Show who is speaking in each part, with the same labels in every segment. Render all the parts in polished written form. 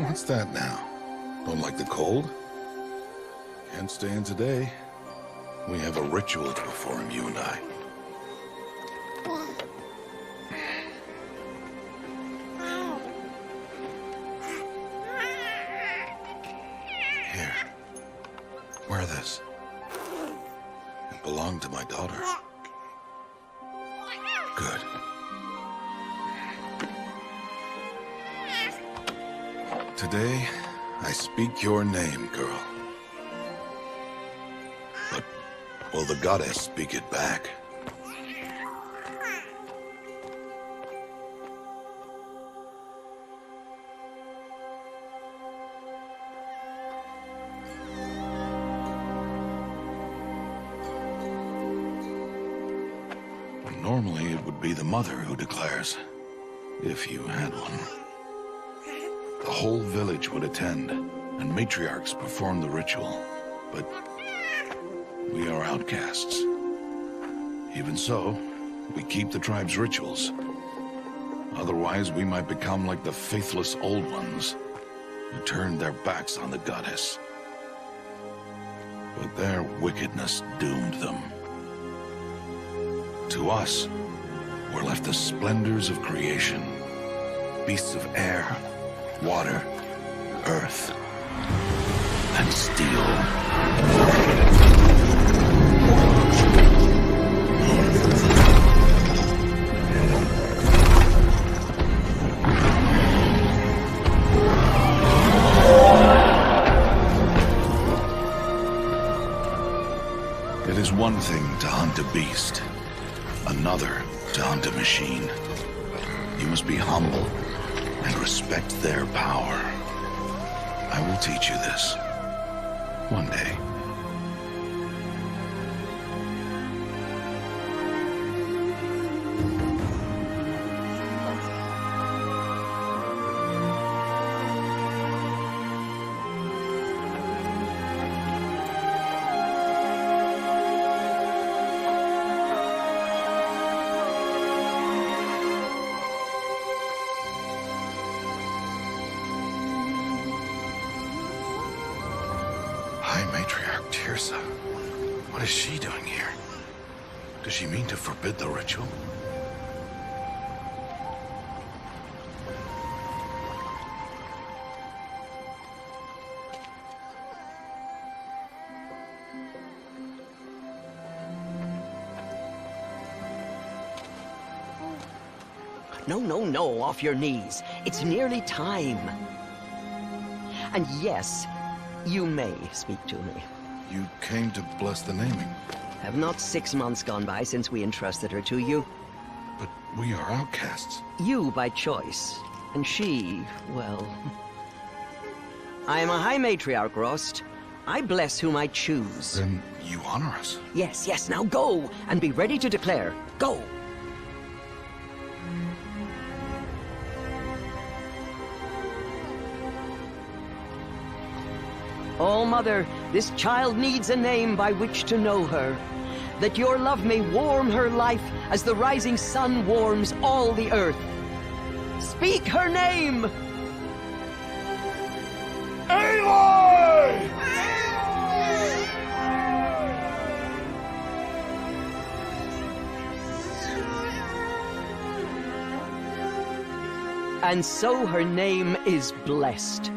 Speaker 1: What's that now? Don't like the cold? Can't stay in today. We have a ritual to perform, you and I. Here. Wear this. It belonged to my daughter. Good. Today, I speak your name, girl. But will the goddess speak it back? Normally, it would be the mother who declares, if you had one. The whole village would attend, and matriarchs perform the ritual. But we are outcasts. Even so, we keep the tribe's rituals. Otherwise, we might become like the faithless old ones, who turned their backs on the goddess. But their wickedness doomed them. To us, were left the splendors of creation. Beasts of air, water, earth, and steel. It is one thing to hunt a beast, another to hunt a machine. You must be humble and respect their power. I will teach you this. One day. Matriarch Tirsa. What is she doing here? Does she mean to forbid the ritual?
Speaker 2: No, off your knees. It's nearly time. And yes, you may speak to me.
Speaker 1: You came to bless the naming.
Speaker 2: Have not 6 months gone by since we entrusted her to you?
Speaker 1: But we are outcasts.
Speaker 2: You by choice, and she, well... I am a High Matriarch, Rost. I bless whom I choose.
Speaker 1: Then you honor us.
Speaker 2: Yes, now go, and be ready to declare. Go! Oh, Mother, this child needs a name by which to know her. That your love may warm her life as the rising sun warms all the earth. Speak her name!
Speaker 3: Aloy!
Speaker 2: And so her name is blessed.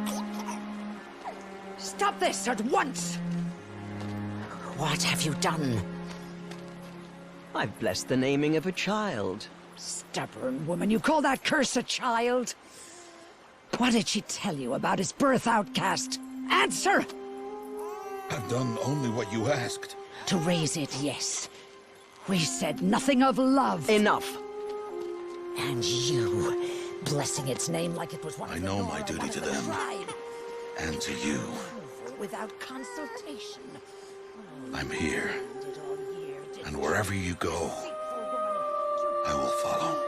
Speaker 4: Stop this at once! What have you done?
Speaker 2: I've blessed the naming of a child.
Speaker 4: Stubborn woman, you call that curse a child? What did she tell you about his birth, outcast? Answer!
Speaker 1: I've done only what you asked.
Speaker 4: To raise it, yes. We said nothing of love.
Speaker 2: Enough.
Speaker 4: And you, blessing its name like it was one
Speaker 1: I
Speaker 4: of the
Speaker 1: know my
Speaker 4: Nora,
Speaker 1: duty
Speaker 4: one
Speaker 1: to
Speaker 4: of the
Speaker 1: them.
Speaker 4: tribe.
Speaker 1: And to you.
Speaker 4: Without consultation.
Speaker 1: I'm here. And wherever you go, I will follow.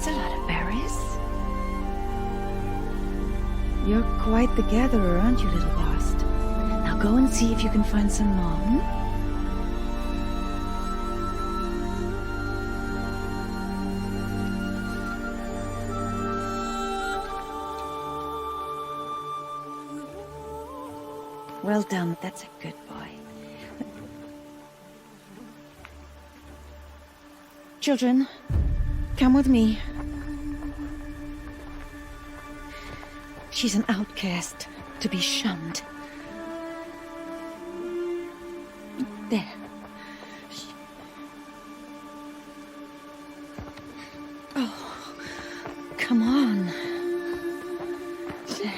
Speaker 3: a lot of berries.
Speaker 5: You're quite the gatherer, aren't you, little bast? Now go and see if you can find some more, hmm? Well done, that's a good boy. Children, come with me. She's an outcast, to be shunned. There. Oh, come on. There.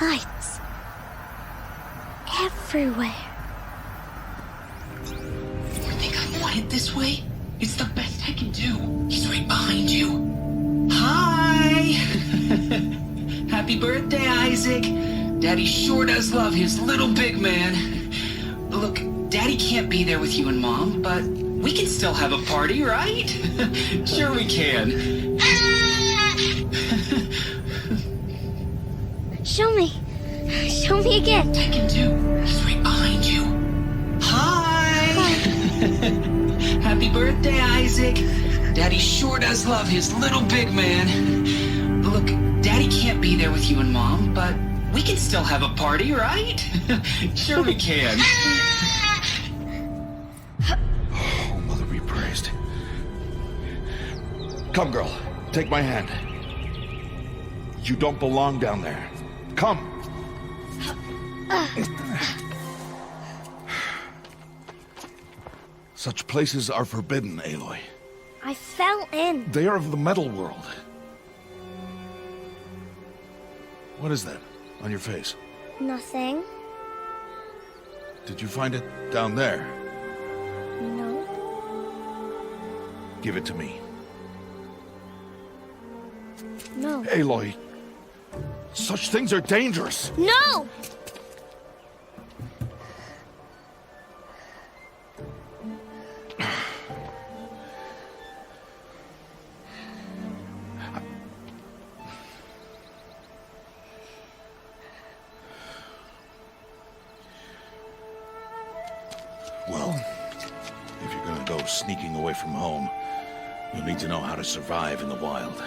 Speaker 6: Lights. Everywhere.
Speaker 7: You think I want it this way? It's the best I can do. He's right behind you. Hi! Happy birthday, Isaac. Daddy sure does love his little big man. Look, Daddy can't be there with you and Mom, but we can still have a party, right? Sure we can.
Speaker 6: Show me. Show me again.
Speaker 7: I can do. He's right behind you. Hi! Happy birthday, Isaac. Daddy sure does love his little big man. Look, Daddy can't be there with you and Mom, but we can still have a party, right? Sure we can.
Speaker 1: Oh, Mother be praised. Come, girl. Take my hand. You don't belong down there. Come. Such places are forbidden, Aloy.
Speaker 6: I fell in.
Speaker 1: They are of the metal world. What is that on your face?
Speaker 6: Nothing.
Speaker 1: Did you find it down there?
Speaker 6: No.
Speaker 1: Give it to me.
Speaker 6: No.
Speaker 1: Aloy, such things are dangerous.
Speaker 6: No!
Speaker 1: Well, if you're gonna go sneaking away from home, you'll need to know how to survive in the wild.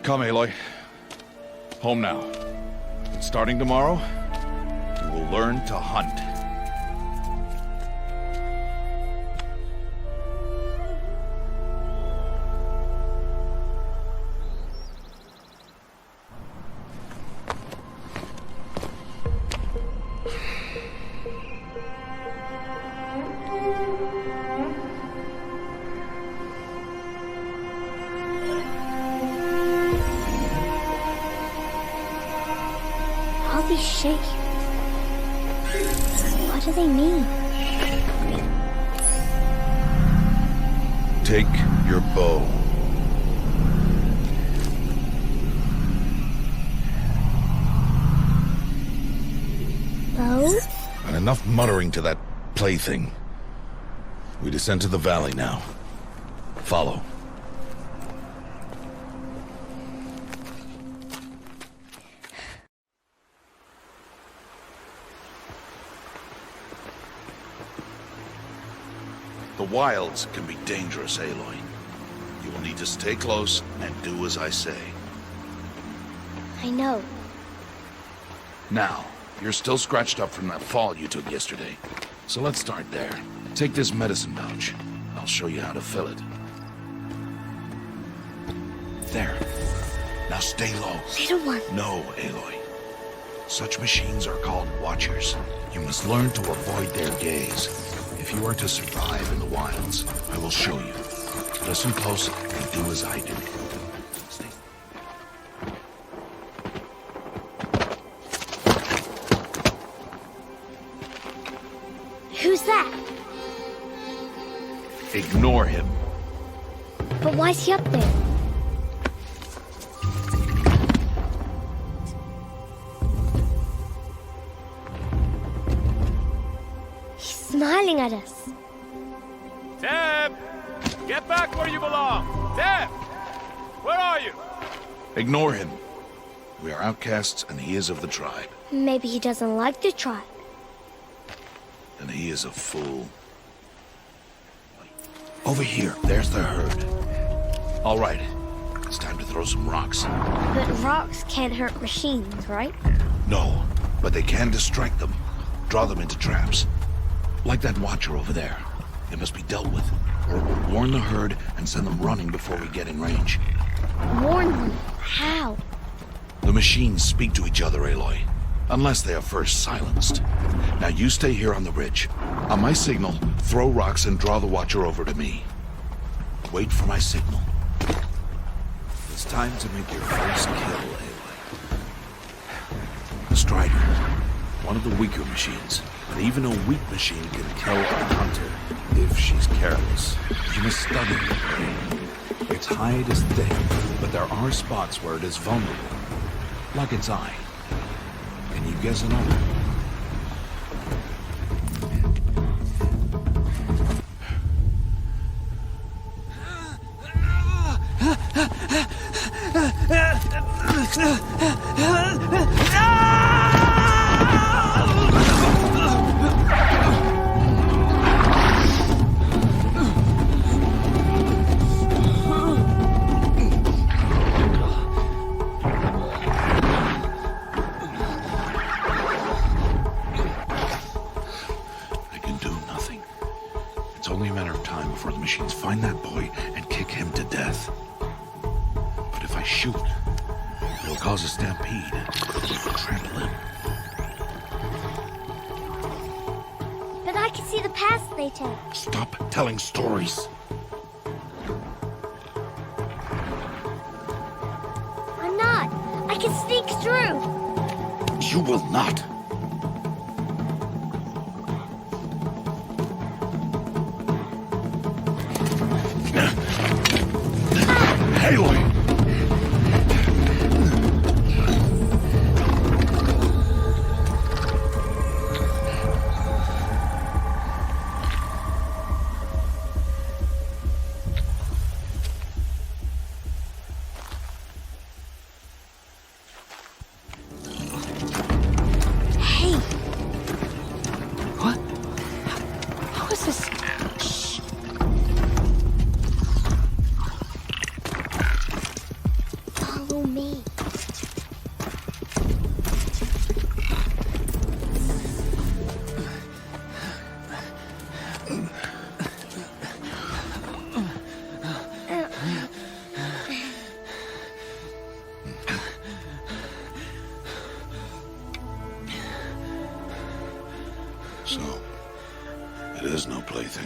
Speaker 1: Come, Aloy. Home now. But starting tomorrow, you will learn to hunt.
Speaker 6: she? What do they mean?
Speaker 1: Take your bow.
Speaker 6: Bow?
Speaker 1: And enough muttering to that plaything. We descend to the valley now. Follow. The wilds can be dangerous, Aloy. You will need to stay close and do as I say.
Speaker 6: I know.
Speaker 1: Now, you're still scratched up from that fall you took yesterday. So let's start there. Take this medicine pouch. I'll show you how to fill it. There. Now stay low.
Speaker 6: Little one.
Speaker 1: No, Aloy. Such machines are called Watchers. You must learn to avoid their gaze. If you are to survive in the wilds, I will show you. Listen close and do as I do. Stay.
Speaker 6: Who's that?
Speaker 1: Ignore him.
Speaker 6: But why's he up there? He's smiling at us.
Speaker 3: Teb! Get back where you belong! Teb! Where are you?
Speaker 1: Ignore him. We are outcasts and he is of the tribe.
Speaker 6: Maybe he doesn't like the tribe.
Speaker 1: And he is a fool. Over here, there's the herd. All right, it's time to throw some rocks.
Speaker 6: But rocks can't hurt machines, right?
Speaker 1: No, but they can distract them. Draw them into traps. Like that watcher over there. It must be dealt with. Or warn the herd and send them running before we get in range.
Speaker 6: Warn them? How?
Speaker 1: The machines speak to each other, Aloy. Unless they are first silenced. Now you stay here on the ridge. On my signal, throw rocks and draw the watcher over to me. Wait for my signal. It's time to make your first kill, Aloy. The Strider. One of the weaker machines. But even a weak machine can kill a hunter if she's careless. You must study the prey. Its hide is thick, but there are spots where it is vulnerable. Like its eye. Can you guess another? Find that boy and kick him to death. But if I shoot, it'll cause a stampede. It'll trample him.
Speaker 6: But I can see the paths they take.
Speaker 1: Stop telling stories.
Speaker 6: I'm not. I can sneak through.
Speaker 1: You will not. Aloy!
Speaker 6: Hey!
Speaker 5: What? How is this?
Speaker 6: Shh. Follow me.
Speaker 1: So, it is no plaything.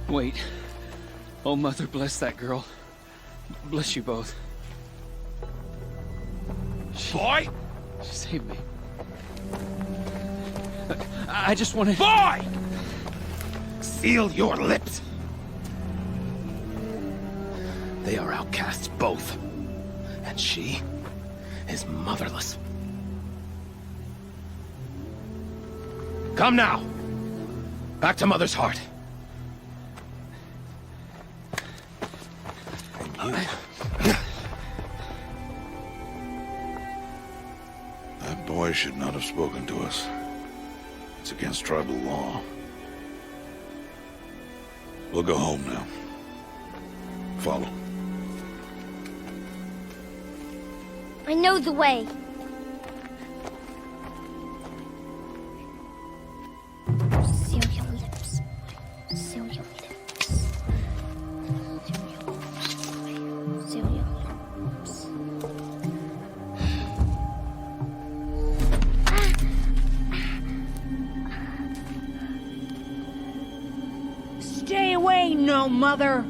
Speaker 8: Wait. Oh, Mother bless that girl. Bless you both.
Speaker 3: Boy!
Speaker 8: She saved me. I just wanted...
Speaker 3: Boy! Seal your lips!
Speaker 9: They are outcasts, both. And she is motherless. Come now! Back to Mother's heart. And you...
Speaker 1: That boy should not have spoken to us. It's against tribal law. We'll go home now. Follow.
Speaker 6: I know the way. Seal your lips. Seal your lips. Seal your lips.
Speaker 4: Stay away, no mother!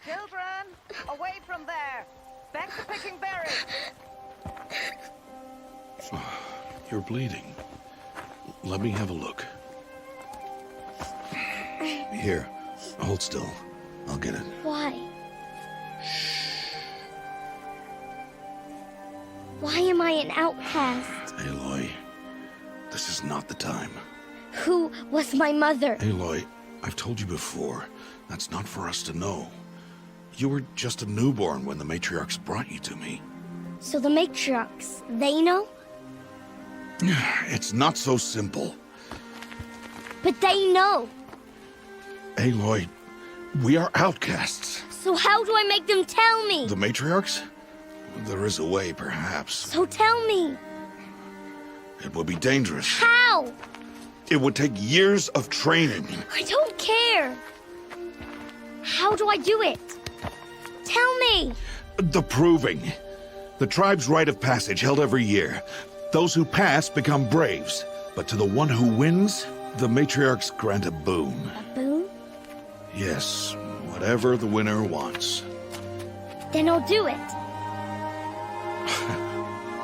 Speaker 10: Children, away from there. Back to picking berries.
Speaker 1: You're bleeding. Let me have a look. Here, hold still. I'll get it.
Speaker 6: Why? Why am I an outcast?
Speaker 1: Aloy, this is not the time.
Speaker 6: Who was my mother?
Speaker 1: Aloy, I've told you before, that's not for us to know. You were just a newborn when the matriarchs brought you to me.
Speaker 6: So the matriarchs, they know?
Speaker 1: It's not so simple.
Speaker 6: But they know.
Speaker 1: Aloy, we are outcasts.
Speaker 6: So how do I make them tell me?
Speaker 1: The matriarchs? There is a way, perhaps.
Speaker 6: So tell me.
Speaker 1: It would be dangerous.
Speaker 6: How?
Speaker 1: It would take years of training.
Speaker 6: I don't care. How do I do it? Tell me.
Speaker 1: The proving. The tribe's rite of passage held every year. Those who pass become braves. But to the one who wins, the matriarchs grant a boon.
Speaker 6: A boon?
Speaker 1: Yes, whatever the winner wants.
Speaker 6: Then I'll do it.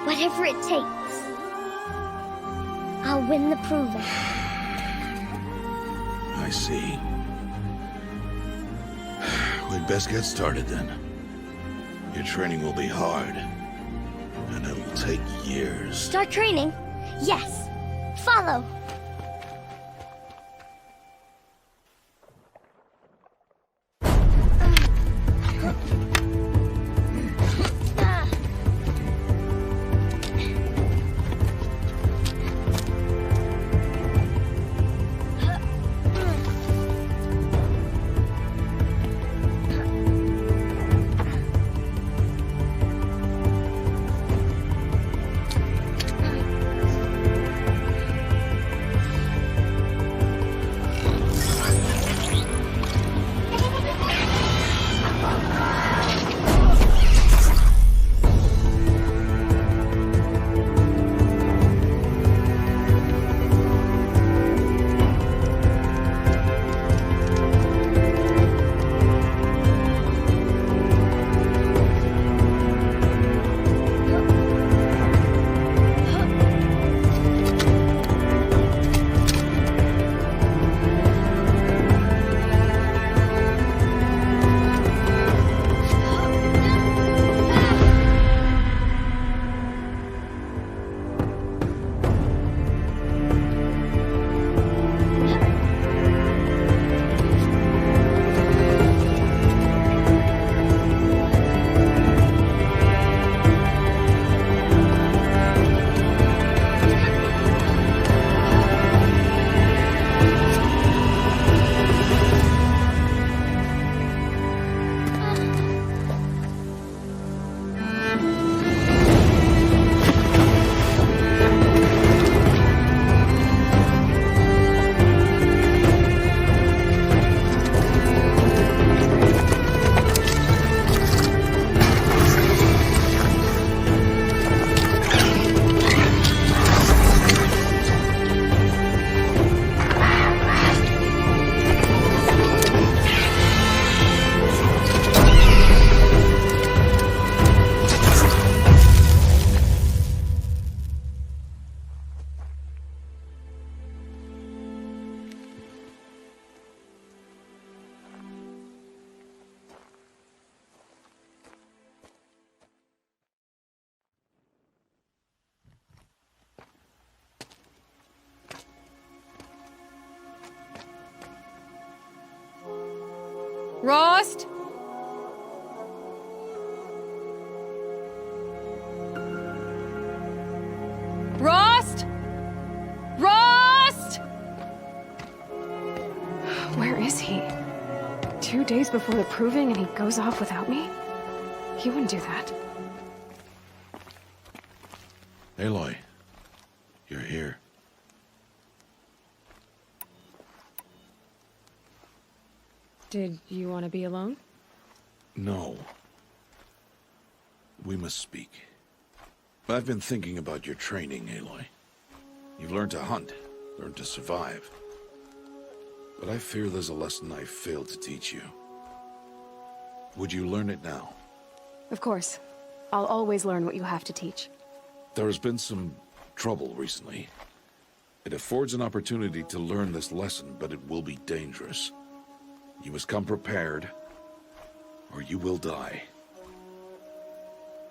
Speaker 6: Whatever it takes. I'll win the proving.
Speaker 1: I see. We'd best get started then. Your training will be hard, and it'll take years.
Speaker 6: Start training? Yes. Follow.
Speaker 11: Rost? Rost? Rost? Where is he? 2 days before the proving and he goes off without me? He wouldn't do that.
Speaker 1: Aloy, you're here.
Speaker 11: Did you want to be alone?
Speaker 1: No. We must speak. I've been thinking about your training, Aloy. You've learned to hunt, learned to survive. But I fear there's a lesson I failed to teach you. Would you learn it now?
Speaker 11: Of course. I'll always learn what you have to teach.
Speaker 1: There has been some trouble recently. It affords an opportunity to learn this lesson, but it will be dangerous. You must come prepared, or you will die.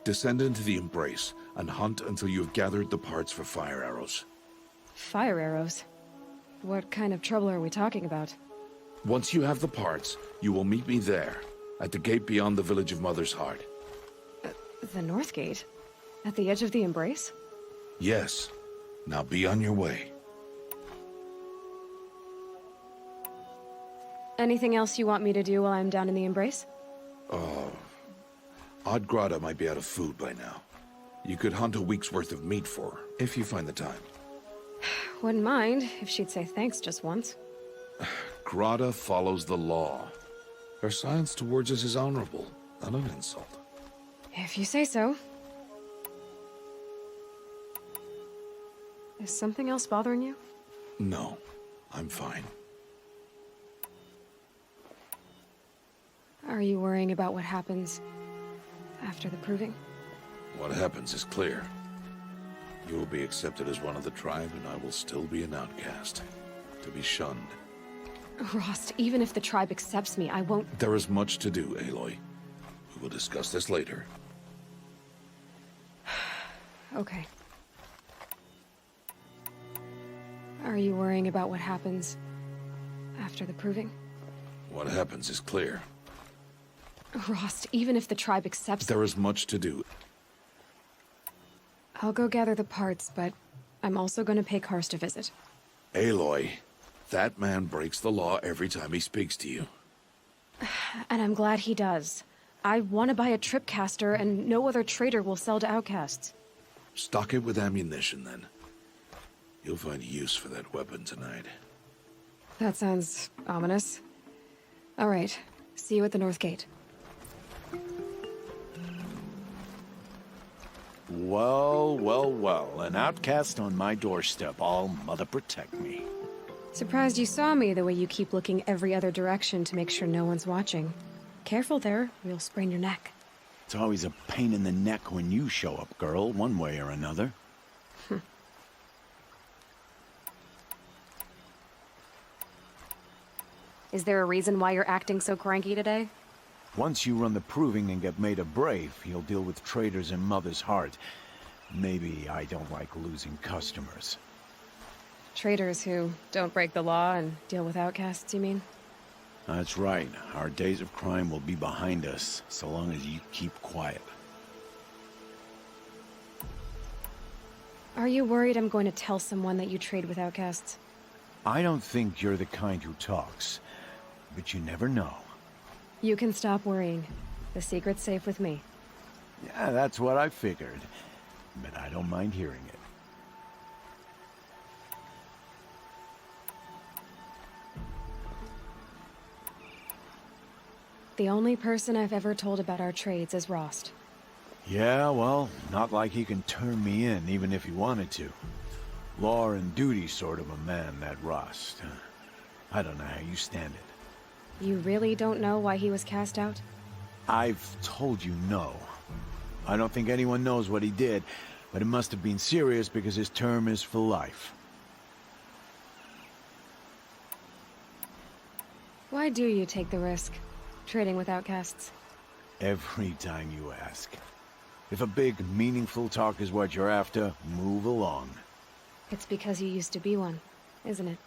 Speaker 1: Descend into the Embrace and hunt until you have gathered the parts for fire arrows.
Speaker 11: Fire arrows? What kind of trouble are we talking about?
Speaker 1: Once you have the parts, you will meet me there, at the gate beyond the village of Mother's Heart.
Speaker 11: The North Gate? At the edge of the Embrace?
Speaker 1: Yes. Now be on your way.
Speaker 11: Anything else you want me to do while I'm down in the Embrace?
Speaker 1: Odd Grata might be out of food by now. You could hunt a week's worth of meat for her, if you find the time.
Speaker 11: Wouldn't mind if she'd say thanks just once.
Speaker 1: Grata follows the law. Her silence towards us is honorable, not an insult.
Speaker 11: If you say so. Is something else bothering you?
Speaker 1: No, I'm fine.
Speaker 11: Are you worrying about what happens after the proving?
Speaker 1: What happens is clear. You will be accepted as one of the tribe, and I will still be an outcast. To be shunned.
Speaker 11: Rost, even if the tribe accepts me, I won't...
Speaker 1: There is much to do, Aloy. We will discuss this later.
Speaker 11: Okay. Are you worrying about what happens after the proving?
Speaker 1: What happens is clear.
Speaker 11: Rost, even if the tribe accepts...
Speaker 1: There is much to do.
Speaker 11: I'll go gather the parts, but I'm also going to pay Karst a visit.
Speaker 1: Aloy, that man breaks the law every time he speaks to you.
Speaker 11: And I'm glad he does. I want to buy a tripcaster, and no other trader will sell to outcasts.
Speaker 1: Stock it with ammunition, then. You'll find use for that weapon tonight.
Speaker 11: That sounds ominous. All right. See you at the North Gate.
Speaker 12: Well, well, well. An outcast on my doorstep. All mother protect me.
Speaker 11: Surprised you saw me the way you keep looking every other direction to make sure no one's watching. Careful there, you'll sprain your neck.
Speaker 12: It's always a pain in the neck when you show up, girl, one way or another.
Speaker 11: Is there a reason why you're acting so cranky today?
Speaker 12: Once you run the proving and get made a brave, you'll deal with traitors in Mother's Heart. Maybe I don't like losing customers.
Speaker 11: Traitors who don't break the law and deal with outcasts, you mean?
Speaker 12: That's right. Our days of crime will be behind us, so long as you keep quiet.
Speaker 11: Are you worried I'm going to tell someone that you trade with outcasts?
Speaker 12: I don't think you're the kind who talks, but you never know.
Speaker 11: You can stop worrying. The secret's safe with me.
Speaker 12: Yeah, that's what I figured, but I don't mind hearing it.
Speaker 11: The only person I've ever told about our trades is Rost.
Speaker 12: Yeah, well, not like he can turn me in, even if he wanted to. Law and duty sort of a man, that Rost. I don't know how you stand it.
Speaker 11: You really don't know why he was cast out?
Speaker 12: I've told you no. I don't think anyone knows what he did, but it must have been serious because his term is for life.
Speaker 11: Why do you take the risk, trading with outcasts?
Speaker 12: Every time you ask. If a big, meaningful talk is what you're after, move along.
Speaker 11: It's because you used to be one, isn't it?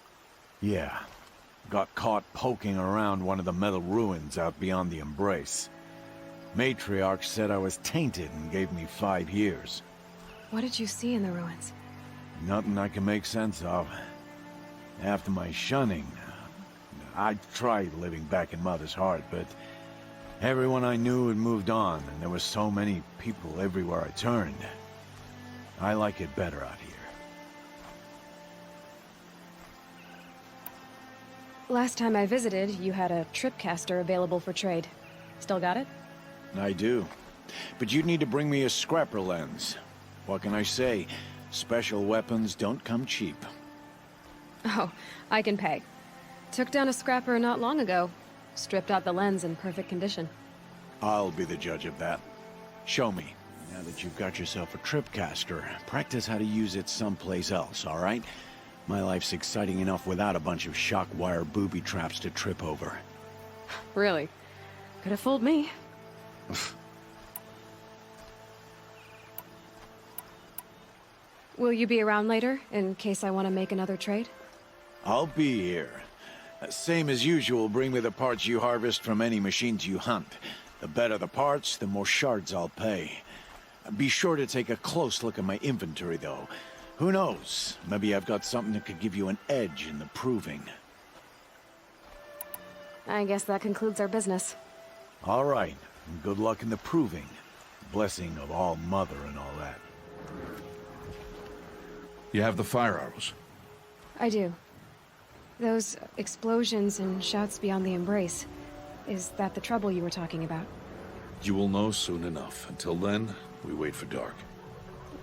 Speaker 12: Yeah. Got caught poking around one of the metal ruins out beyond the Embrace. Matriarch said I was tainted and gave me 5 years.
Speaker 11: What did you see in the ruins?
Speaker 12: Nothing I can make sense of. After my shunning, I tried living back in Mother's Heart, but everyone I knew had moved on, and there were so many people everywhere I turned. I like it better out here.
Speaker 11: Last time I visited, you had a tripcaster available for trade. Still got it?
Speaker 12: I do. But you'd need to bring me a scrapper lens. What can I say? Special weapons don't come cheap.
Speaker 11: Oh, I can pay. Took down a scrapper not long ago. Stripped out the lens in perfect condition.
Speaker 12: I'll be the judge of that. Show me. Now that you've got yourself a tripcaster, practice how to use it someplace else, all right? My life's exciting enough without a bunch of shock wire booby traps to trip over.
Speaker 11: Really? Could have fooled me. Will you be around later, in case I want to make another trade?
Speaker 12: I'll be here. Same as usual, bring me the parts you harvest from any machines you hunt. The better the parts, the more shards I'll pay. Be sure to take a close look at my inventory, though. Who knows? Maybe I've got something that could give you an edge in the proving.
Speaker 11: I guess that concludes our business.
Speaker 12: All right. And good luck in the proving. Blessing of All Mother and all that.
Speaker 1: You have the fire arrows.
Speaker 11: I do. Those explosions and shouts beyond the Embrace. Is that the trouble you were talking about?
Speaker 1: You will know soon enough. Until then, we wait for dark.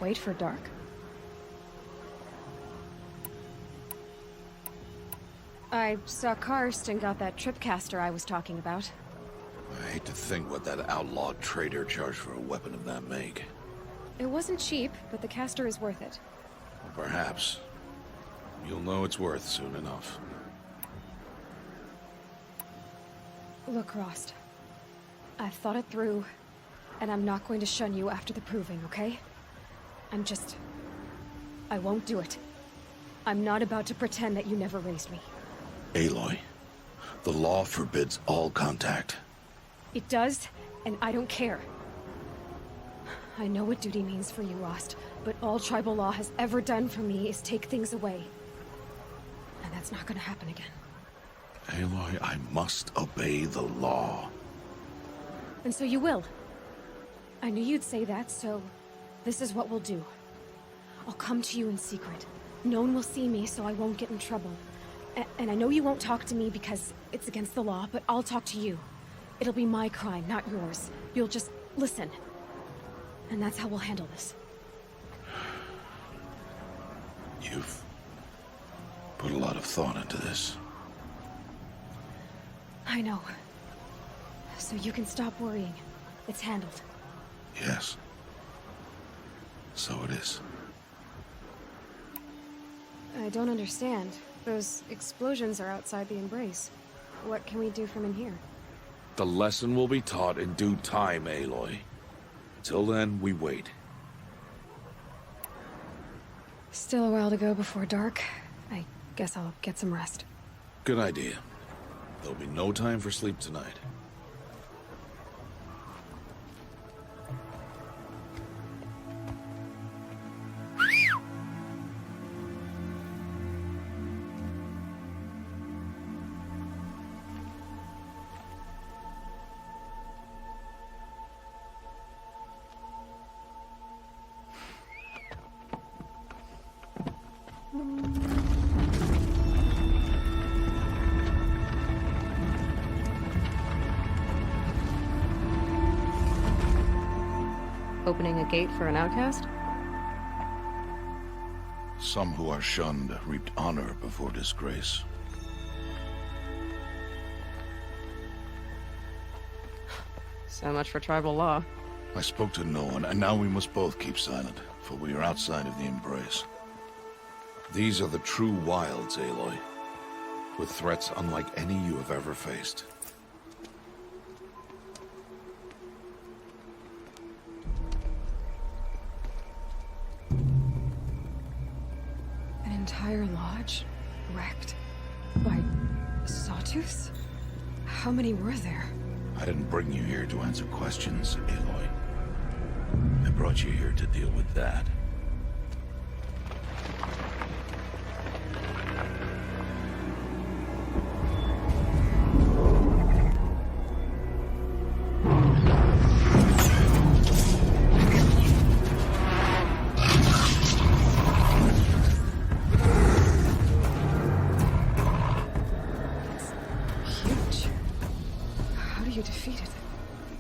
Speaker 11: Wait for dark? I saw Karst and got that tripcaster I was talking about.
Speaker 1: I hate to think what that outlawed trader charged for a weapon of that make.
Speaker 11: It wasn't cheap, but the caster is worth it.
Speaker 1: Perhaps. You'll know it's worth soon enough.
Speaker 11: Look, Rost. I've thought it through, and I'm not going to shun you after the proving, okay? I won't do it. I'm not about to pretend that you never raised me.
Speaker 1: Aloy, the law forbids all contact.
Speaker 11: It does, and I don't care. I know what duty means for you, Rost, but all tribal law has ever done for me is take things away. And that's not gonna happen again.
Speaker 1: Aloy, I must obey the law.
Speaker 11: And so you will. I knew you'd say that, so this is what we'll do. I'll come to you in secret. No one will see me, so I won't get in trouble. And I know you won't talk to me because it's against the law, but I'll talk to you. It'll be my crime, not yours. You'll just listen. And that's how we'll handle this.
Speaker 1: You've put a lot of thought into this.
Speaker 11: I know. So you can stop worrying. It's handled.
Speaker 1: Yes. So it is.
Speaker 11: I don't understand. Those explosions are outside the Embrace. What can we do from in here?
Speaker 1: The lesson will be taught in due time, Aloy. Till then, we wait.
Speaker 11: Still a while to go before dark. I guess I'll get some rest.
Speaker 1: Good idea. There'll be no time for sleep tonight.
Speaker 11: Opening a gate for an outcast?
Speaker 1: Some who are shunned reaped honor before disgrace.
Speaker 11: So much for tribal law.
Speaker 1: I spoke to no one, and now we must both keep silent, for we are outside of the Embrace. These are the true wilds, Aloy, with threats unlike any you have ever faced.
Speaker 11: An entire lodge? Wrecked? By Sawtooths? How many were there?
Speaker 1: I didn't bring you here to answer questions, Aloy. I brought you here to deal with that.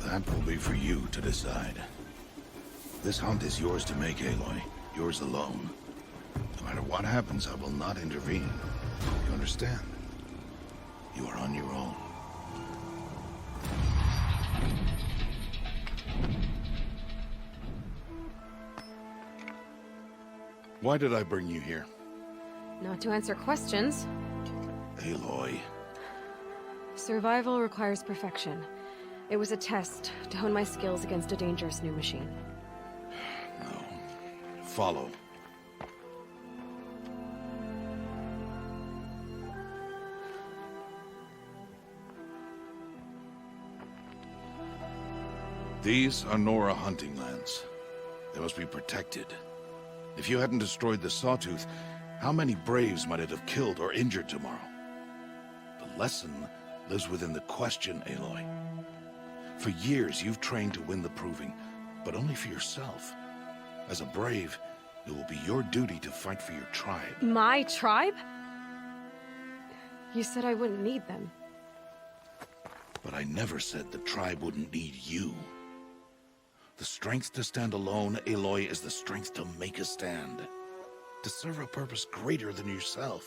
Speaker 1: That will be for you to decide. This hunt is yours to make, Aloy. Yours alone. No matter what happens, I will not intervene. You understand? You are on your own. Why did I bring you here?
Speaker 11: Not to answer questions.
Speaker 1: Aloy.
Speaker 11: Survival requires perfection. It was a test to hone my skills against a dangerous new machine.
Speaker 1: No. Follow. These are Nora hunting lands. They must be protected. If you hadn't destroyed the Sawtooth, how many Braves might it have killed or injured tomorrow? The lesson lives within the question, Aloy. For years, you've trained to win the proving, but only for yourself. As a Brave, it will be your duty to fight for your tribe.
Speaker 11: My tribe? You said I wouldn't need them.
Speaker 1: But I never said the tribe wouldn't need you. The strength to stand alone, Aloy, is the strength to make a stand. To serve a purpose greater than yourself.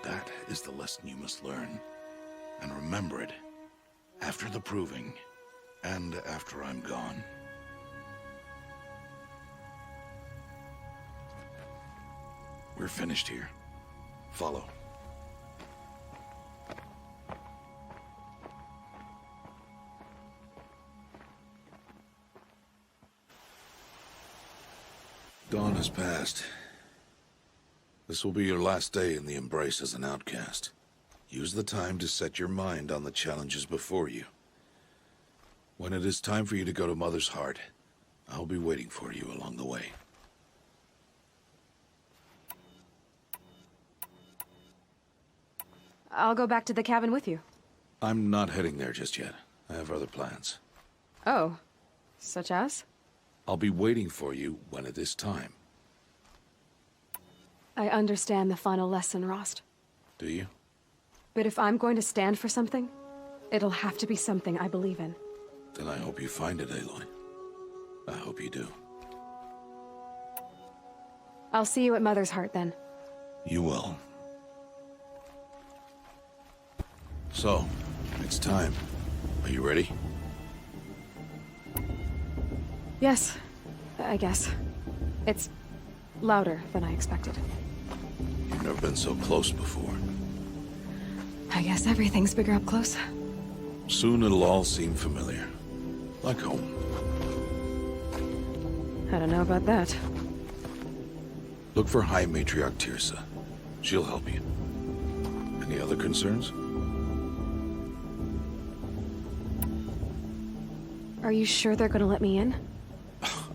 Speaker 1: That is the lesson you must learn. And remember it, after the proving, and after I'm gone. We're finished here. Follow. Dawn has passed. This will be your last day in the Embrace as an outcast. Use the time to set your mind on the challenges before you. When it is time for you to go to Mother's Heart, I'll be waiting for you along the way.
Speaker 11: I'll go back to the cabin with you.
Speaker 1: I'm not heading there just yet. I have other plans.
Speaker 11: Oh. Such as?
Speaker 1: I'll be waiting for you when it is time.
Speaker 11: I understand the final lesson, Rost.
Speaker 1: Do you?
Speaker 11: But if I'm going to stand for something, it'll have to be something I believe in.
Speaker 1: Then I hope you find it, Aloy. I hope you do.
Speaker 11: I'll see you at Mother's Heart, then.
Speaker 1: You will. So, it's time. Are you ready?
Speaker 11: Yes, I guess. It's louder than I expected.
Speaker 1: You've never been so close before.
Speaker 11: I guess everything's bigger up close.
Speaker 1: Soon it'll all seem familiar. Like home.
Speaker 11: I don't know about that.
Speaker 1: Look for High Matriarch Tirsa. She'll help you. Any other concerns?
Speaker 11: Are you sure they're gonna let me in?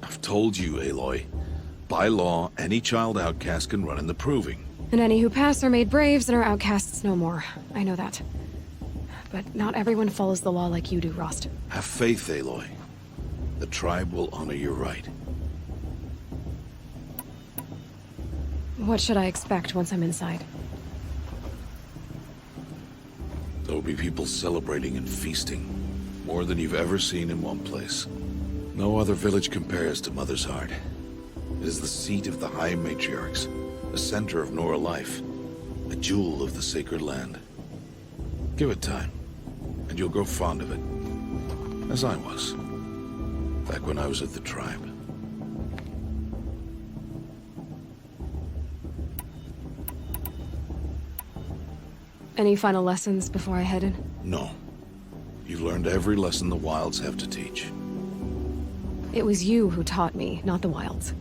Speaker 1: I've told you, Aloy. By law, any child outcast can run in the proving.
Speaker 11: And any who pass are made braves and are outcasts no more. I know that. But not everyone follows the law like you do, Rost.
Speaker 1: Have faith, Aloy. The tribe will honor your right.
Speaker 11: What should I expect once I'm inside?
Speaker 1: There will be people celebrating and feasting. More than you've ever seen in one place. No other village compares to Mother's Heart. It is the seat of the High Matriarchs, the center of Nora life, a jewel of the sacred land. Give it time, and you'll grow fond of it. As I was, back when I was at the tribe.
Speaker 11: Any final lessons before I head in?
Speaker 1: No. You've learned every lesson the Wilds have to teach.
Speaker 11: It was you who taught me, not the Wilds.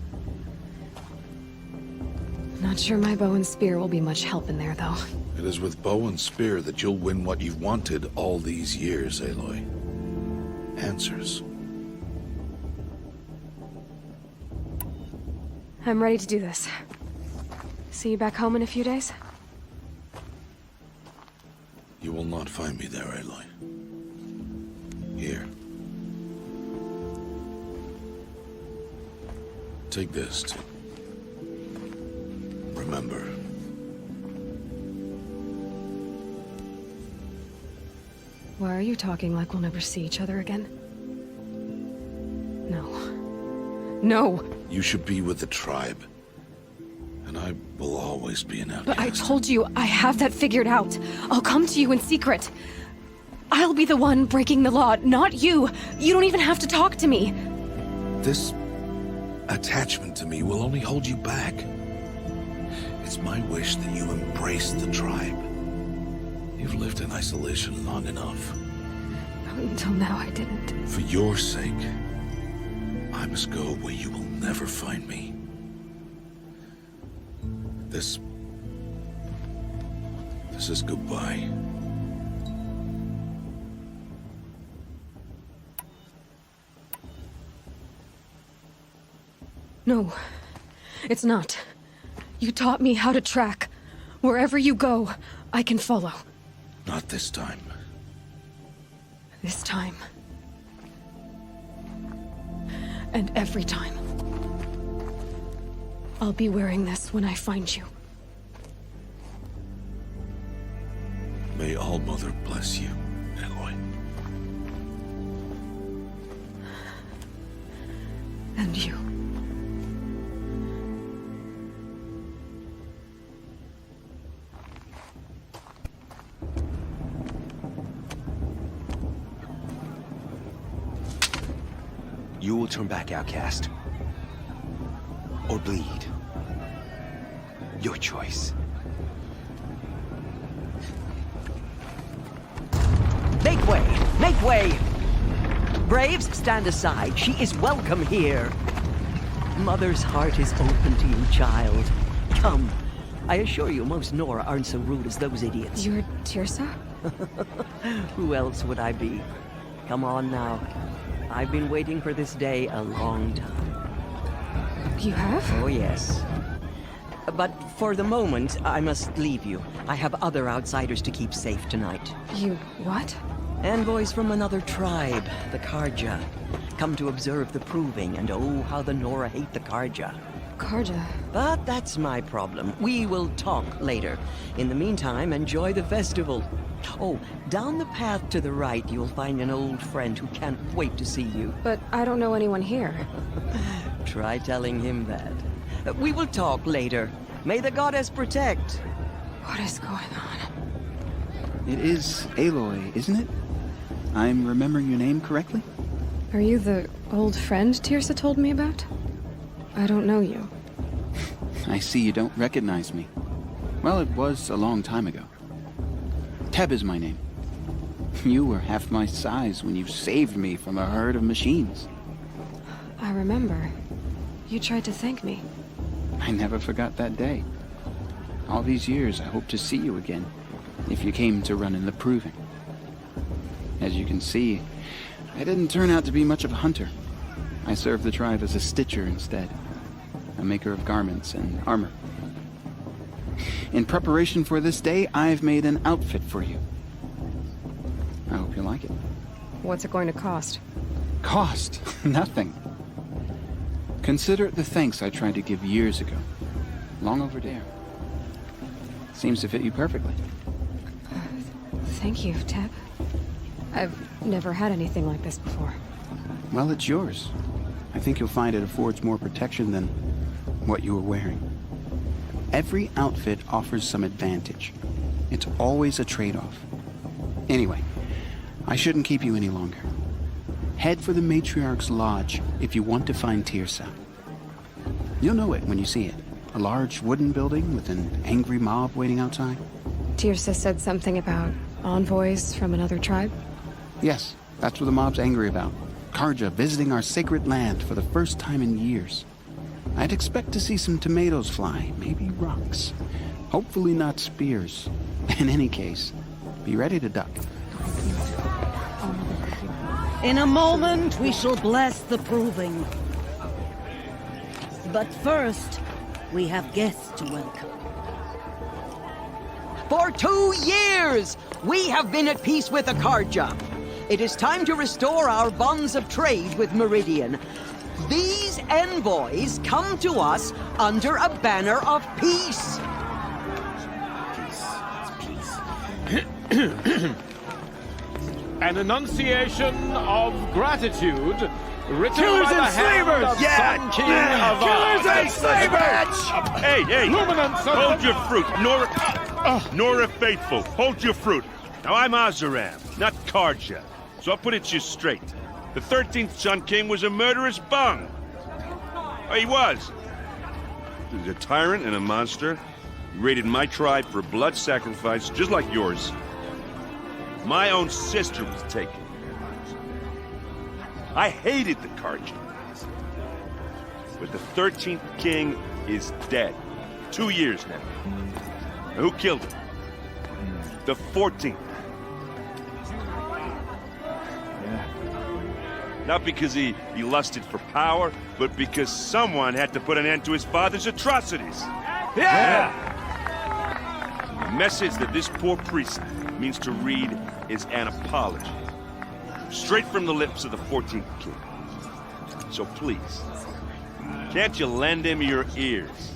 Speaker 11: Not sure my bow and spear will be much help in there, though.
Speaker 1: It is with bow and spear that you'll win what you've wanted all these years, Aloy. Answers.
Speaker 11: I'm ready to do this. See you back home in a few days?
Speaker 1: You will not find me there, Aloy. Here. Take this to remember.
Speaker 11: Why are you talking like we'll never see each other again? No. No!
Speaker 1: You should be with the tribe. And I will always be an outcast.
Speaker 11: But I told you, I have that figured out. I'll come to you in secret. I'll be the one breaking the law, not you. You don't even have to talk to me.
Speaker 1: This attachment to me will only hold you back. It's my wish that you embrace the tribe. You've lived in isolation long enough.
Speaker 11: Until now, I didn't.
Speaker 1: For your sake, I must go where you will never find me. This is goodbye.
Speaker 11: No, it's not. You taught me how to track. Wherever you go, I can follow.
Speaker 1: Not this time.
Speaker 11: This time. And every time. I'll be wearing this when I find you.
Speaker 1: May All-Mother bless you, Aloy.
Speaker 11: And you.
Speaker 9: You will turn back, outcast. Or bleed. Your choice.
Speaker 2: Make way! Make way! Braves, stand aside. She is welcome here. Mother's heart is open to you, child. Come. I assure you, most Nora aren't so rude as those idiots.
Speaker 11: You're Tirsa?
Speaker 2: Who else would I be? Come on now. I've been waiting for this day a long time.
Speaker 11: You have?
Speaker 2: Oh, yes. But for the moment, I must leave you. I have other outsiders to keep safe tonight.
Speaker 11: You what?
Speaker 2: Envoys from another tribe, the Karja. Come to observe the proving, and oh, how the Nora hate the Karja.
Speaker 11: Karja?
Speaker 2: But that's my problem. We will talk later. In the meantime, enjoy the festival. Oh, down the path to the right, you'll find an old friend who can't wait to see you.
Speaker 11: But I don't know anyone here.
Speaker 2: Try telling him that. We will talk later. May the goddess protect.
Speaker 11: What is going on?
Speaker 13: It is Aloy, isn't it? I'm remembering your name correctly?
Speaker 11: Are you the old friend Tirsa told me about? I don't know you.
Speaker 13: I see you don't recognize me. Well, it was a long time ago. Teb is my name. You were half my size when you saved me from a herd of machines.
Speaker 11: I remember. You tried to thank me.
Speaker 13: I never forgot that day. All these years, I hope to see you again, if you came to run in the proving. As you can see, I didn't turn out to be much of a hunter. I served the tribe as a stitcher instead, a maker of garments and armor. In preparation for this day, I've made an outfit for you. I hope you like it.
Speaker 11: What's it going to cost?
Speaker 13: Cost? Nothing. Consider it the thanks I tried to give years ago. Long overdue. Seems to fit you perfectly.
Speaker 11: Thank you, Teb. I've never had anything like this before.
Speaker 13: Well, it's yours. I think you'll find it affords more protection than what you were wearing. Every outfit offers some advantage. It's always a trade-off. Anyway, I shouldn't keep you any longer. Head for the Matriarch's Lodge if you want to find Tirsa. You'll know it when you see it. A large wooden building with an angry mob waiting outside.
Speaker 11: Tirsa said something about envoys from another tribe?
Speaker 13: Yes, that's what the mob's angry about. Karja visiting our sacred land for the first time in years. I'd expect to see some tomatoes fly, maybe rocks. Hopefully not spears. In any case, be ready to duck.
Speaker 4: In a moment, we shall bless the proving. But first, we have guests to welcome.
Speaker 2: For 2 years, we have been at peace with Akarja. It is time to restore our bonds of trade with Meridian. These envoys come to us under a banner of peace.
Speaker 3: An enunciation of gratitude written
Speaker 12: Killers
Speaker 3: by the
Speaker 12: and
Speaker 3: hand
Speaker 12: slavers!
Speaker 3: of
Speaker 12: Yeah!
Speaker 3: Sun King of
Speaker 12: Killers and
Speaker 3: slavers!
Speaker 14: Hey, hey!
Speaker 3: Luminance of
Speaker 14: Hold
Speaker 3: the-
Speaker 14: your fruit, Nora Faithful. Hold your fruit. Now I'm Azaram, not Karja, so I'll put it you straight. The 13th Sun King was a murderous bung. Oh, he was. He was a tyrant and a monster. He raided my tribe for blood sacrifice, just like yours. My own sister was taken. I hated the Karja. But the 13th king is dead. 2 years now. Now, who killed him? The 14th. Not because he lusted for power, but because someone had to put an end to his father's atrocities.
Speaker 12: Yeah!
Speaker 14: The message that this poor priest means to read is an apology. Straight from the lips of the 14th king. So please, can't you lend him your ears?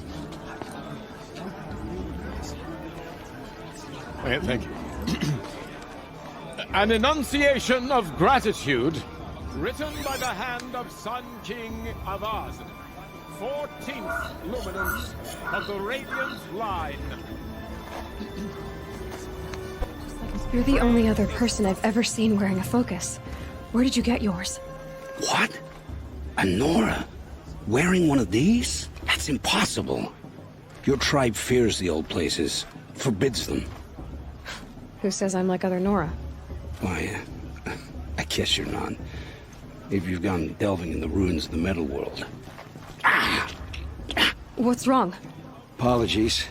Speaker 3: Thank you. An enunciation of gratitude written by the hand of Sun King of Oz. 14th luminance of the Radiant Line.
Speaker 11: You're the only other person I've ever seen wearing a focus. Where did you get yours?
Speaker 15: What? A Nora? Wearing one of these? That's impossible. Your tribe fears the old places, forbids them.
Speaker 11: Who says I'm like other Nora?
Speaker 15: Why, I guess you're not. If you've gone delving in the ruins of the metal world.
Speaker 11: What's wrong?
Speaker 15: Apologies.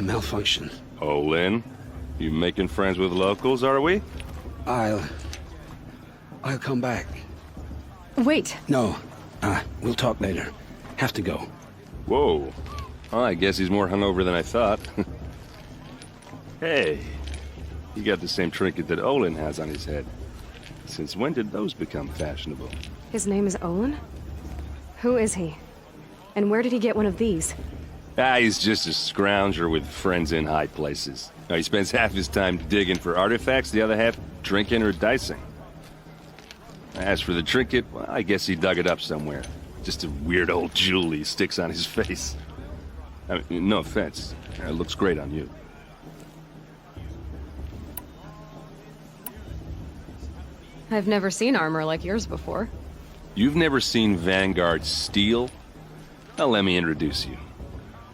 Speaker 15: Malfunction.
Speaker 14: Oh, Lynn, you making friends with locals, are we?
Speaker 15: I'll come back.
Speaker 11: Wait.
Speaker 15: No, we'll talk later. Have to go.
Speaker 14: Whoa. Well, I guess he's more hungover than I thought. Hey, you got the same trinket that Olin has on his head. Since when did those become fashionable?
Speaker 11: His name is Olin? Who is he? And where did he get one of these?
Speaker 14: He's just a scrounger with friends in high places. Now, he spends half his time digging for artifacts, the other half drinking or dicing. As for the trinket, well, I guess he dug it up somewhere. Just a weird old jewel he sticks on his face. I mean, no offense. It looks great on you.
Speaker 11: I've never seen armor like yours before.
Speaker 14: You've never seen Vanguard steel? Well, let me introduce you.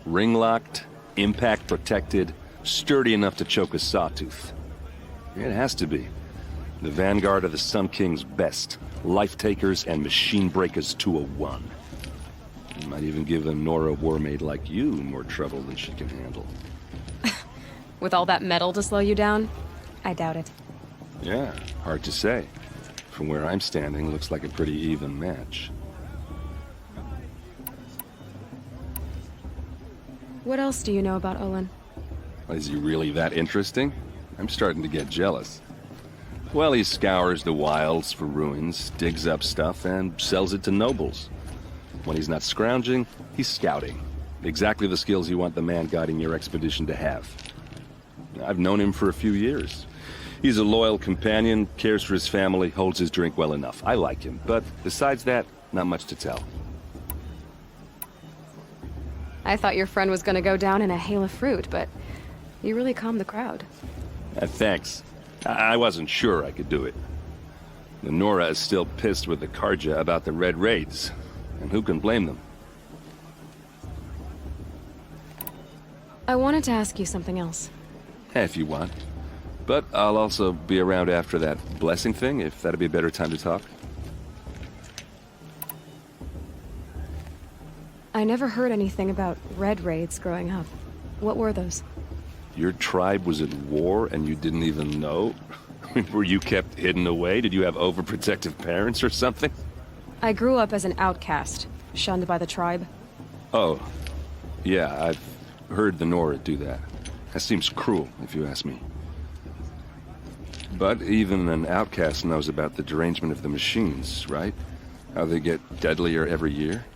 Speaker 14: Ring-locked, impact-protected, sturdy enough to choke a sawtooth. It has to be. The Vanguard of the Sun King's best. Life-takers and machine breakers to a one. You might even give a Nora warmaid like you more trouble than she can handle.
Speaker 11: With all that metal to slow you down? I doubt it.
Speaker 14: Yeah, hard to say. From where I'm standing, looks like a pretty even match.
Speaker 11: What else do you know about Olin?
Speaker 14: Is he really that interesting? I'm starting to get jealous. Well, he scours the wilds for ruins, digs up stuff, and sells it to nobles. When he's not scrounging, he's scouting. Exactly the skills you want the man guiding your expedition to have. I've known him for a few years. He's a loyal companion, cares for his family, holds his drink well enough. I like him, but besides that, not much to tell.
Speaker 11: I thought your friend was gonna go down in a hail of fruit, but you really calmed the crowd.
Speaker 14: Thanks. I wasn't sure I could do it. The Nora is still pissed with the Karja about the Red Raids, and who can blame them?
Speaker 11: I wanted to ask you something else.
Speaker 14: If you want. But I'll also be around after that blessing thing, if that'd be a better time to talk.
Speaker 11: I never heard anything about red raids growing up. What were those?
Speaker 14: Your tribe was at war and you didn't even know? Were you kept hidden away? Did you have overprotective parents or something?
Speaker 11: I grew up as an outcast, shunned by the tribe.
Speaker 14: Oh, yeah, I've heard the Nora do that. That seems cruel, if you ask me. But even an outcast knows about the derangement of the machines, right? How they get deadlier every year?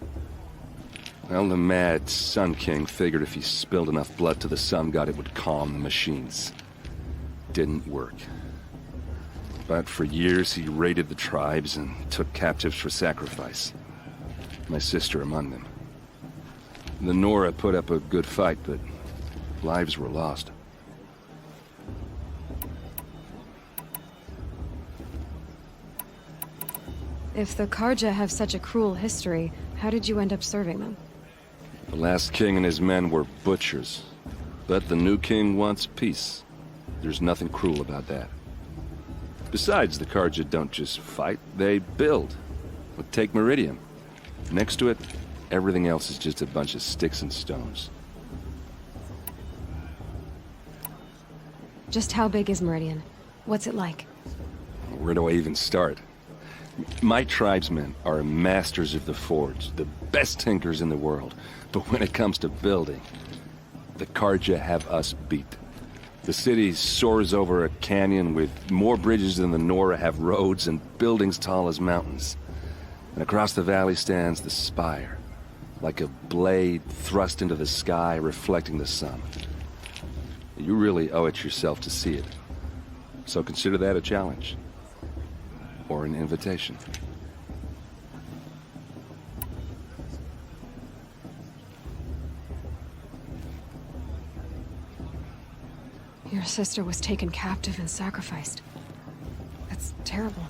Speaker 14: Well, the mad Sun King figured if he spilled enough blood to the Sun God, it would calm the machines. Didn't work. But for years, he raided the tribes and took captives for sacrifice. My sister among them. The Nora put up a good fight, but lives were lost.
Speaker 11: If the Karja have such a cruel history, how did you end up serving them?
Speaker 14: The last king and his men were butchers. But the new king wants peace. There's nothing cruel about that. Besides, the Karja don't just fight, they build. But take Meridian. Next to it, everything else is just a bunch of sticks and stones.
Speaker 11: Just how big is Meridian? What's it like?
Speaker 14: Where do I even start? My tribesmen are masters of the forge, the best tinkers in the world. But when it comes to building, the Karja have us beat. The city soars over a canyon with more bridges than the Nora have roads and buildings tall as mountains. And across the valley stands the spire, like a blade thrust into the sky reflecting the sun. You really owe it yourself to see it. So consider that a challenge. Or an invitation.
Speaker 11: Your sister was taken captive and sacrificed. That's terrible.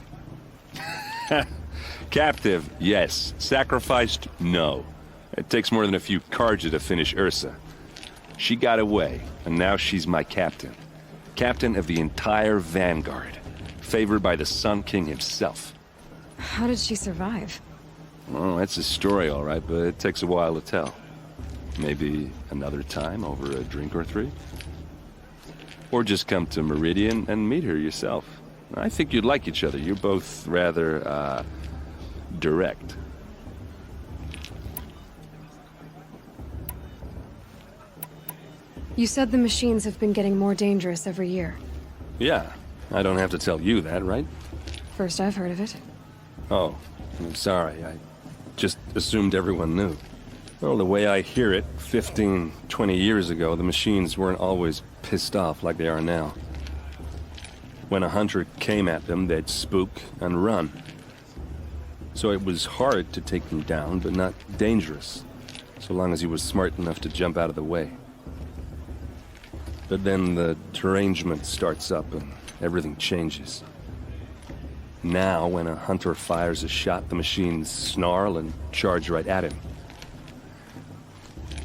Speaker 14: Captive, yes. Sacrificed, no. It takes more than a few Karja to finish Ursa. She got away, and now she's my captain. Captain of the entire Vanguard. Favored by the Sun King himself.
Speaker 11: How did she survive?
Speaker 14: Oh, that's a story, all right, but it takes a while to tell. Maybe another time over a drink or three? Or just come to Meridian and meet her yourself. I think you'd like each other. You're both rather, direct.
Speaker 11: You said the machines have been getting more dangerous every year.
Speaker 14: Yeah, I don't have to tell you that, right?
Speaker 11: First I've heard of it.
Speaker 14: Oh, I'm sorry. I just assumed everyone knew. Well, the way I hear it, 15, 20 years ago, the machines weren't always pissed off like they are now. When a hunter came at them, they'd spook and run. So it was hard to take them down, but not dangerous, so long as he was smart enough to jump out of the way. But then the derangement starts up and everything changes. Now, when a hunter fires a shot, the machines snarl and charge right at him.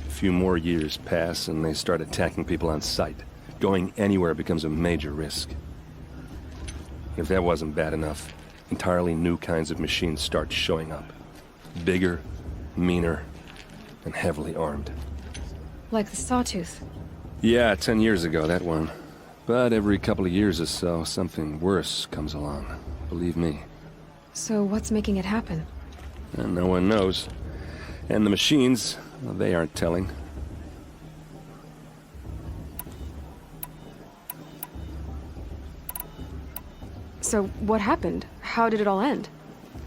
Speaker 14: A few more years pass and they start attacking people on sight. Going anywhere becomes a major risk. If that wasn't bad enough, entirely new kinds of machines start showing up. Bigger, meaner, and heavily armed.
Speaker 11: Like the Sawtooth.
Speaker 14: Yeah, 10 years ago, that one. But every couple of years or so, something worse comes along. Believe me.
Speaker 11: So what's making it happen?
Speaker 14: And no one knows. And the machines, well, they aren't telling.
Speaker 11: So what happened? How did it all end?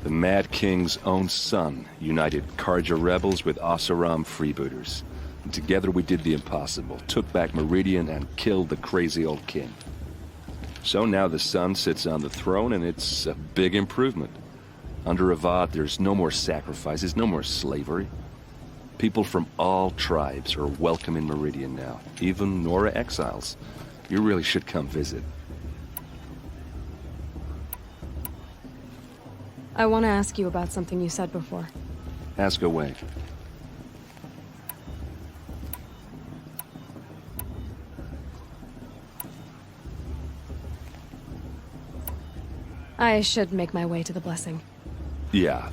Speaker 14: The Mad King's own son united Karja rebels with Oseram freebooters. And together we did the impossible, took back Meridian and killed the crazy old king. So now the son sits on the throne and it's a big improvement. Under Avad, there's no more sacrifices, no more slavery. People from all tribes are welcome in Meridian now, even Nora exiles. You really should come visit.
Speaker 11: I want to ask you about something you said before.
Speaker 14: Ask away.
Speaker 11: I should make my way to the blessing.
Speaker 14: Yeah.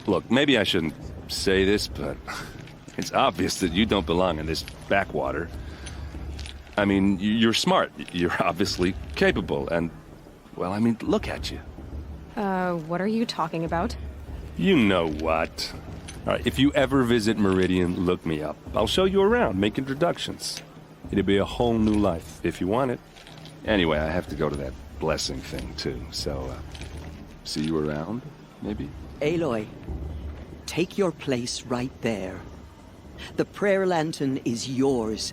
Speaker 14: Look, maybe I shouldn't say this, but It's obvious that you don't belong in this backwater. I mean, you're smart. You're obviously capable, and, well, I mean, look at you.
Speaker 11: What are you talking about?
Speaker 14: You know what. All right, if you ever visit Meridian, look me up. I'll show you around, make introductions. It'll be a whole new life, if you want it. Anyway, I have to go to that blessing thing, too, so, see you around, maybe?
Speaker 2: Aloy, take your place right there. The prayer lantern is yours.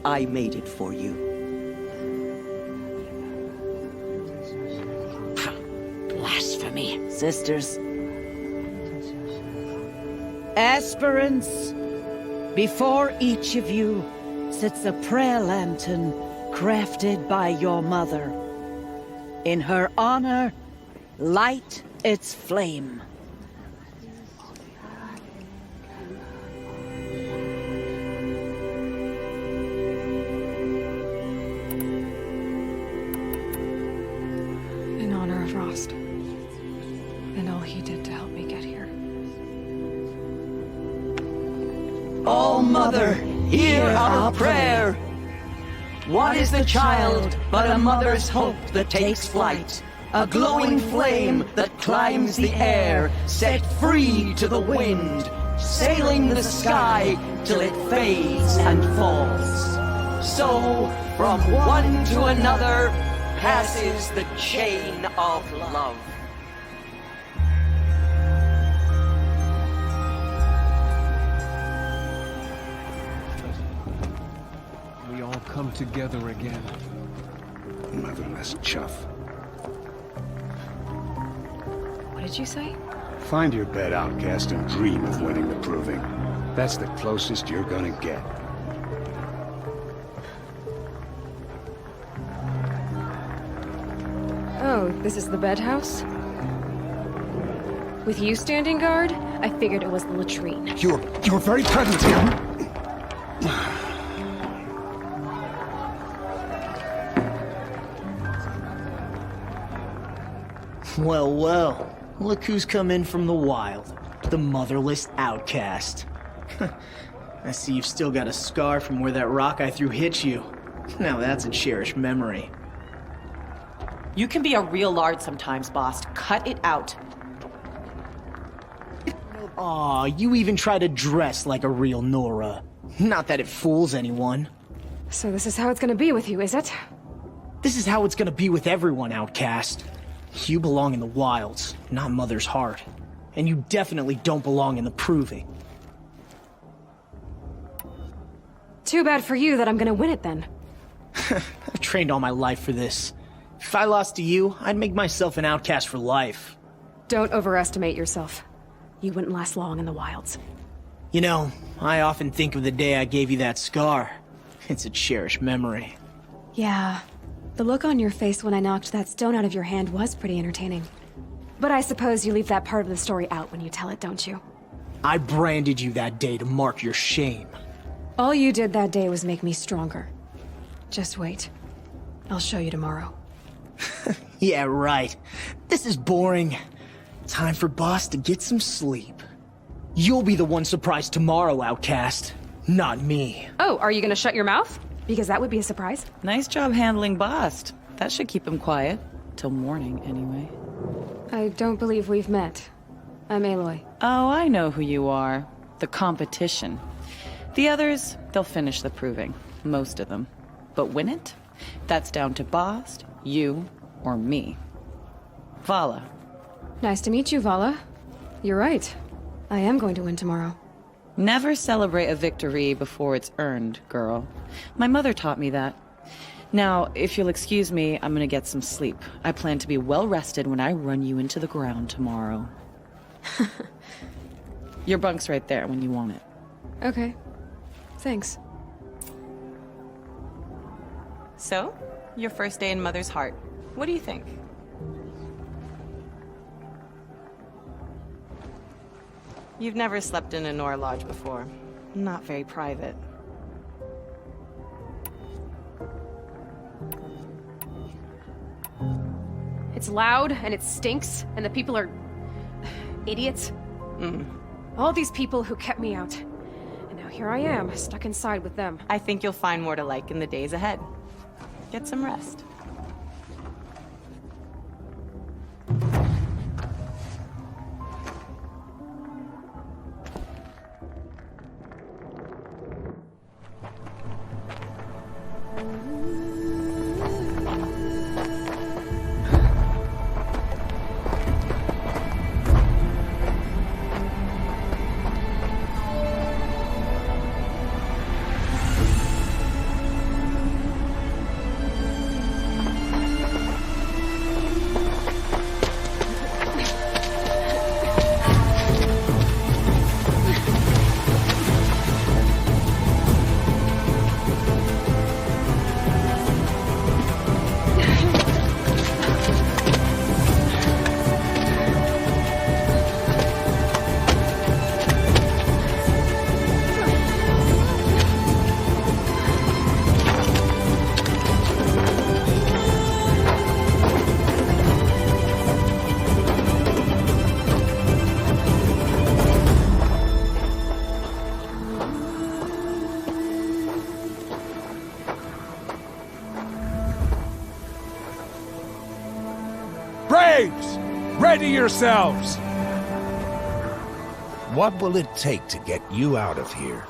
Speaker 2: I made it for you.
Speaker 4: Blasphemy, sisters. Aspirants, before each of you sits a prayer lantern crafted by your mother. In her honor, light its flame.
Speaker 11: In honor of Rost. And all he did to help me get here.
Speaker 2: Oh, Mother, hear our prayer. What is the child but a mother's hope that takes flight? A glowing flame that climbs the air, set free to the wind, sailing the sky till it fades and falls. So, from one to another, passes the chain of love.
Speaker 8: We all come together again.
Speaker 15: Motherless chuff.
Speaker 11: What did you say?
Speaker 15: Find your bed, outcast, and dream of winning the proving. That's the closest you're gonna get.
Speaker 11: Oh, this is the bedhouse? With you standing guard, I figured it was the latrine.
Speaker 15: Your very presence here.
Speaker 16: Well, well. Look who's come in from the wild. The motherless outcast. I see you've still got a scar from where that rock I threw hit you. Now that's a cherished memory.
Speaker 17: You can be a real lard sometimes, boss. Cut it out.
Speaker 16: Aw, you even try to dress like a real Nora. Not that it fools anyone.
Speaker 11: So this is how it's gonna be with you, is it?
Speaker 16: This is how it's gonna be with everyone, outcast. You belong in the wilds, not Mother's heart. And you definitely don't belong in the proving.
Speaker 11: Too bad for you that I'm gonna win it then.
Speaker 16: I've trained all my life for this. If I lost to you, I'd make myself an outcast for life.
Speaker 11: Don't overestimate yourself. You wouldn't last long in the wilds.
Speaker 16: You know, I often think of the day I gave you that scar. It's a cherished memory.
Speaker 11: Yeah. The look on your face when I knocked that stone out of your hand was pretty entertaining. But I suppose you leave that part of the story out when you tell it, don't you?
Speaker 16: I branded you that day to mark your shame.
Speaker 11: All you did that day was make me stronger. Just wait. I'll show you tomorrow.
Speaker 16: Yeah, right. This is boring. Time for Boss to get some sleep. You'll be the one surprised tomorrow, outcast. Not me.
Speaker 11: Oh, are you gonna shut your mouth? Because that would be a surprise.
Speaker 17: Nice job handling Bast. That should keep him quiet. Till morning, anyway.
Speaker 11: I don't believe we've met. I'm Aloy.
Speaker 17: Oh, I know who you are. The competition. The others, they'll finish the proving. Most of them. But win it? That's down to Bast, you, or me. Vala.
Speaker 11: Nice to meet you, Vala. You're right. I am going to win tomorrow.
Speaker 17: Never celebrate a victory before it's earned, girl. My mother taught me that. Now, if you'll excuse me, I'm gonna get some sleep. I plan to be well rested when I run you into the ground tomorrow. Your bunk's right there when you want it.
Speaker 11: Okay. Thanks.
Speaker 17: So, your first day in Mother's heart. What do you think? You've never slept in a Nora lodge before. Not very private.
Speaker 11: It's loud, and it stinks, and the people are... idiots. All these people who kept me out. And now here I am, stuck inside with them.
Speaker 17: I think you'll find more to like in the days ahead. Get some rest.
Speaker 18: Braves! Ready yourselves!
Speaker 19: What will it take to get you out of here?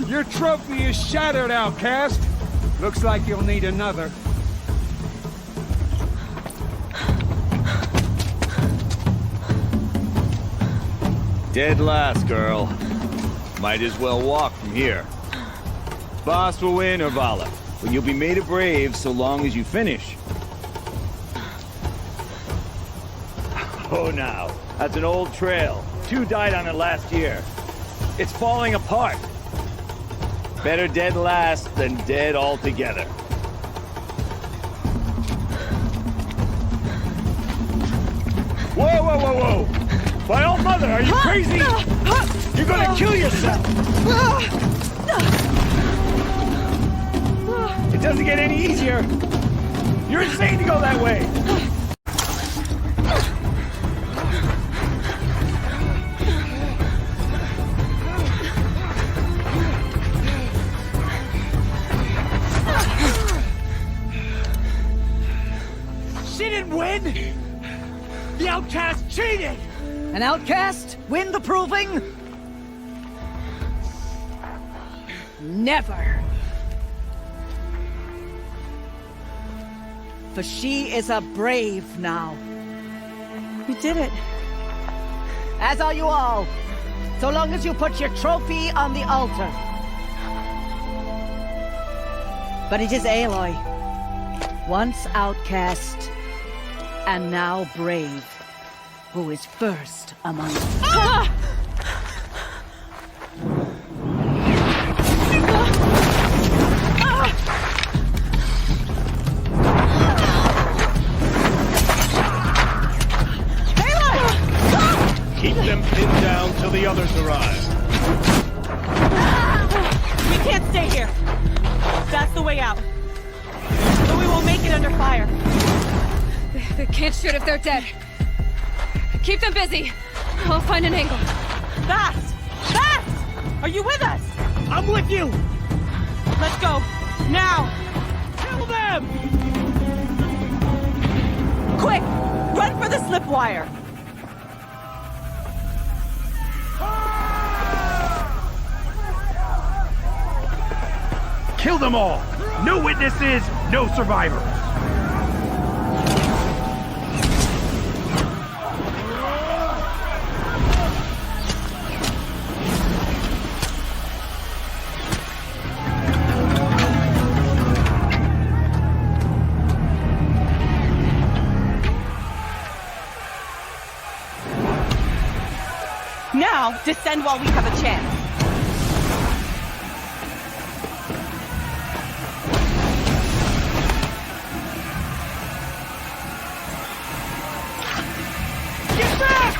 Speaker 18: Your trophy is shattered, outcast. Looks like you'll need another.
Speaker 20: Dead last, girl. Might as well walk from here. Boss will win or Vala, but you'll be made a brave so long as you finish. Oh, now, that's an old trail. 2 died on it last year. It's falling apart. Better dead last than dead altogether. Whoa, whoa, whoa, whoa! My old mother, are you crazy? You're gonna kill yourself! It doesn't get any easier! You're insane to go that way!
Speaker 16: She didn't win! The outcast cheated!
Speaker 4: An outcast? Win the proving? Never. For she is a brave now.
Speaker 17: You did it.
Speaker 4: As are you all. So long as you put your trophy on the altar. But it is Aloy. Once outcast, and now brave, who is first among us.
Speaker 11: Ah!
Speaker 20: Keep them pinned down till the others arrive.
Speaker 17: We can't stay here. That's the way out. But we won't make it under fire.
Speaker 11: They can't shoot if they're dead. Keep them busy. I'll find an angle.
Speaker 17: Fast! Fast! Are you with us?
Speaker 16: I'm with you!
Speaker 17: Let's go. Now!
Speaker 16: Kill them!
Speaker 17: Quick! Run for the slip wire!
Speaker 18: Kill them all! No witnesses, no survivors!
Speaker 17: Now, descend while we have a chance.
Speaker 16: Get back!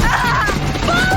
Speaker 17: Ah!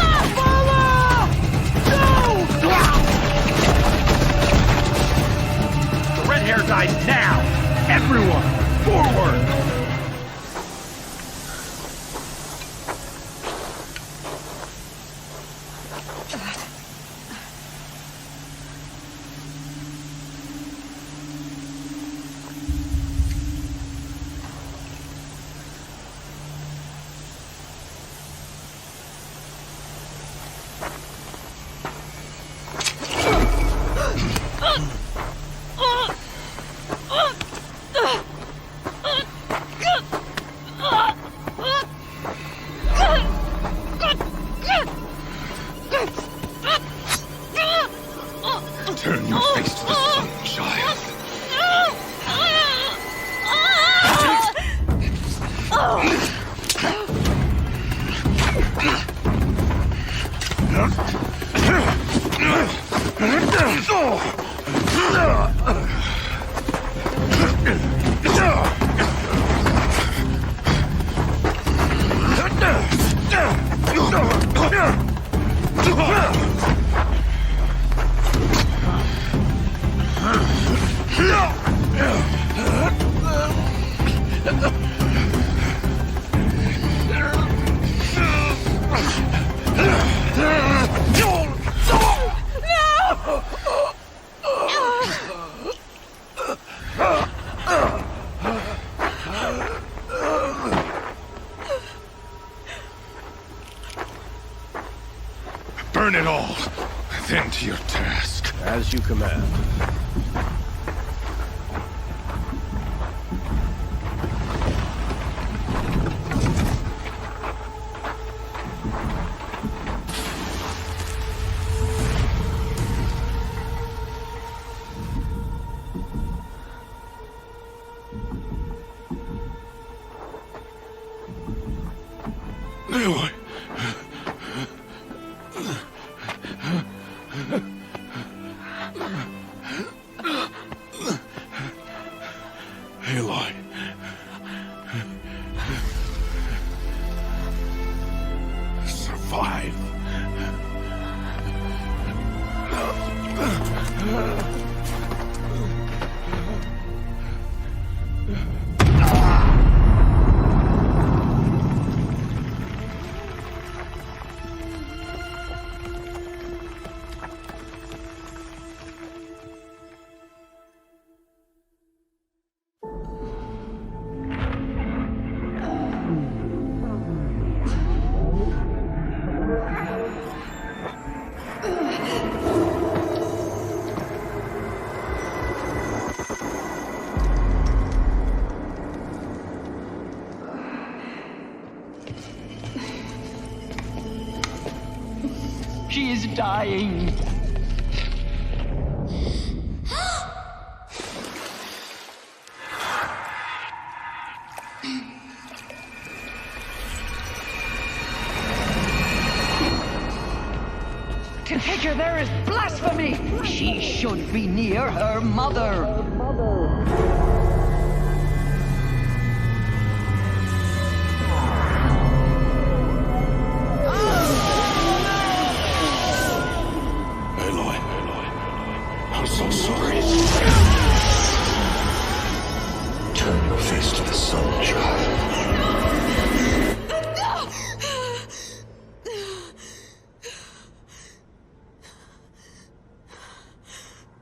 Speaker 1: Turn your face to the sun, child. Burn it all, then to your task.
Speaker 8: As you command.
Speaker 1: Aloy. Aloy. Survive.
Speaker 2: She is dying. To take her there is blasphemy. She should be near her mother.
Speaker 1: I'm so sorry. Turn your face to the sun, child.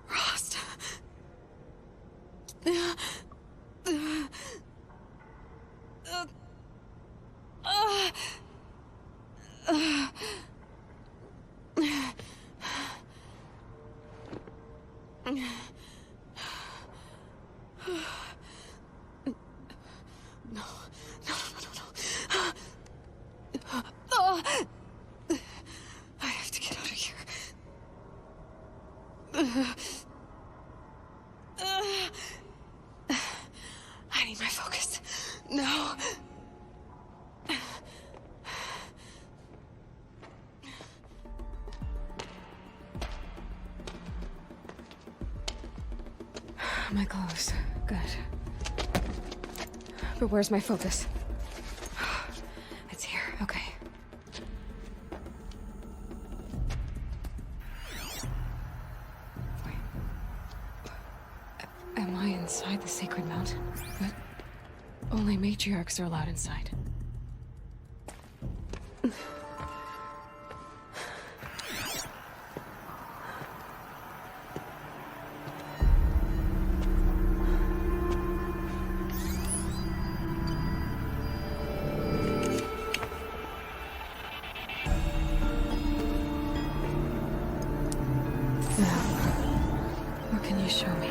Speaker 11: Rost. I have to get out of here. I need my focus. No. My clothes. Good. But where's my focus? It's here. Okay. Wait. Am I inside the sacred mountain? But only matriarchs are allowed inside. What can you show me?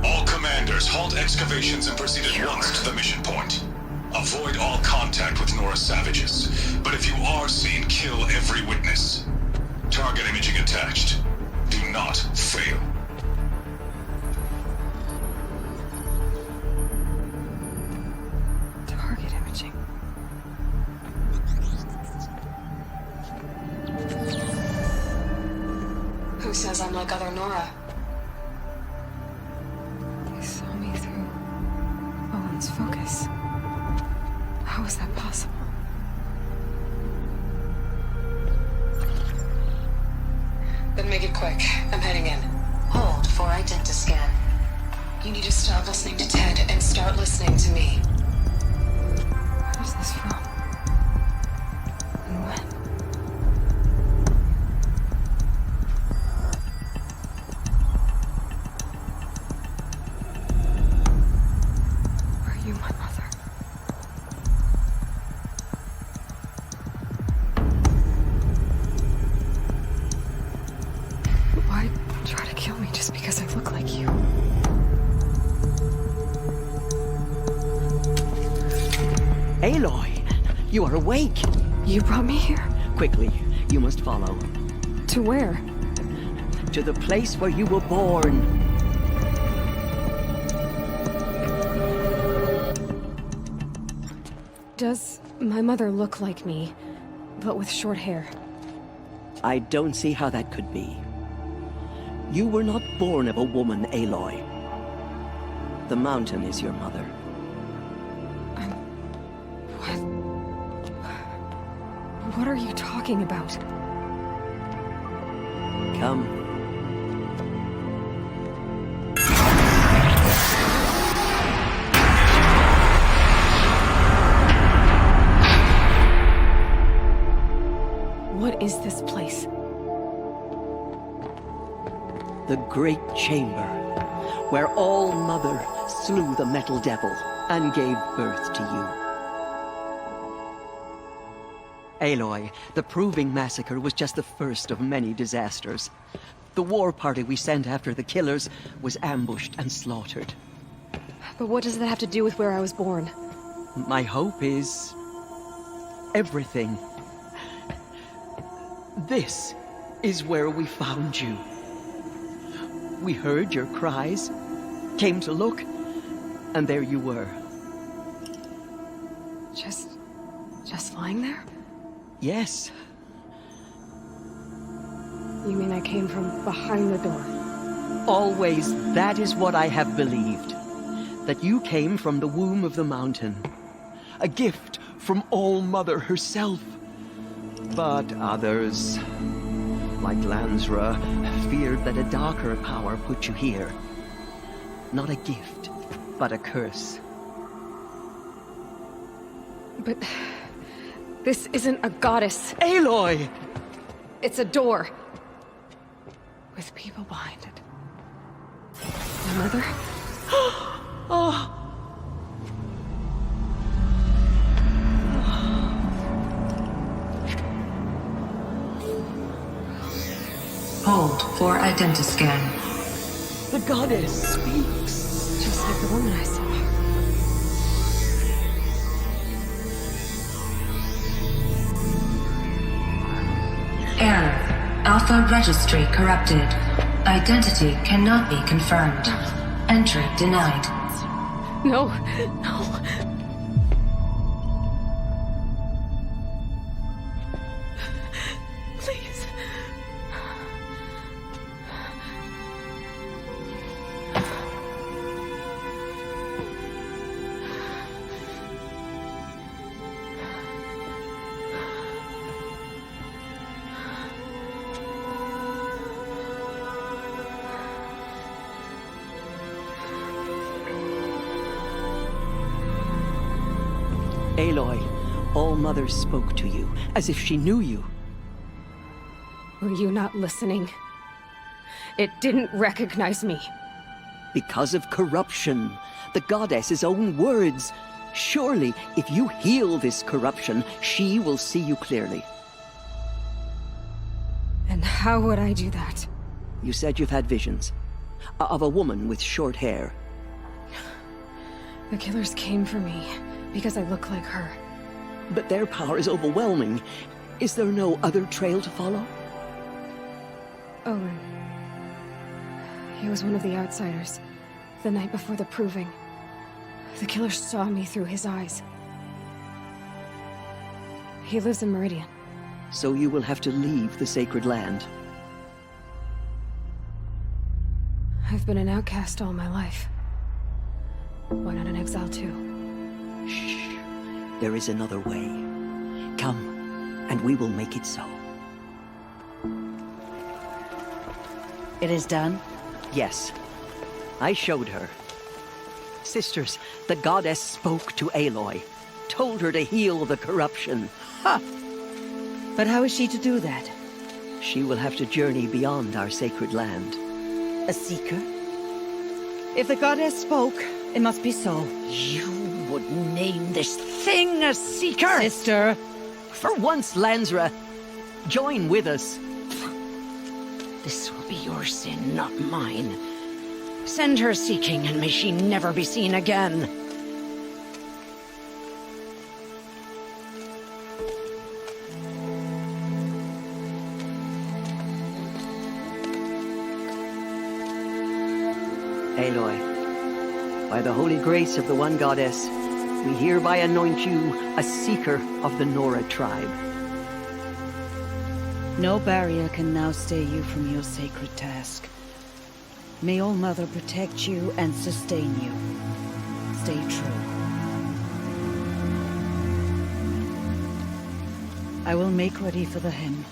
Speaker 21: All commanders, halt excavations and proceed at once to the mission point. Avoid all contact with Nora savages, but if you are seen, kill every witness. Target imaging attached. Do not fail.
Speaker 11: Target imaging.
Speaker 22: Who says I'm like other Nora?
Speaker 11: They saw me through Owen's focus. How is that possible?
Speaker 22: Then make it quick. I'm heading in.
Speaker 23: Hold for identiscan.
Speaker 22: You need to stop listening to Ted and start listening to me.
Speaker 11: Where's this from? And when? Are you my mother? Why try to kill me just because I look like you?
Speaker 2: Aloy, you are awake.
Speaker 11: You brought me here?
Speaker 2: Quickly, you must follow.
Speaker 11: To where?
Speaker 2: To the place where you were born.
Speaker 11: Does my mother look like me, but with short hair?
Speaker 2: I don't see how that could be. You were not born of a woman, Aloy. The mountain is your mother.
Speaker 11: What are you talking about?
Speaker 2: Come.
Speaker 11: What is this place?
Speaker 2: The Great Chamber, where All-Mother slew the Metal Devil and gave birth to you. Aloy, the Proving Massacre was just the first of many disasters. The war party we sent after the killers was ambushed and slaughtered.
Speaker 11: But what does that have to do with where I was born?
Speaker 2: My hope is... everything. This is where we found you. We heard your cries, came to look, and there you were.
Speaker 11: Just lying there?
Speaker 2: Yes.
Speaker 11: You mean I came from behind the door?
Speaker 2: Always, that is what I have believed. That you came from the womb of the mountain. A gift from All-Mother herself. But others, like Lansra, feared that a darker power put you here. Not a gift, but a curse.
Speaker 11: But... this isn't a goddess.
Speaker 2: Aloy!
Speaker 11: It's a door. With people behind it. My mother?
Speaker 2: Oh!
Speaker 23: Hold for identiscan.
Speaker 2: The goddess speaks.
Speaker 11: Just like the woman I saw.
Speaker 23: Error. Alpha registry corrupted. Identity cannot be confirmed. Entry denied.
Speaker 11: No, no. Please.
Speaker 2: Aloy, All-Mother spoke to you, as if she knew you.
Speaker 11: Were you not listening? It didn't recognize me.
Speaker 2: Because of corruption. The goddess's own words. Surely, if you heal this corruption, she will see you clearly.
Speaker 11: And how would I do that?
Speaker 2: You said you've had visions. Of a woman with short hair.
Speaker 11: The killers came for me because I look like her.
Speaker 2: But their power is overwhelming. Is there no other trail to follow?
Speaker 11: Owen. He was one of the outsiders. The night before the proving. The killer saw me through his eyes. He lives in Meridian.
Speaker 2: So you will have to leave the sacred land.
Speaker 11: I've been an outcast all my life. Why not an exile too?
Speaker 2: Shh. There is another way. Come, and we will make it so.
Speaker 4: It is done?
Speaker 2: Yes. I showed her. Sisters, the goddess spoke to Aloy. Told her to heal the corruption. Ha!
Speaker 4: But how is she to do that?
Speaker 2: She will have to journey beyond our sacred land.
Speaker 4: A seeker? If the goddess spoke, it must be so.
Speaker 2: You would name this thing a seeker?
Speaker 4: Sister!
Speaker 2: For once, Lansra, join with us.
Speaker 5: This will be your sin, not mine. Send her seeking, and may she never be seen again.
Speaker 2: Aloy, by the holy grace of the one goddess, we hereby anoint you a seeker of the Nora tribe.
Speaker 4: No barrier can now stay you from your sacred task. May All Mother protect you and sustain you. Stay true. I will make ready for the hymn.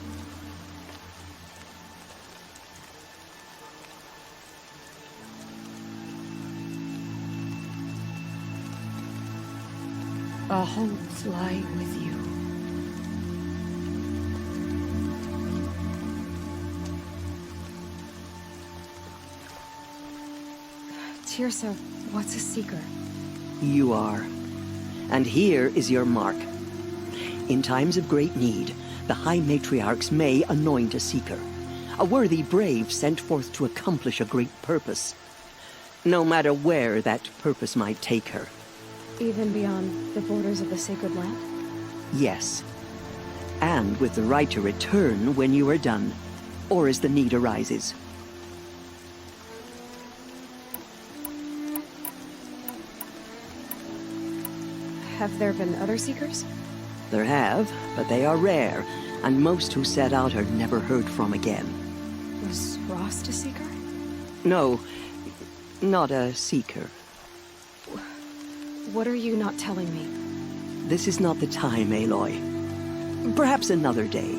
Speaker 4: Our hopes lie with you.
Speaker 11: Tirsa, what's a seeker?
Speaker 2: You are. And here is your mark. In times of great need, the High Matriarchs may anoint a seeker. A worthy brave sent forth to accomplish a great purpose. No matter where that purpose might take her.
Speaker 11: Even beyond the borders of the sacred land?
Speaker 2: Yes. And with the right to return when you are done, or as the need arises.
Speaker 11: Have there been other seekers?
Speaker 2: There have, but they are rare, and most who set out are never heard from again.
Speaker 11: Was Rost a seeker?
Speaker 2: No, not a seeker.
Speaker 11: What are you not telling me?
Speaker 2: This is not the time, Aloy. Perhaps another day.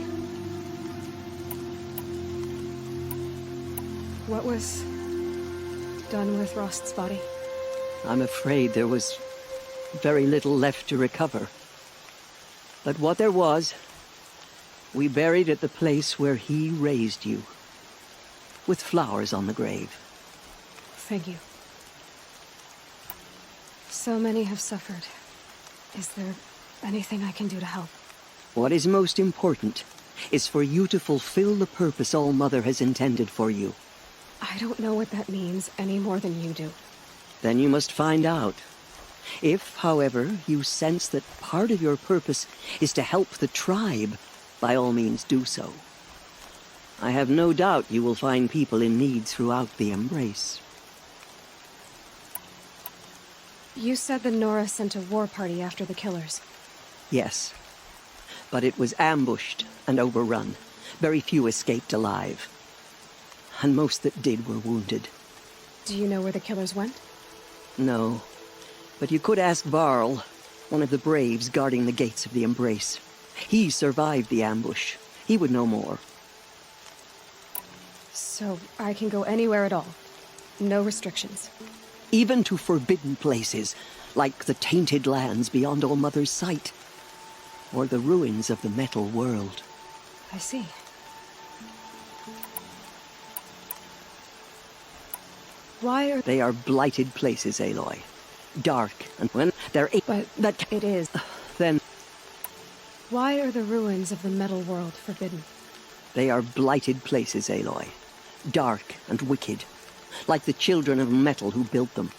Speaker 11: What was done with Rost's body?
Speaker 2: I'm afraid there was very little left to recover. But what there was, we buried at the place where he raised you, with flowers on the grave.
Speaker 11: Thank you. So many have suffered. Is there anything I can do to help?
Speaker 2: What is most important is for you to fulfill the purpose All Mother has intended for you.
Speaker 11: I don't know what that means any more than you do.
Speaker 2: Then you must find out. If, however, you sense that part of your purpose is to help the tribe, by all means do so. I have no doubt you will find people in need throughout the Embrace.
Speaker 11: You said the Nora sent a war party after the killers.
Speaker 2: Yes. But it was ambushed and overrun. Very few escaped alive. And most that did were wounded.
Speaker 11: Do you know where the killers went?
Speaker 2: No. But you could ask Varl, one of the braves guarding the gates of the Embrace. He survived the ambush. He would know more.
Speaker 11: So I can go anywhere at all? No restrictions?
Speaker 2: Even to forbidden places, like the tainted lands beyond All Mother's sight. Or the ruins of the metal world.
Speaker 11: I see. Why are...
Speaker 2: They are blighted places, Aloy. Dark, and when they're...
Speaker 11: But
Speaker 2: that...
Speaker 11: it is.
Speaker 2: Then...
Speaker 11: Why are the ruins of the metal world forbidden?
Speaker 2: They are blighted places, Aloy. Dark and wicked. Like the children of metal who built them.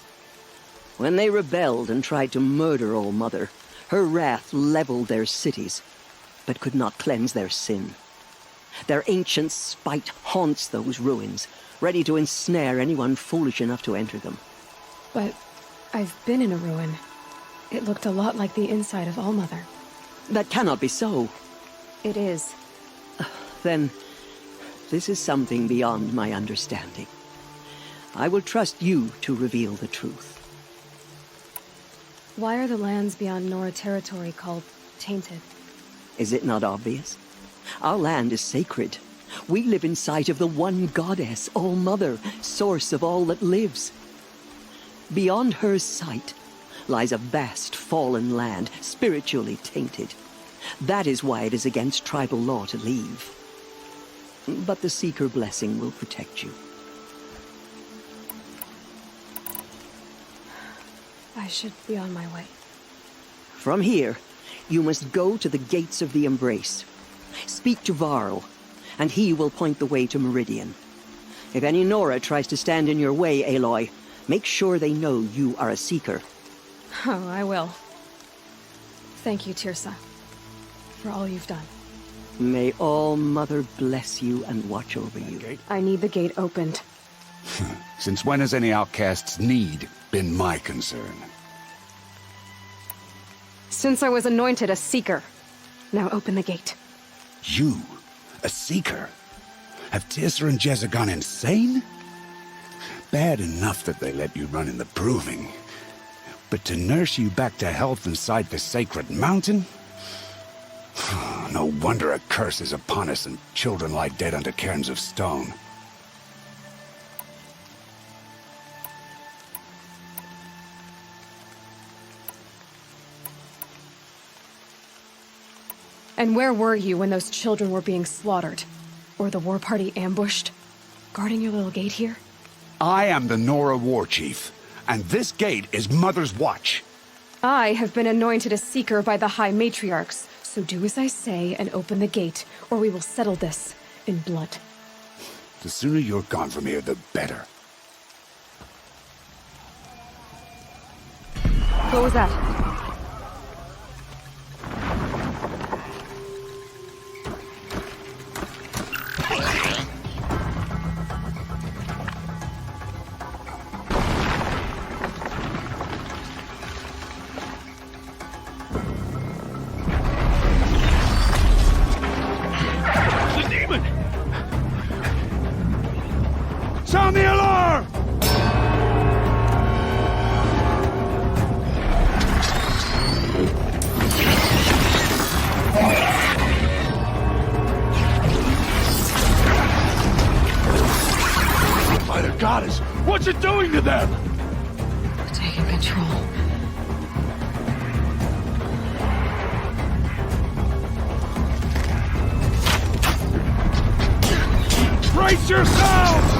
Speaker 2: When they rebelled and tried to murder All Mother, her wrath leveled their cities, but could not cleanse their sin. Their ancient spite haunts those ruins, ready to ensnare anyone foolish enough to enter them.
Speaker 11: But I've been in a ruin. It looked a lot like the inside of All Mother.
Speaker 2: That cannot be so.
Speaker 11: It is.
Speaker 2: Then, this is something beyond my understanding. I will trust you to reveal the truth.
Speaker 11: Why are the lands beyond Nora territory called tainted?
Speaker 2: Is it not obvious? Our land is sacred. We live in sight of the one goddess, All Mother, source of all that lives. Beyond her sight lies a vast fallen land, spiritually tainted. That is why it is against tribal law to leave. But the Seeker blessing will protect you.
Speaker 11: I should be on my way.
Speaker 2: From here, you must go to the gates of the Embrace. Speak to Varl, and he will point the way to Meridian. If any Nora tries to stand in your way, Aloy, make sure they know you are a Seeker.
Speaker 11: Oh, I will. Thank you, Tirsa, for all you've done.
Speaker 2: May All Mother bless you and watch over you.
Speaker 11: I need the gate opened.
Speaker 19: Since when has any outcast's need been my concern?
Speaker 11: Since I was anointed a Seeker. Now open the gate.
Speaker 19: You? A Seeker? Have Tirsa and Jezza gone insane? Bad enough that they let you run in the Proving. But to nurse you back to health inside the sacred mountain? No wonder a curse is upon us and children lie dead under cairns of stone.
Speaker 11: And where were you when those children were being slaughtered? Or the war party ambushed? Guarding your little gate here?
Speaker 19: I am the Nora War Chief, and this gate is Mother's watch.
Speaker 11: I have been anointed a Seeker by the High Matriarchs, so do as I say and open the gate, or we will settle this in blood.
Speaker 19: The sooner you're gone from here, the better.
Speaker 11: What was that?
Speaker 18: Sound the alarm! By the goddess, what's it doing to them?
Speaker 11: Taking control.
Speaker 18: Brace yourselves!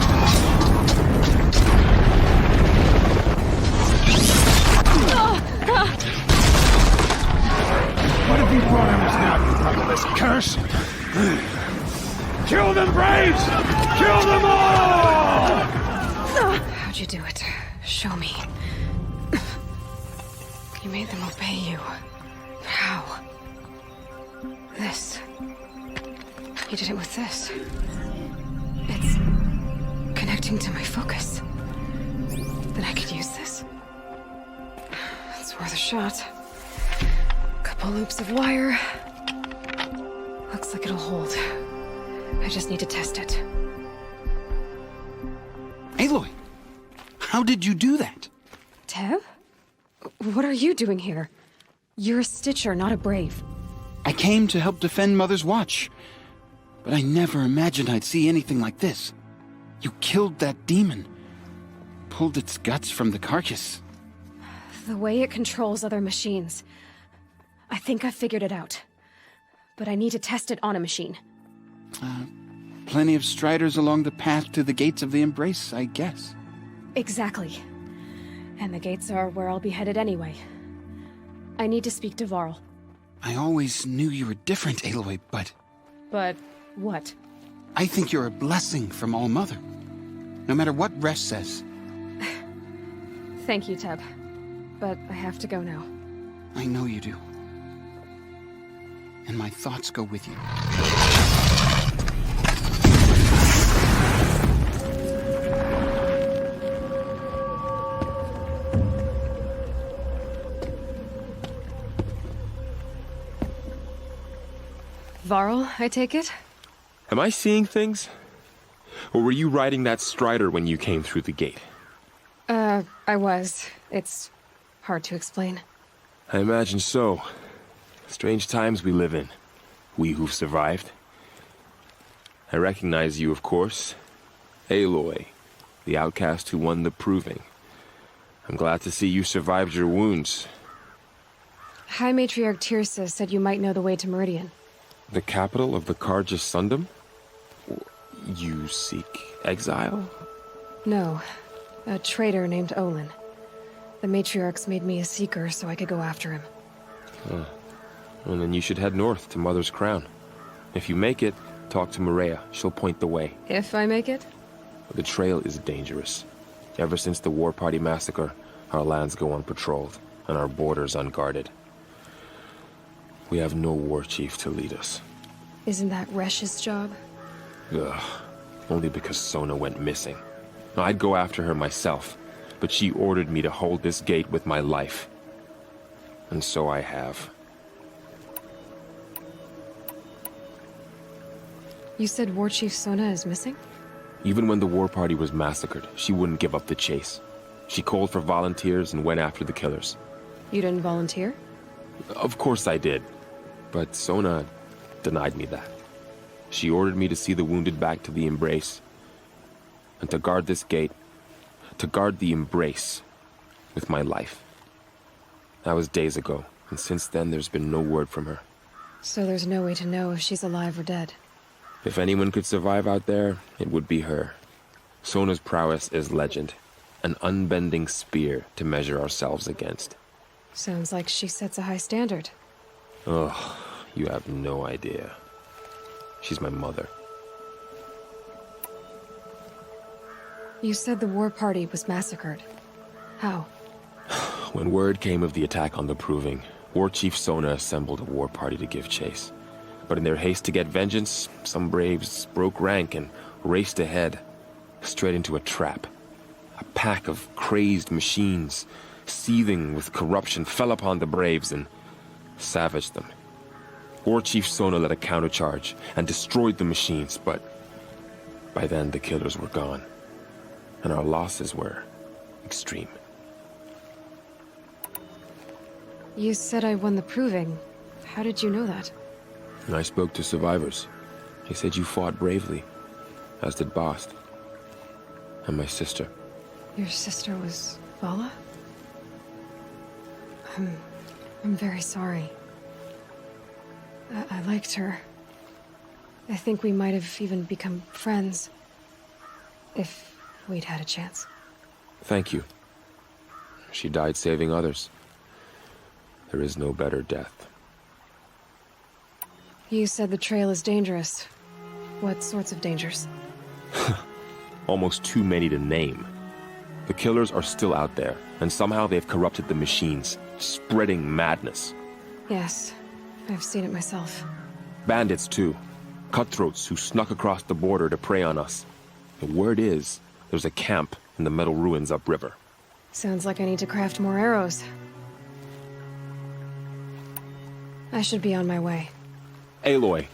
Speaker 18: What have you brought on us now, you motherless curse? Kill them, Braves! Kill them all!
Speaker 11: How'd you do it? Show me. You made them obey you. How? This. You did it with this. It's connecting to my focus. Then I could use this. It's worth a shot. Couple loops of wire. Looks like it'll hold. I just need to test it.
Speaker 13: Aloy, how did you do that?
Speaker 11: Tev? What are you doing here? You're a Stitcher, not a Brave.
Speaker 13: I came to help defend Mother's watch, but I never imagined I'd see anything like this. You killed that demon, pulled its guts from the carcass.
Speaker 11: The way it controls other machines. I think I figured it out. But I need to test it on a machine.
Speaker 13: Plenty of striders along the path to the gates of the Embrace, I guess.
Speaker 11: Exactly. And the gates are where I'll be headed anyway. I need to speak to Varl.
Speaker 13: I always knew you were different, Aloy, but...
Speaker 11: But what?
Speaker 13: I think you're a blessing from All-Mother. No matter what Resh says.
Speaker 11: Thank you, Teb. But I have to go now.
Speaker 13: I know you do. And my thoughts go with you.
Speaker 11: Varl, I take it?
Speaker 6: Am I seeing things? Or were you riding that Strider when you came through the gate?
Speaker 11: I was. It's hard to explain.
Speaker 6: I imagine so. Strange times we live in. We who've survived. I recognize you, of course. Aloy, the outcast who won the proving. I'm glad to see you survived your wounds.
Speaker 11: High Matriarch Tirsa said you might know the way to Meridian.
Speaker 6: The capital of the Carja Sundom? You seek exile?
Speaker 11: No. A traitor named Olin. The Matriarchs made me a seeker so I could go after him.
Speaker 6: Well, then you should head north to Mother's Crown. If you make it, talk to Maria. She'll point the way.
Speaker 11: If I make it?
Speaker 6: The trail is dangerous. Ever since the War Party massacre, our lands go unpatrolled, and our borders unguarded. We have no war chief to lead us.
Speaker 11: Isn't that Resh's job?
Speaker 6: Ugh. Only because Sona went missing. I'd go after her myself, but she ordered me to hold this gate with my life. And so I have.
Speaker 11: You said War Chief Sona is missing?
Speaker 6: Even when the War Party was massacred, she wouldn't give up the chase. She called for volunteers and went after the killers.
Speaker 11: You didn't volunteer?
Speaker 6: Of course I did. But Sona denied me that. She ordered me to see the wounded back to the Embrace. And to guard this gate. To guard the Embrace. With my life. That was days ago, and since then there's been no word from her.
Speaker 11: So there's no way to know if she's alive or dead.
Speaker 6: If anyone could survive out there, it would be her. Sona's prowess is legend. An unbending spear to measure ourselves against.
Speaker 11: Sounds like she sets a high standard.
Speaker 6: Ugh, you have no idea. She's my mother.
Speaker 11: You said the War Party was massacred. How?
Speaker 6: When word came of the attack on the Proving, War Chief Sona assembled a war party to give chase. But in their haste to get vengeance, some braves broke rank and raced ahead, straight into a trap. A pack of crazed machines, seething with corruption, fell upon the braves and savaged them. War Chief Sona led a countercharge and destroyed the machines, but by then the killers were gone, and our losses were extreme.
Speaker 11: You said I won the Proving. How did you know that?
Speaker 6: I spoke to survivors. They said you fought bravely, as did Bast. And my sister.
Speaker 11: Your sister was Vala? I'm very sorry. I liked her. I think we might have even become friends. If we'd had a chance.
Speaker 6: Thank you. She died saving others. There is no better death.
Speaker 11: You said the trail is dangerous. What sorts of dangers?
Speaker 6: Almost too many to name. The killers are still out there, and somehow they've corrupted the machines, spreading madness.
Speaker 11: Yes, I've seen it myself.
Speaker 6: Bandits, too. Cutthroats who snuck across the border to prey on us. The word is, there's a camp in the metal ruins upriver.
Speaker 11: Sounds like I need to craft more arrows. I should be on my way.
Speaker 6: Aloy,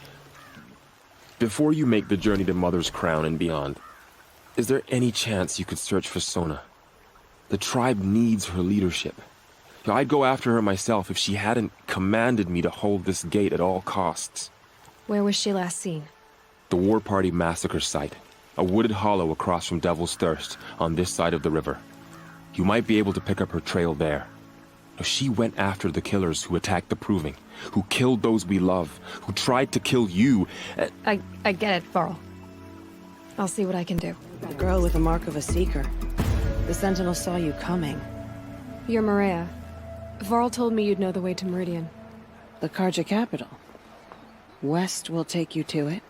Speaker 6: before you make the journey to Mother's Crown and beyond, is there any chance you could search for Sona? The tribe needs her leadership. I'd go after her myself if she hadn't commanded me to hold this gate at all costs.
Speaker 11: Where was she last seen?
Speaker 6: The War Party massacre site. A wooded hollow across from Devil's Thirst, on this side of the river. You might be able to pick up her trail there. She went after the killers who attacked the Proving, who killed those we love, who tried to kill you.
Speaker 11: I get it, Varl. I'll see what I can do.
Speaker 2: The girl with the mark of a seeker.
Speaker 17: The Sentinel saw you coming.
Speaker 11: You're Maria. Varl told me you'd know the way to Meridian.
Speaker 17: The Carja capital. West will take you to it,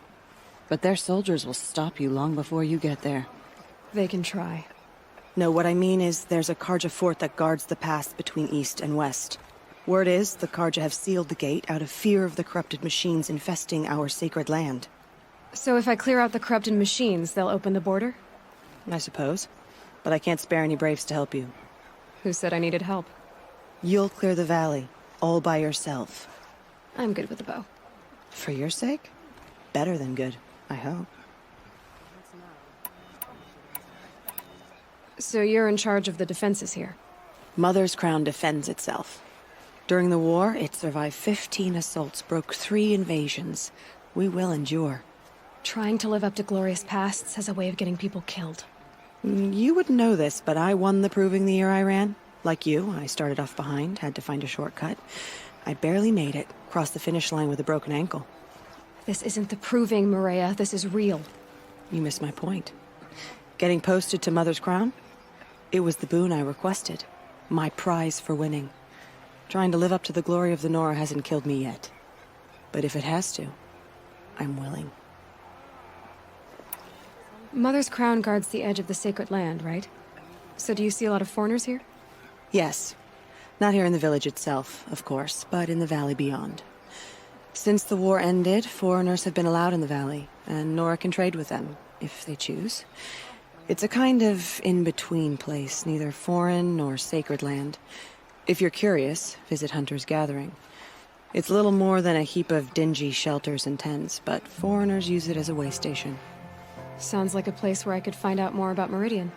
Speaker 17: but their soldiers will stop you long before you get there.
Speaker 11: They can try.
Speaker 17: No, what I mean is there's a Carja fort that guards the pass between East and West. Word is, the Carja have sealed the gate out of fear of the corrupted machines infesting our sacred land.
Speaker 11: So if I clear out the corrupted machines, they'll open the border?
Speaker 17: I suppose. But I can't spare any braves to help you.
Speaker 11: Who said I needed help?
Speaker 17: You'll clear the valley, all by yourself.
Speaker 11: I'm good with a bow.
Speaker 17: For your sake? Better than good, I hope.
Speaker 11: So you're in charge of the defenses here?
Speaker 17: Mother's Crown defends itself. During the war, it survived 15 assaults, broke 3 invasions. We will endure.
Speaker 11: Trying to live up to glorious pasts has a way of getting people killed.
Speaker 17: You wouldn't know this, but I won the proving the year I ran. Like you, I started off behind, had to find a shortcut. I barely made it, crossed the finish line with a broken ankle.
Speaker 11: This isn't the proving, Maria. This is real.
Speaker 17: You missed my point. Getting posted to Mother's Crown? It was the boon I requested. My prize for winning. Trying to live up to the glory of the Nora hasn't killed me yet. But if it has to, I'm willing.
Speaker 11: Mother's Crown guards the edge of the sacred land, right? So do you see a lot of foreigners here?
Speaker 17: Yes. Not here in the village itself, of course, but in the valley beyond. Since the war ended, foreigners have been allowed in the valley, and Nora can trade with them, if they choose. It's a kind of in-between place, neither foreign nor sacred land. If you're curious, visit Hunter's Gathering. It's little more than a heap of dingy shelters and tents, but foreigners use it as a way station.
Speaker 11: Sounds like a place where I could find out more about Meridian.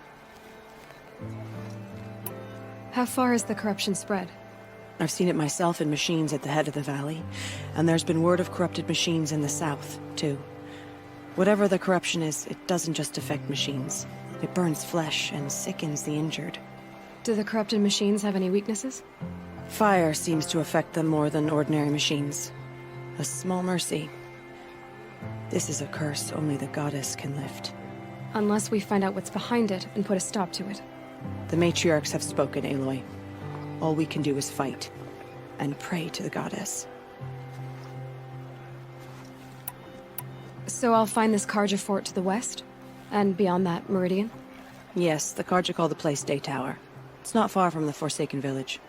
Speaker 11: How far has the corruption spread?
Speaker 17: I've seen it myself in machines at the head of the valley, and there's been word of corrupted machines in the south, too. Whatever the corruption is, it doesn't just affect machines. It burns flesh and sickens the injured.
Speaker 11: Do the corrupted machines have any weaknesses?
Speaker 17: Fire seems to affect them more than ordinary machines. A small mercy. This is a curse only the goddess can lift.
Speaker 11: Unless we find out what's behind it and put a stop to it.
Speaker 17: The matriarchs have spoken, Aloy. All we can do is fight, and pray to the goddess.
Speaker 11: So I'll find this Carja fort to the west? And beyond that, Meridian?
Speaker 17: Yes, the Carja call the place Day Tower. It's not far from the Forsaken Village.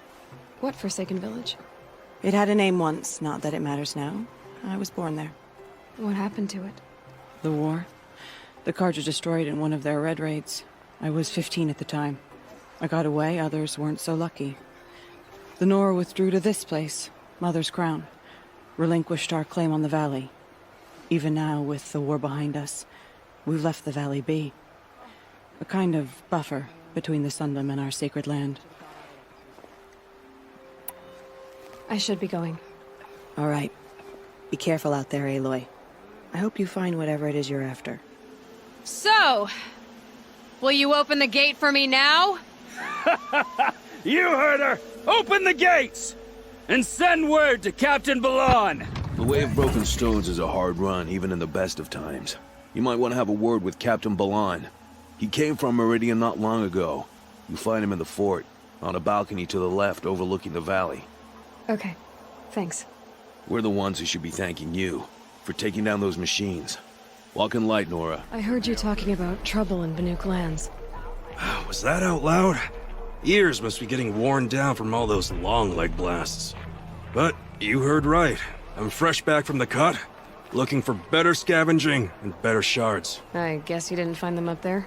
Speaker 11: What Forsaken Village?
Speaker 17: It had a name once, not that it matters now. I was born there.
Speaker 11: What happened to it?
Speaker 17: The war. The Carja destroyed in one of their red raids. I was 15 at the time. I got away, others weren't so lucky. The Nora withdrew to this place, Mother's Crown. Relinquished our claim on the valley. Even now, with the war behind us, we've left the valley be. A kind of buffer between the Sundom and our sacred land.
Speaker 11: I should be going.
Speaker 17: All right. Be careful out there, Aloy. I hope you find whatever it is you're after.
Speaker 7: So, will you open the gate for me now?
Speaker 20: You heard her! Open the gates! And send word to Captain Balan!
Speaker 9: The Way of Broken Stones is a hard run, even in the best of times. You might want to have a word with Captain Balan. He came from Meridian not long ago. You find him in the fort, on a balcony to the left overlooking the valley.
Speaker 11: Okay, thanks.
Speaker 9: We're the ones who should be thanking you for taking down those machines. Walk in light, Nora.
Speaker 11: I heard you talking about trouble in Banuk lands.
Speaker 10: Was that out loud? Ears must be getting worn down from all those long leg blasts. But you heard right. I'm fresh back from the cut, looking for better scavenging and better shards.
Speaker 11: I guess you didn't find them up there?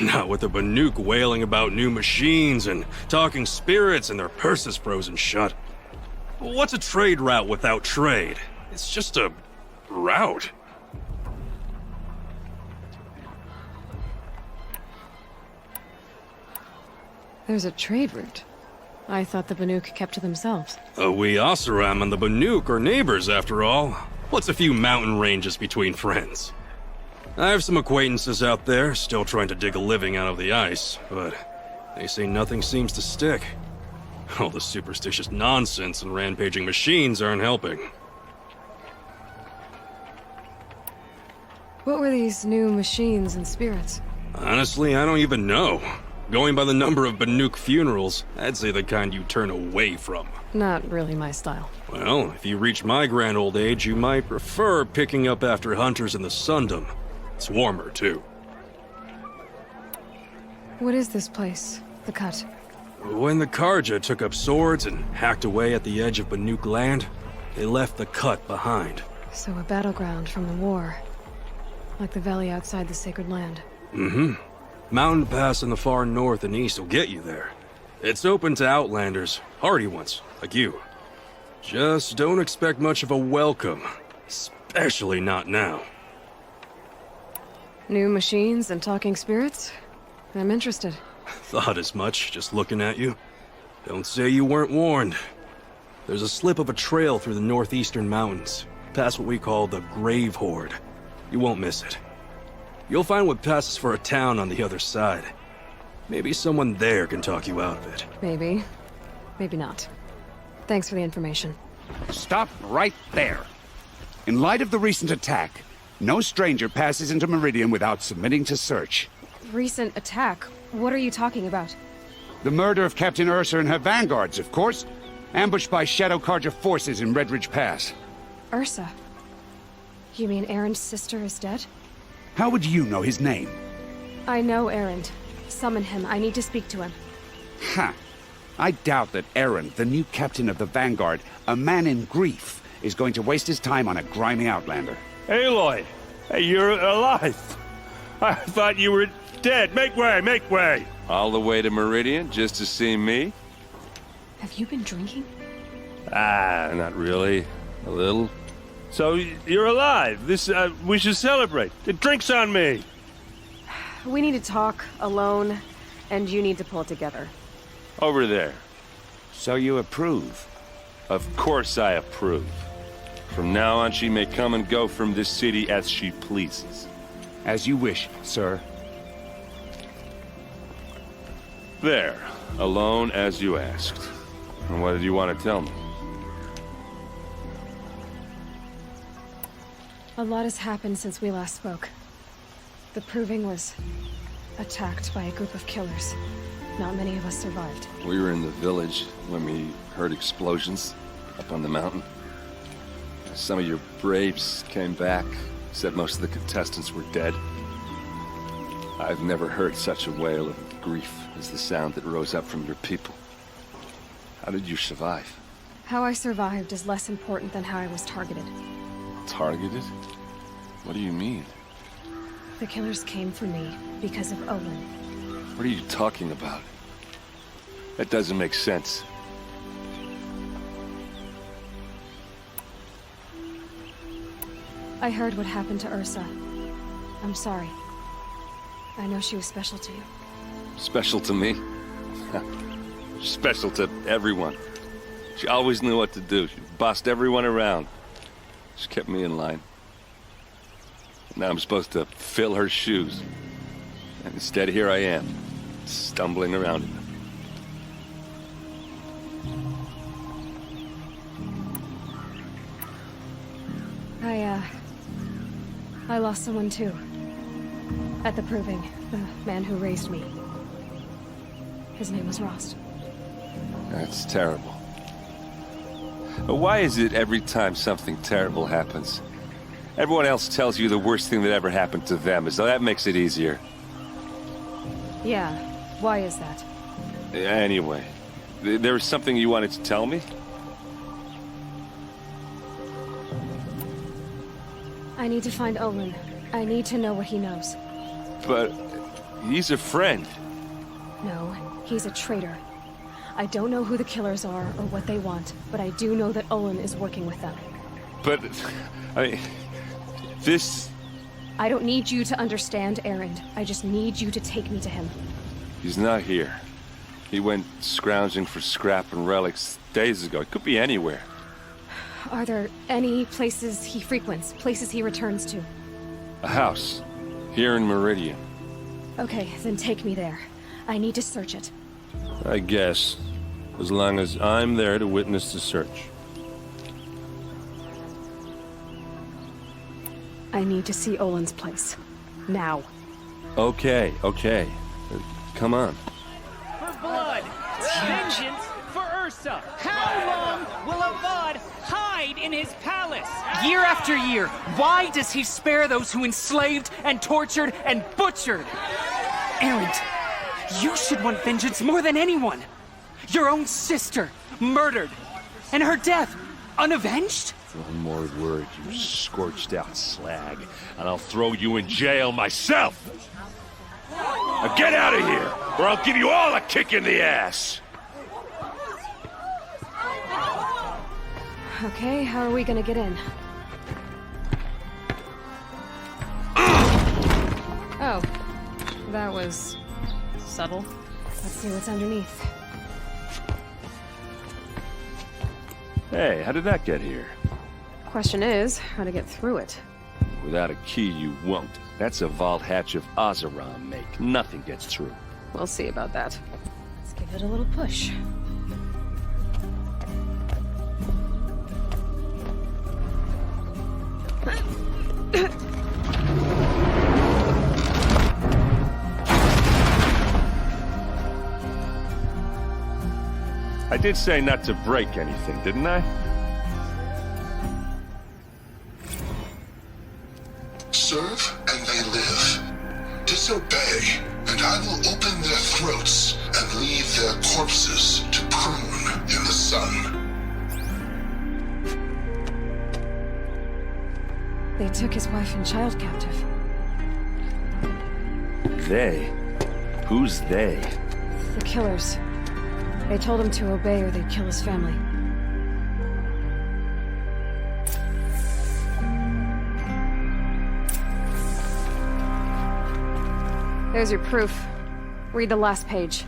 Speaker 10: Not with the Banuk wailing about new machines and talking spirits and their purses frozen shut. What's a trade route without trade? It's just a route.
Speaker 11: There's a trade route. I thought the Banuk kept to themselves.
Speaker 10: We Oseram and the Banuk are neighbors, after all. What's a few mountain ranges between friends? I have some acquaintances out there, still trying to dig a living out of the ice, but they say nothing seems to stick. All the superstitious nonsense and rampaging machines aren't helping.
Speaker 11: What were these new machines and spirits?
Speaker 10: Honestly, I don't even know. Going by the number of Banuk funerals, I'd say the kind you turn away from.
Speaker 11: Not really my style.
Speaker 10: Well, if you reach my grand old age, you might prefer picking up after hunters in the Sundom. It's warmer, too.
Speaker 11: What is this place? The Cut?
Speaker 10: When the Karja took up swords and hacked away at the edge of Banuk land, they left the Cut behind.
Speaker 11: So a battleground from the war. Like the valley outside the Sacred Land.
Speaker 10: Mm-hmm. Mountain Pass in the far north and east will get you there. It's open to outlanders, hardy ones, like you. Just don't expect much of a welcome, especially not now.
Speaker 11: New machines and talking spirits? I'm interested.
Speaker 10: Thought as much, just looking at you. Don't say you weren't warned. There's a slip of a trail through the northeastern mountains, past what we call the Grave Horde. You won't miss it. You'll find what passes for a town on the other side. Maybe someone there can talk you out of it.
Speaker 11: Maybe. Maybe not. Thanks for the information.
Speaker 19: Stop right there. In light of the recent attack, no stranger passes into Meridian without submitting to search.
Speaker 11: Recent attack? What are you talking about?
Speaker 19: The murder of Captain Ursa and her vanguards, of course. Ambushed by Shadow Karja forces in Redridge Pass.
Speaker 11: Ursa? You mean Erend's sister is dead?
Speaker 19: How would you know his name?
Speaker 11: I know Erend. Summon him. I need to speak to him.
Speaker 19: Ha! I doubt that Erend, the new captain of the Vanguard, a man in grief, is going to waste his time on a grimy outlander.
Speaker 20: Aloy! Hey, you're alive! I thought you were dead. Make way, make way!
Speaker 3: All the way to Meridian just to see me?
Speaker 11: Have you been drinking?
Speaker 3: Not really. A little.
Speaker 20: So, you're alive. We should celebrate. The drink's on me.
Speaker 11: We need to talk, alone, and you need to pull it together.
Speaker 3: Over there.
Speaker 19: So you approve?
Speaker 3: Of course I approve. From now on, she may come and go from this city as she pleases.
Speaker 19: As you wish, sir.
Speaker 3: There. Alone as you asked. And what did you want to tell me?
Speaker 11: A lot has happened since we last spoke. The Proving was attacked by a group of killers. Not many of us survived.
Speaker 3: We were in the village when we heard explosions up on the mountain. Some of your braves came back, said most of the contestants were dead. I've never heard such a wail of grief as the sound that rose up from your people. How did you survive?
Speaker 11: How I survived is less important than how I was targeted.
Speaker 3: Targeted? What do you mean?
Speaker 11: The killers came for me because of Olin.
Speaker 3: What are you talking about? That doesn't make sense.
Speaker 11: I heard what happened to Ursa. I'm sorry. I know she was special to you.
Speaker 3: Special to me? Special to everyone. She always knew what to do. She bossed everyone around. She kept me in line. Now I'm supposed to fill her shoes. And instead, here I am, stumbling around in them.
Speaker 11: I lost someone too. At the Proving, the man who raised me. His name was Rost.
Speaker 3: That's terrible. But why is it every time something terrible happens, everyone else tells you the worst thing that ever happened to them, as though that makes it easier?
Speaker 11: Yeah, why is that?
Speaker 3: Anyway, there was something you wanted to tell me?
Speaker 11: I need to find Olin. I need to know what he knows.
Speaker 3: But he's a friend.
Speaker 11: No, he's a traitor. I don't know who the killers are or what they want, but I do know that Olin is working with them.
Speaker 3: But, I mean, this...
Speaker 11: I don't need you to understand Erend. I just need you to take me to him.
Speaker 3: He's not here. He went scrounging for scrap and relics days ago. It could be anywhere.
Speaker 11: Are there any places he frequents, places he returns to?
Speaker 3: A house. Here in Meridian.
Speaker 11: Okay, then take me there. I need to search it.
Speaker 3: I guess. As long as I'm there to witness the search.
Speaker 11: I need to see Olin's place. Now.
Speaker 3: Okay. Come on.
Speaker 12: Vengeance for Ursa! How long will Avad hide in his palace? Year after year, why does he spare those who enslaved and tortured and butchered? Erend, you should want vengeance more than anyone. Your own sister, murdered, and her death, unavenged?
Speaker 3: One more word, you scorched out slag, and I'll throw you in jail myself! Now get out of here, or I'll give you all a kick in the ass!
Speaker 11: Okay, how are we gonna get in?
Speaker 7: Oh, that was subtle.
Speaker 11: Let's see what's underneath.
Speaker 3: Hey, how did that get here?
Speaker 11: Question is, how to get through it.
Speaker 3: Without a key, you won't. That's a vault hatch of Ozeron make. Nothing gets through.
Speaker 11: We'll see about that. Let's give it a little push.
Speaker 3: I did say not to break anything, didn't I?
Speaker 21: Serve and they live. Disobey, and I will open their throats and leave their corpses to prune in the sun.
Speaker 11: They took his wife and child captive.
Speaker 3: They? Who's they?
Speaker 11: The killers. They told him to obey or they'd kill his family. There's your proof. Read the last page.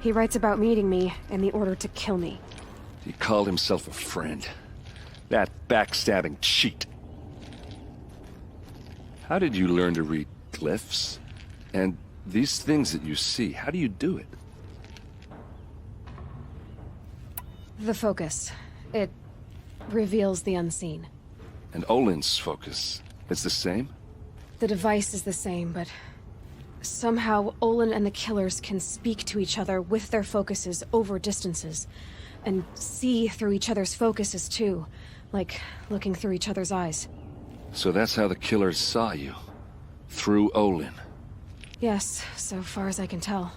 Speaker 11: He writes about meeting me and the order to kill me.
Speaker 3: He called himself a friend. That backstabbing cheat. How did you learn to read glyphs? And these things that you see, how do you do it?
Speaker 11: The focus. It reveals the unseen.
Speaker 3: And Olin's focus, it's the same?
Speaker 11: The device is the same, but somehow Olin and the killers can speak to each other with their focuses over distances, and see through each other's focuses too, like looking through each other's eyes.
Speaker 3: So that's how the killers saw you? Through Olin?
Speaker 11: Yes, so far as I can tell.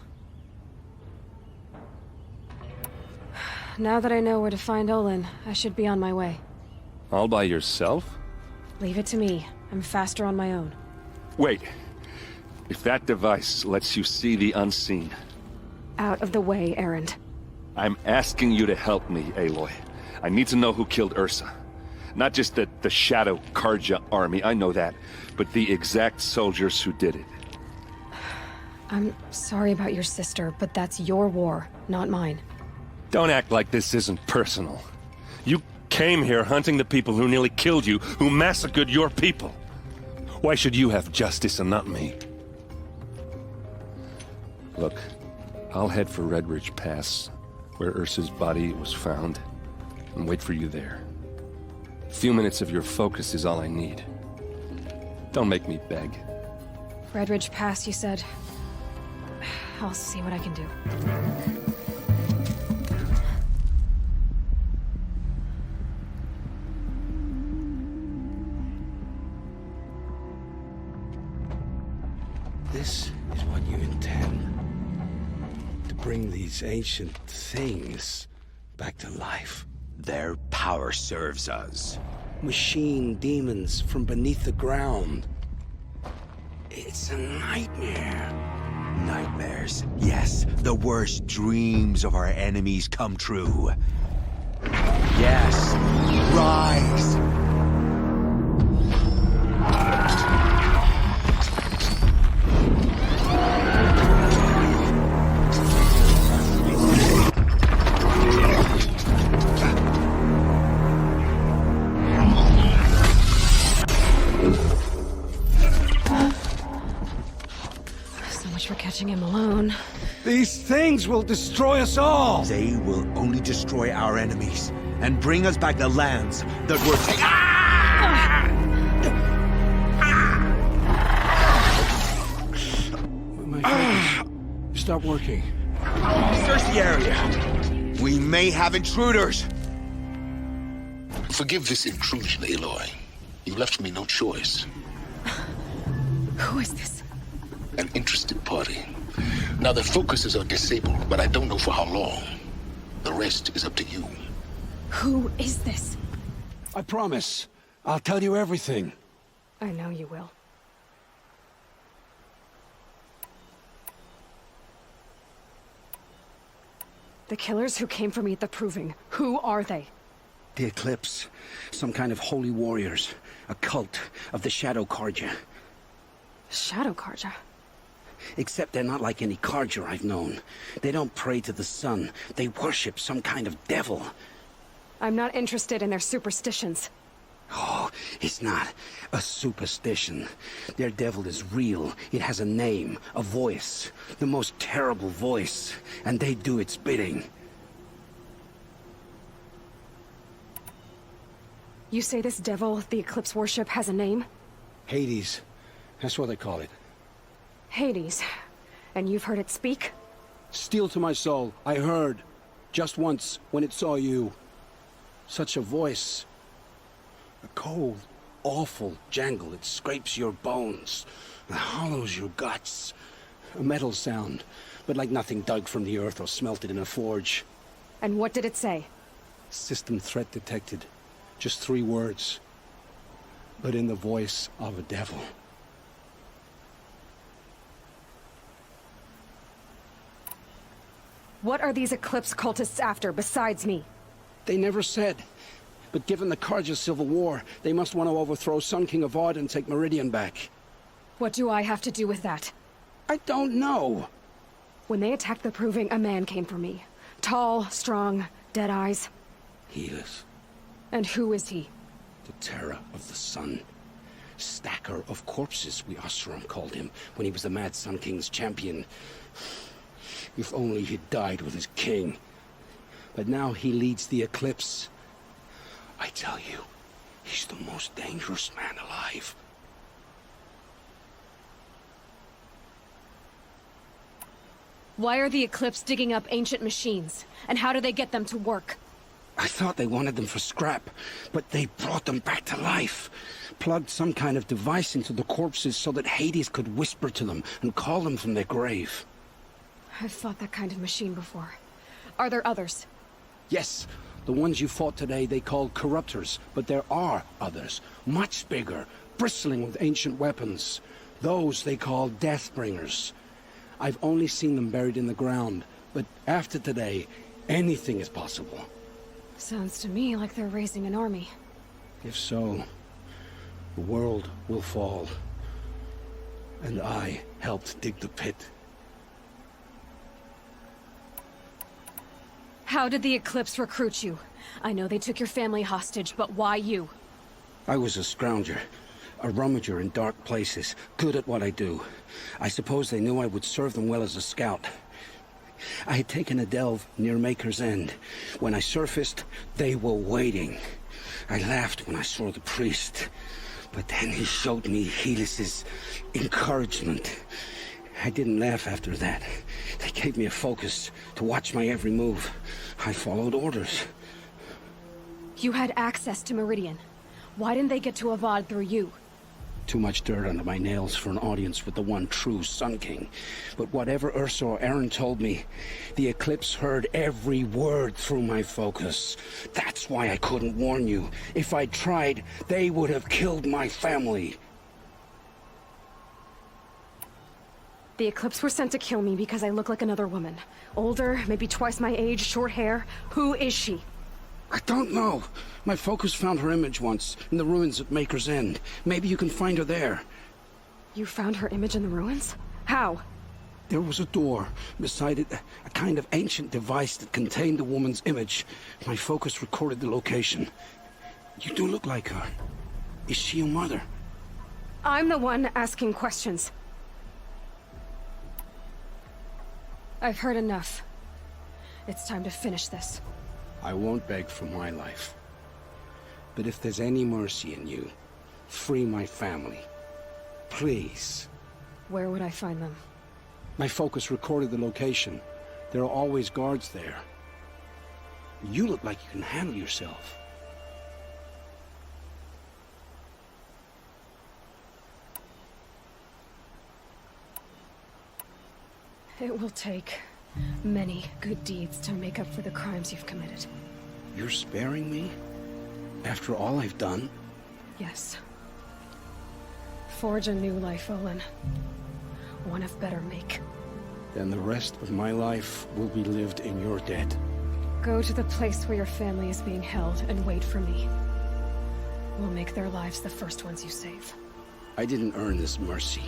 Speaker 11: Now that I know where to find Olin, I should be on my way.
Speaker 3: All by yourself?
Speaker 11: Leave it to me. I'm faster on my own.
Speaker 3: Wait. If that device lets you see the unseen...
Speaker 11: Out of the way, Erend.
Speaker 3: I'm asking you to help me, Aloy. I need to know who killed Ursa. Not just the Shadow Karja army, I know that, but the exact soldiers who did it.
Speaker 11: I'm sorry about your sister, but that's your war, not mine.
Speaker 3: Don't act like this isn't personal. You came here hunting the people who nearly killed you, who massacred your people. Why should you have justice and not me? Look, I'll head for Redridge Pass, where Ursa's body was found, and wait for you there. A few minutes of your focus is all I need. Don't make me beg.
Speaker 11: Redridge Pass, you said. I'll see what I can do.
Speaker 19: This is what you intend. To bring these ancient things back to life.
Speaker 14: Their power serves us.
Speaker 19: Machine demons from beneath the ground. It's a nightmare.
Speaker 14: Nightmares. Yes, the worst dreams of our enemies come true. Yes, rise!
Speaker 11: For catching him alone.
Speaker 19: These things will destroy us all!
Speaker 14: They will only destroy our enemies and bring us back the lands that were taken.
Speaker 19: My focus. Stop working.
Speaker 18: Search
Speaker 14: the area. We may have intruders.
Speaker 1: Forgive this intrusion, Aloy. You left me no choice.
Speaker 11: Who is this?
Speaker 1: An interested party. Now their focuses are disabled, but I don't know for how long. The rest is up to you.
Speaker 11: Who is this?
Speaker 19: I promise. I'll tell you everything.
Speaker 11: I know you will. The killers who came for me at the Proving, who are they?
Speaker 13: The Eclipse. Some kind of holy warriors. A cult of the Shadow Carja.
Speaker 11: Shadow Carja?
Speaker 13: Except they're not like any Carja I've known. They don't pray to the sun. They worship some kind of devil.
Speaker 11: I'm not interested in their superstitions.
Speaker 13: Oh, it's not a superstition. Their devil is real. It has a name, a voice. The most terrible voice. And they do its bidding.
Speaker 11: You say this devil the Eclipse worship has a name?
Speaker 19: Hades. That's what they call it.
Speaker 11: Hades. And you've heard it speak?
Speaker 19: Steel to my soul. I heard. Just once, when it saw you. Such a voice. A cold, awful jangle. It scrapes your bones. It hollows your guts. A metal sound, but like nothing dug from the earth or smelted in a forge.
Speaker 11: And what did it say?
Speaker 19: System threat detected. Just 3 words. But in the voice of a devil.
Speaker 11: What are these Eclipse cultists after, besides me?
Speaker 19: They never said. But given the Carja civil war, they must want to overthrow Sun King Avad and take Meridian back.
Speaker 11: What do I have to do with that?
Speaker 19: I don't know.
Speaker 11: When they attacked the Proving, a man came for me. Tall, strong, dead eyes.
Speaker 19: He is.
Speaker 11: And who is he?
Speaker 19: The terror of the sun. Stacker of corpses, we Oseram called him, when he was the Mad Sun King's champion. If only he'd died with his king. But now he leads the Eclipse. I tell you, he's the most dangerous man alive.
Speaker 11: Why are the Eclipse digging up ancient machines? And how do they get them to work?
Speaker 19: I thought they wanted them for scrap, but they brought them back to life. Plugged some kind of device into the corpses so that Hades could whisper to them and call them from their grave.
Speaker 11: I've fought that kind of machine before. Are there others?
Speaker 19: Yes, the ones you fought today they called corruptors, but there are others, much bigger, bristling with ancient weapons. Those they call Deathbringers. I've only seen them buried in the ground, but after today, anything is possible.
Speaker 11: Sounds to me like they're raising an army.
Speaker 19: If so, the world will fall. And I helped dig the pit.
Speaker 11: How did the Eclipse recruit you? I know they took your family hostage, but why you?
Speaker 19: I was a scrounger. A rummager in dark places, good at what I do. I suppose they knew I would serve them well as a scout. I had taken a delve near Maker's End. When I surfaced, they were waiting. I laughed when I saw the priest, but then he showed me Helis's encouragement. I didn't laugh after that. They gave me a focus to watch my every move. I followed orders.
Speaker 11: You had access to Meridian. Why didn't they get to Avad through you?
Speaker 19: Too much dirt under my nails for an audience with the one true Sun King. But whatever Ursa or Aaron told me, the Eclipse heard every word through my focus. That's why I couldn't warn you. If I'd tried, they would have killed my family.
Speaker 11: The Eclipse were sent to kill me because I look like another woman. Older, maybe twice my age, short hair. Who is she?
Speaker 19: I don't know. My focus found her image once, in the ruins at Maker's End. Maybe you can find her there.
Speaker 11: You found her image in the ruins? How?
Speaker 19: There was a door. Beside it, a kind of ancient device that contained the woman's image. My focus recorded the location. You do look like her. Is she your mother?
Speaker 11: I'm the one asking questions. I've heard enough. It's time to finish this.
Speaker 19: I won't beg for my life. But if there's any mercy in you, free my family. Please.
Speaker 11: Where would I find them?
Speaker 19: My focus recorded the location. There are always guards there. You look like you can handle yourself.
Speaker 11: It will take many good deeds to make up for the crimes you've committed.
Speaker 19: You're sparing me? After all I've done?
Speaker 11: Yes. Forge a new life, Olin. One of better make.
Speaker 19: Then the rest of my life will be lived in your debt.
Speaker 11: Go to the place where your family is being held and wait for me. We'll make their lives the first ones you save.
Speaker 19: I didn't earn this mercy,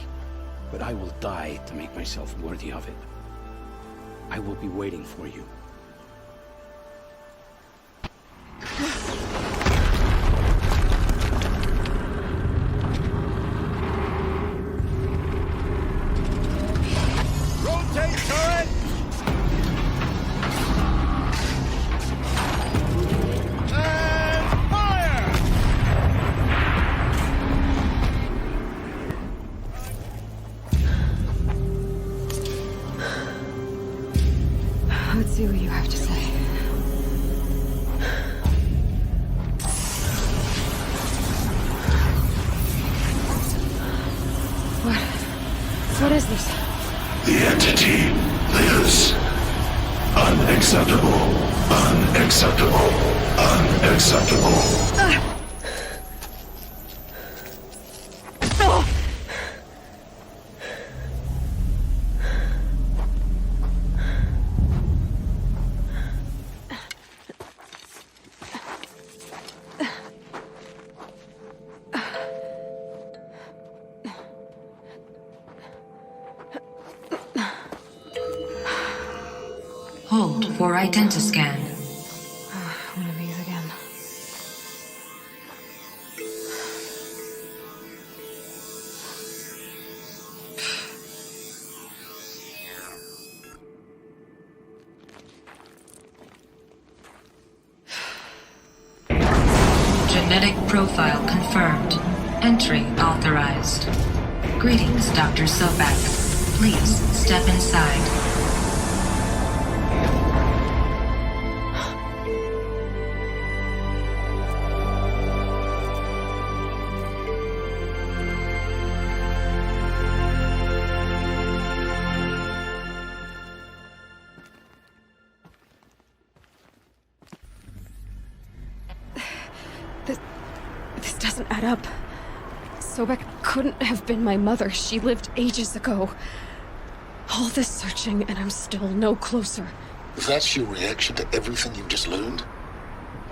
Speaker 19: but I will die to make myself worthy of it. I will be waiting for you.
Speaker 18: Rotate turret! And fire!
Speaker 11: Let's see what you have to say. What is this?
Speaker 1: The entity lives. Unacceptable. Unacceptable. Unacceptable.
Speaker 23: Hold for identiscan.
Speaker 11: One of these again.
Speaker 23: Genetic profile confirmed. Entry authorized. Greetings, Dr. Sobek. Please step inside.
Speaker 11: This doesn't add up. Sobek couldn't have been my mother. She lived ages ago. All this searching, and I'm still no closer.
Speaker 1: That's your reaction to everything you've just learned?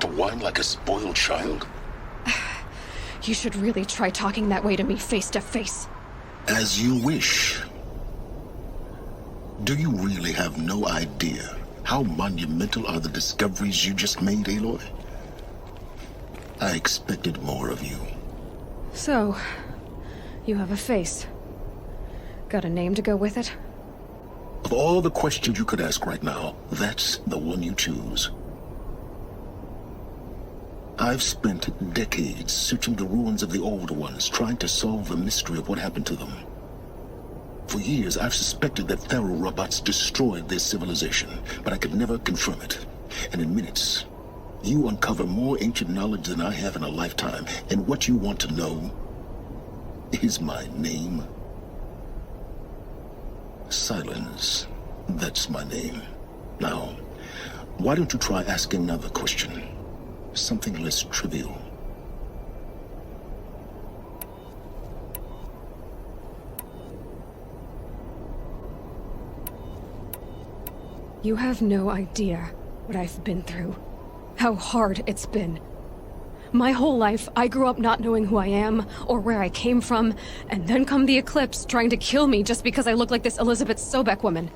Speaker 1: To whine like a spoiled child?
Speaker 11: You should really try talking that way to me face to face.
Speaker 1: As you wish. Do you really have no idea how monumental are the discoveries you just made, Aloy? I expected more of you.
Speaker 11: So, you have a face. Got a name to go with it?
Speaker 1: Of all the questions you could ask right now, that's the one you choose. I've spent decades searching the ruins of the older ones, trying to solve the mystery of what happened to them. For years, I've suspected that Thero robots destroyed their civilization, but I could never confirm it. And in minutes, you uncover more ancient knowledge than I have in a lifetime, and what you want to know is my name. Silence. That's my name. Now, why don't you try asking another question? Something less trivial.
Speaker 11: You have no idea what I've been through. How hard it's been. My whole life, I grew up not knowing who I am, or where I came from, and then come the Eclipse trying to kill me just because I look like this Elizabeth Sobek woman.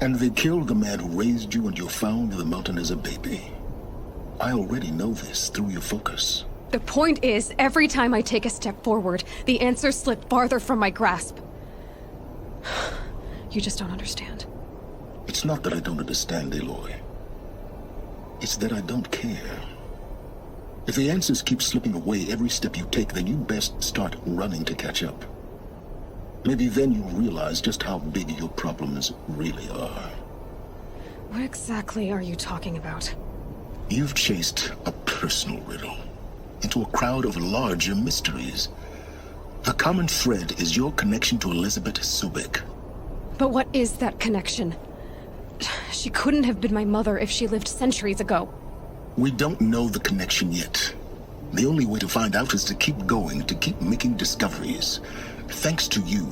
Speaker 1: And they killed the man who raised you and you found in the mountain as a baby. I already know this through your focus.
Speaker 11: The point is, every time I take a step forward, the answers slip farther from my grasp. You just don't understand.
Speaker 1: It's not that I don't understand, Aloy. It's that I don't care. If the answers keep slipping away every step you take, then you best start running to catch up. Maybe then you'll realize just how big your problems really are.
Speaker 11: What exactly are you talking about?
Speaker 8: You've chased a personal riddle into a crowd of larger mysteries. The common thread is your connection to Elizabeth Sobek.
Speaker 11: But what is that connection? She couldn't have been my mother if she lived centuries ago.
Speaker 8: We don't know the connection yet. The only way to find out is to keep going, to keep making discoveries. Thanks to you,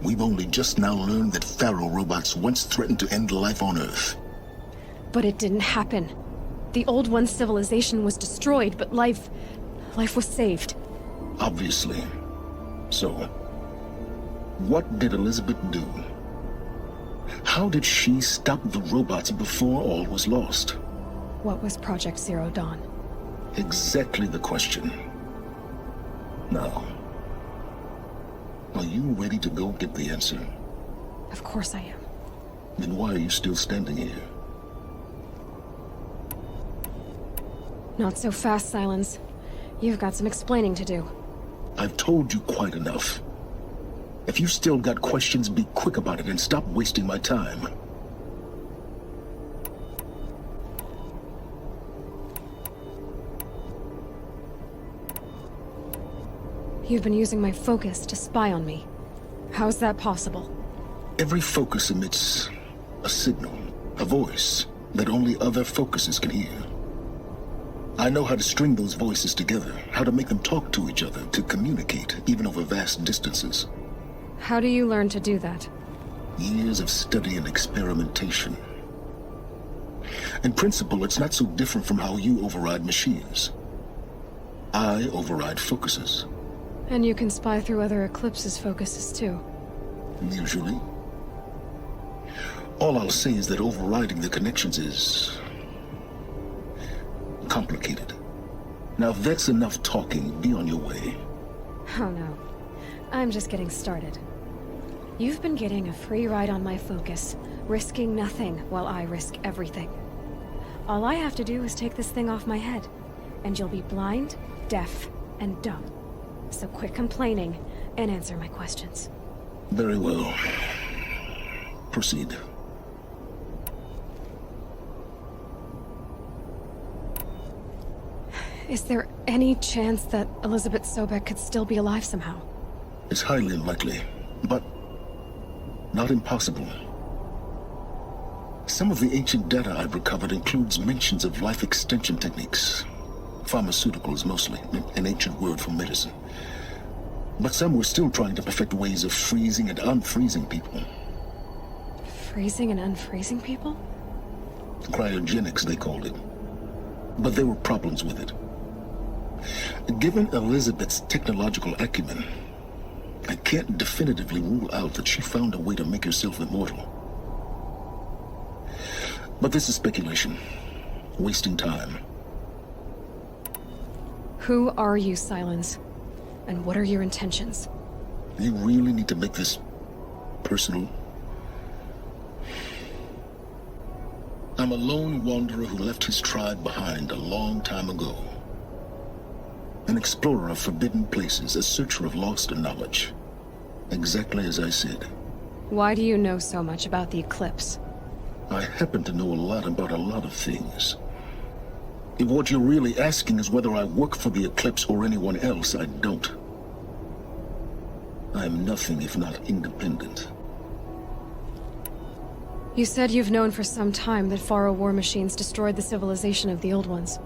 Speaker 8: we've only just now learned that Pharaoh robots once threatened to end life on Earth.
Speaker 11: But it didn't happen. The Old One's civilization was destroyed, but life was saved.
Speaker 8: Obviously. So, what did Elizabeth do? How did she stop the robots before all was lost?
Speaker 11: What was Project Zero Dawn?
Speaker 8: Exactly the question. Now, are you ready to go get the answer?
Speaker 11: Of course I am.
Speaker 8: Then why are you still standing here?
Speaker 11: Not so fast, Silence. You've got some explaining to do.
Speaker 8: I've told you quite enough. If you still got questions, be quick about it and stop wasting my time.
Speaker 11: You've been using my focus to spy on me. How's that possible?
Speaker 8: Every focus emits a signal, a voice, that only other focuses can hear. I know how to string those voices together, how to make them talk to each other, to communicate, even over vast distances.
Speaker 11: How do you learn to do that?
Speaker 8: Years of study and experimentation. In principle, it's not so different from how you override machines. I override focuses.
Speaker 11: And you can spy through other Eclipse's focuses too.
Speaker 8: Usually. All I'll say is that overriding the connections is complicated. Now if that's enough talking, be on your way.
Speaker 11: Oh no. I'm just getting started. You've been getting a free ride on my focus, risking nothing while I risk everything. All I have to do is take this thing off my head, and you'll be blind, deaf, and dumb. So quit complaining and answer my questions.
Speaker 8: Very well. Proceed.
Speaker 11: Is there any chance that Elizabeth Sobek could still be alive somehow?
Speaker 8: It's highly unlikely, but not impossible. Some of the ancient data I've recovered includes mentions of life extension techniques. Pharmaceuticals mostly, an ancient word for medicine. But some were still trying to perfect ways of freezing and unfreezing people.
Speaker 11: Freezing and unfreezing people?
Speaker 8: Cryogenics, they called it. But there were problems with it. Given Elizabeth's technological acumen, I can't definitively rule out that she found a way to make herself immortal. But this is speculation. Wasting time.
Speaker 11: Who are you, Silence? And what are your intentions?
Speaker 8: You really need to make this personal? I'm a lone wanderer who left his tribe behind a long time ago. An explorer of forbidden places, a searcher of lost knowledge. Exactly as I said.
Speaker 11: Why do you know so much about the Eclipse?
Speaker 8: I happen to know a lot about a lot of things. If what you're really asking is whether I work for the Eclipse or anyone else, I don't. I'm nothing if not independent.
Speaker 11: You said you've known for some time that Faro war machines destroyed the civilization of the Old Ones.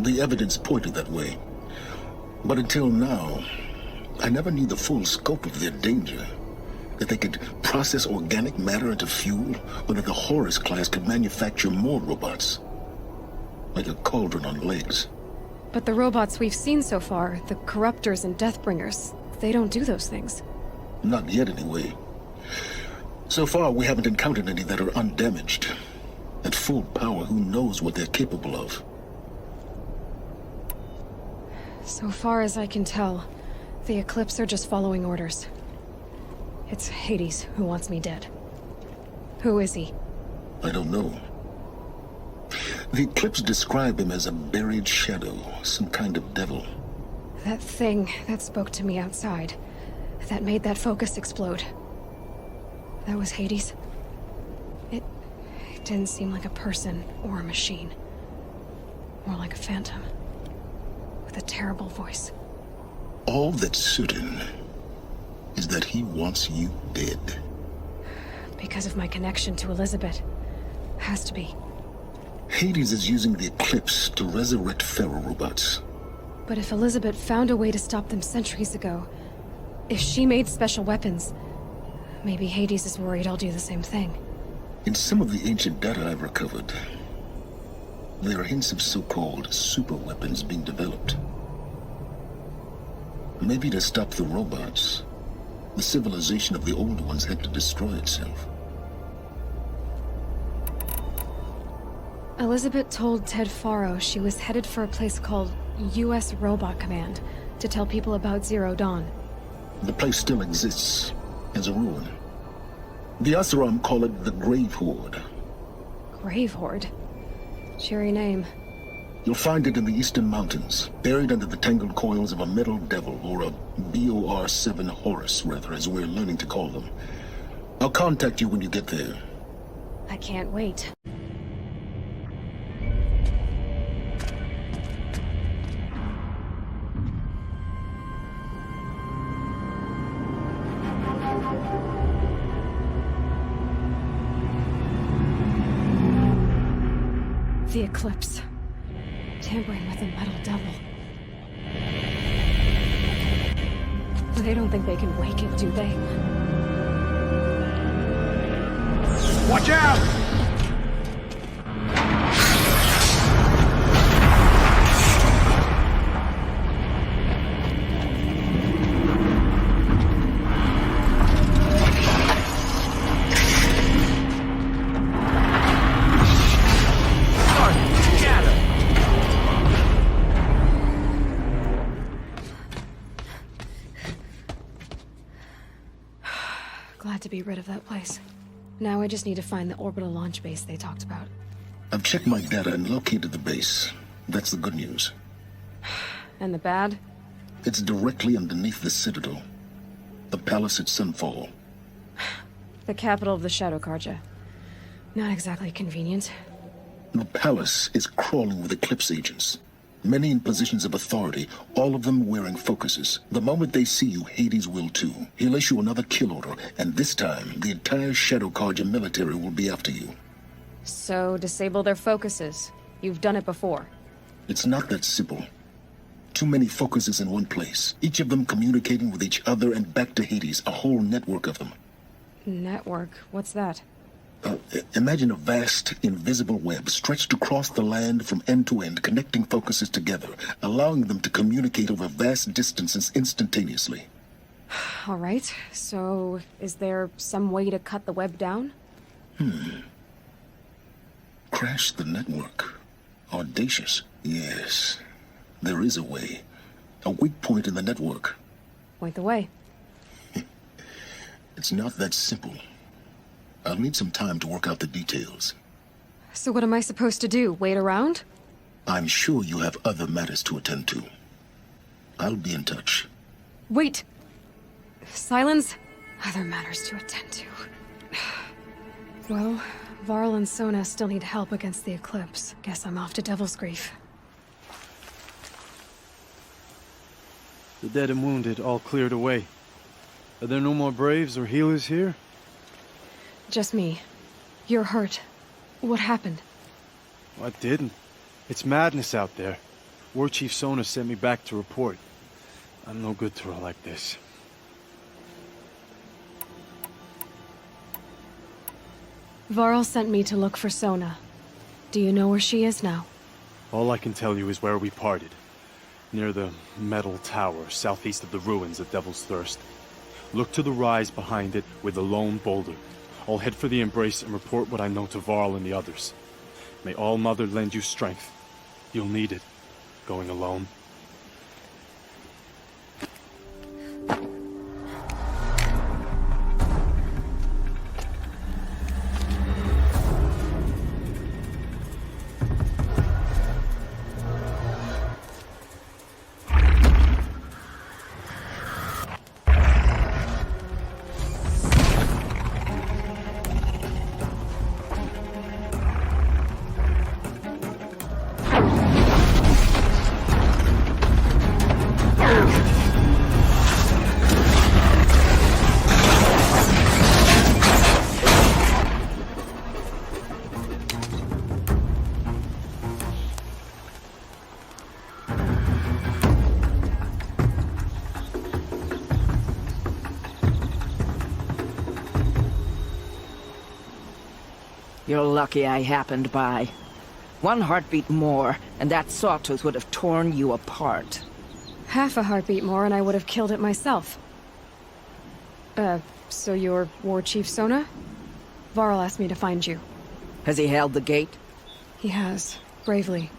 Speaker 8: The evidence pointed that way. But until now, I never knew the full scope of their danger. That they could process organic matter into fuel, or that the Horus class could manufacture more robots. Like a cauldron on legs.
Speaker 11: But the robots we've seen so far, the Corruptors and Deathbringers, they don't do those things.
Speaker 8: Not yet, anyway. So far, we haven't encountered any that are undamaged. At full power, who knows what they're capable of?
Speaker 11: So far as I can tell, the Eclipse are just following orders. It's Hades who wants me dead. Who is he?
Speaker 8: I don't know. The Eclipse describe him as a buried shadow, some kind of devil.
Speaker 11: That thing that spoke to me outside, that made that focus explode. That was Hades. It Didn't seem like a person or a machine. More like a phantom. With a terrible voice.
Speaker 8: All that's certain is that he wants you dead.
Speaker 11: Because of my connection to Elizabeth. Has to be.
Speaker 8: Hades is using the Eclipse to resurrect ferrorobots.
Speaker 11: But if Elizabeth found a way to stop them centuries ago, if she made special weapons, maybe Hades is worried I'll do the same thing.
Speaker 8: In some of the ancient data I've recovered, there are hints of so-called super weapons being developed. Maybe to stop the robots, the civilization of the old ones had to destroy itself.
Speaker 11: Elizabeth told Ted Faro she was headed for a place called U.S. Robot Command to tell people about Zero Dawn.
Speaker 8: The place still exists as a ruin. The Asaram call it the Grave Horde.
Speaker 11: Grave Horde? Cheery name.
Speaker 8: You'll find it in the eastern mountains, buried under the tangled coils of a metal devil, or a BOR-7 Horus, rather, as we're learning to call them. I'll contact you when you get there.
Speaker 11: I can't wait. The Eclipse. Tampering with a metal devil. They don't think they can wake it, do they?
Speaker 18: Watch out!
Speaker 11: Glad to be rid of that place. Now I just need to find the orbital launch base they talked about.
Speaker 8: I've checked my data and located the base. That's the good news.
Speaker 11: And the bad?
Speaker 8: It's directly underneath the Citadel. The palace at Sunfall.
Speaker 11: The capital of the Shadow Carja. Not exactly convenient.
Speaker 8: The palace is crawling with Eclipse agents. Many in positions of authority, all of them wearing focuses. The moment they see you, Hades will too. He'll issue another kill order, and this time, the entire Shadow Carja military will be after you.
Speaker 11: So, disable their focuses. You've done it before.
Speaker 8: It's not that simple. Too many focuses in one place, each of them communicating with each other and back to Hades, a whole network of them.
Speaker 11: Network? What's that?
Speaker 8: Imagine a vast, invisible web stretched across the land from end to end, connecting focuses together, allowing them to communicate over vast distances instantaneously.
Speaker 11: All right, so is there some way to cut the web down?
Speaker 8: Crash the network. Audacious. Yes, there is a way. A weak point in the network.
Speaker 11: Point the way.
Speaker 8: It's not that simple. I'll need some time to work out the details.
Speaker 11: So what am I supposed to do? Wait around?
Speaker 8: I'm sure you have other matters to attend to. I'll be in touch.
Speaker 11: Wait! Silence? Other matters to attend to. Well, Varl and Sona still need help against the Eclipse. Guess I'm off to Devil's Grief.
Speaker 15: The dead and wounded all cleared away. Are there no more Braves or healers here?
Speaker 11: Just me. You're hurt. What happened?
Speaker 15: I didn't. It's madness out there. War Chief Sona sent me back to report. I'm no good to her like this.
Speaker 11: Varl sent me to look for Sona. Do you know where she is now?
Speaker 15: All I can tell you is where we parted. Near the metal tower, southeast of the ruins at Devil's Thirst. Look to the rise behind it with a lone boulder. I'll head for the embrace and report what I know to Varl and the others. May All Mother lend you strength. You'll need it, going alone.
Speaker 2: You're lucky I happened by. One heartbeat more, and that sawtooth would have torn you apart.
Speaker 11: Half a heartbeat more and I would have killed it myself. So you're War Chief Sona? Varl asked me to find you.
Speaker 2: Has he held the gate?
Speaker 11: He has, bravely.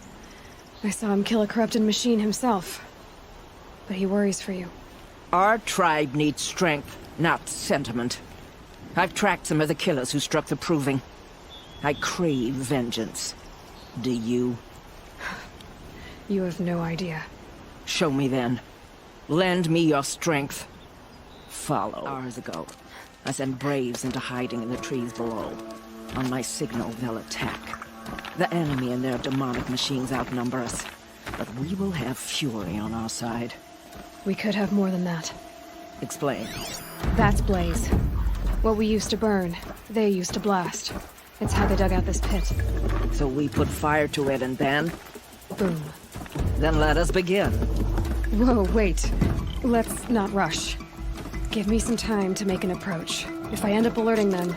Speaker 11: I saw him kill a corrupted machine himself. But he worries for you.
Speaker 2: Our tribe needs strength, not sentiment. I've tracked some of the killers who struck the Proving. I crave vengeance. Do you?
Speaker 11: You have no idea.
Speaker 2: Show me then. Lend me your strength. Follow. Hours ago, I sent Braves into hiding in the trees below. On my signal, they'll attack. The enemy and their demonic machines outnumber us, but we will have fury on our side.
Speaker 11: We could have more than that.
Speaker 2: Explain.
Speaker 11: That's Blaze. What we used to burn, they used to blast. It's how they dug out this pit.
Speaker 2: So we put fire to it and then?
Speaker 11: Boom.
Speaker 2: Then let us begin.
Speaker 11: Whoa, wait. Let's not rush. Give me some time to make an approach. If I end up alerting them,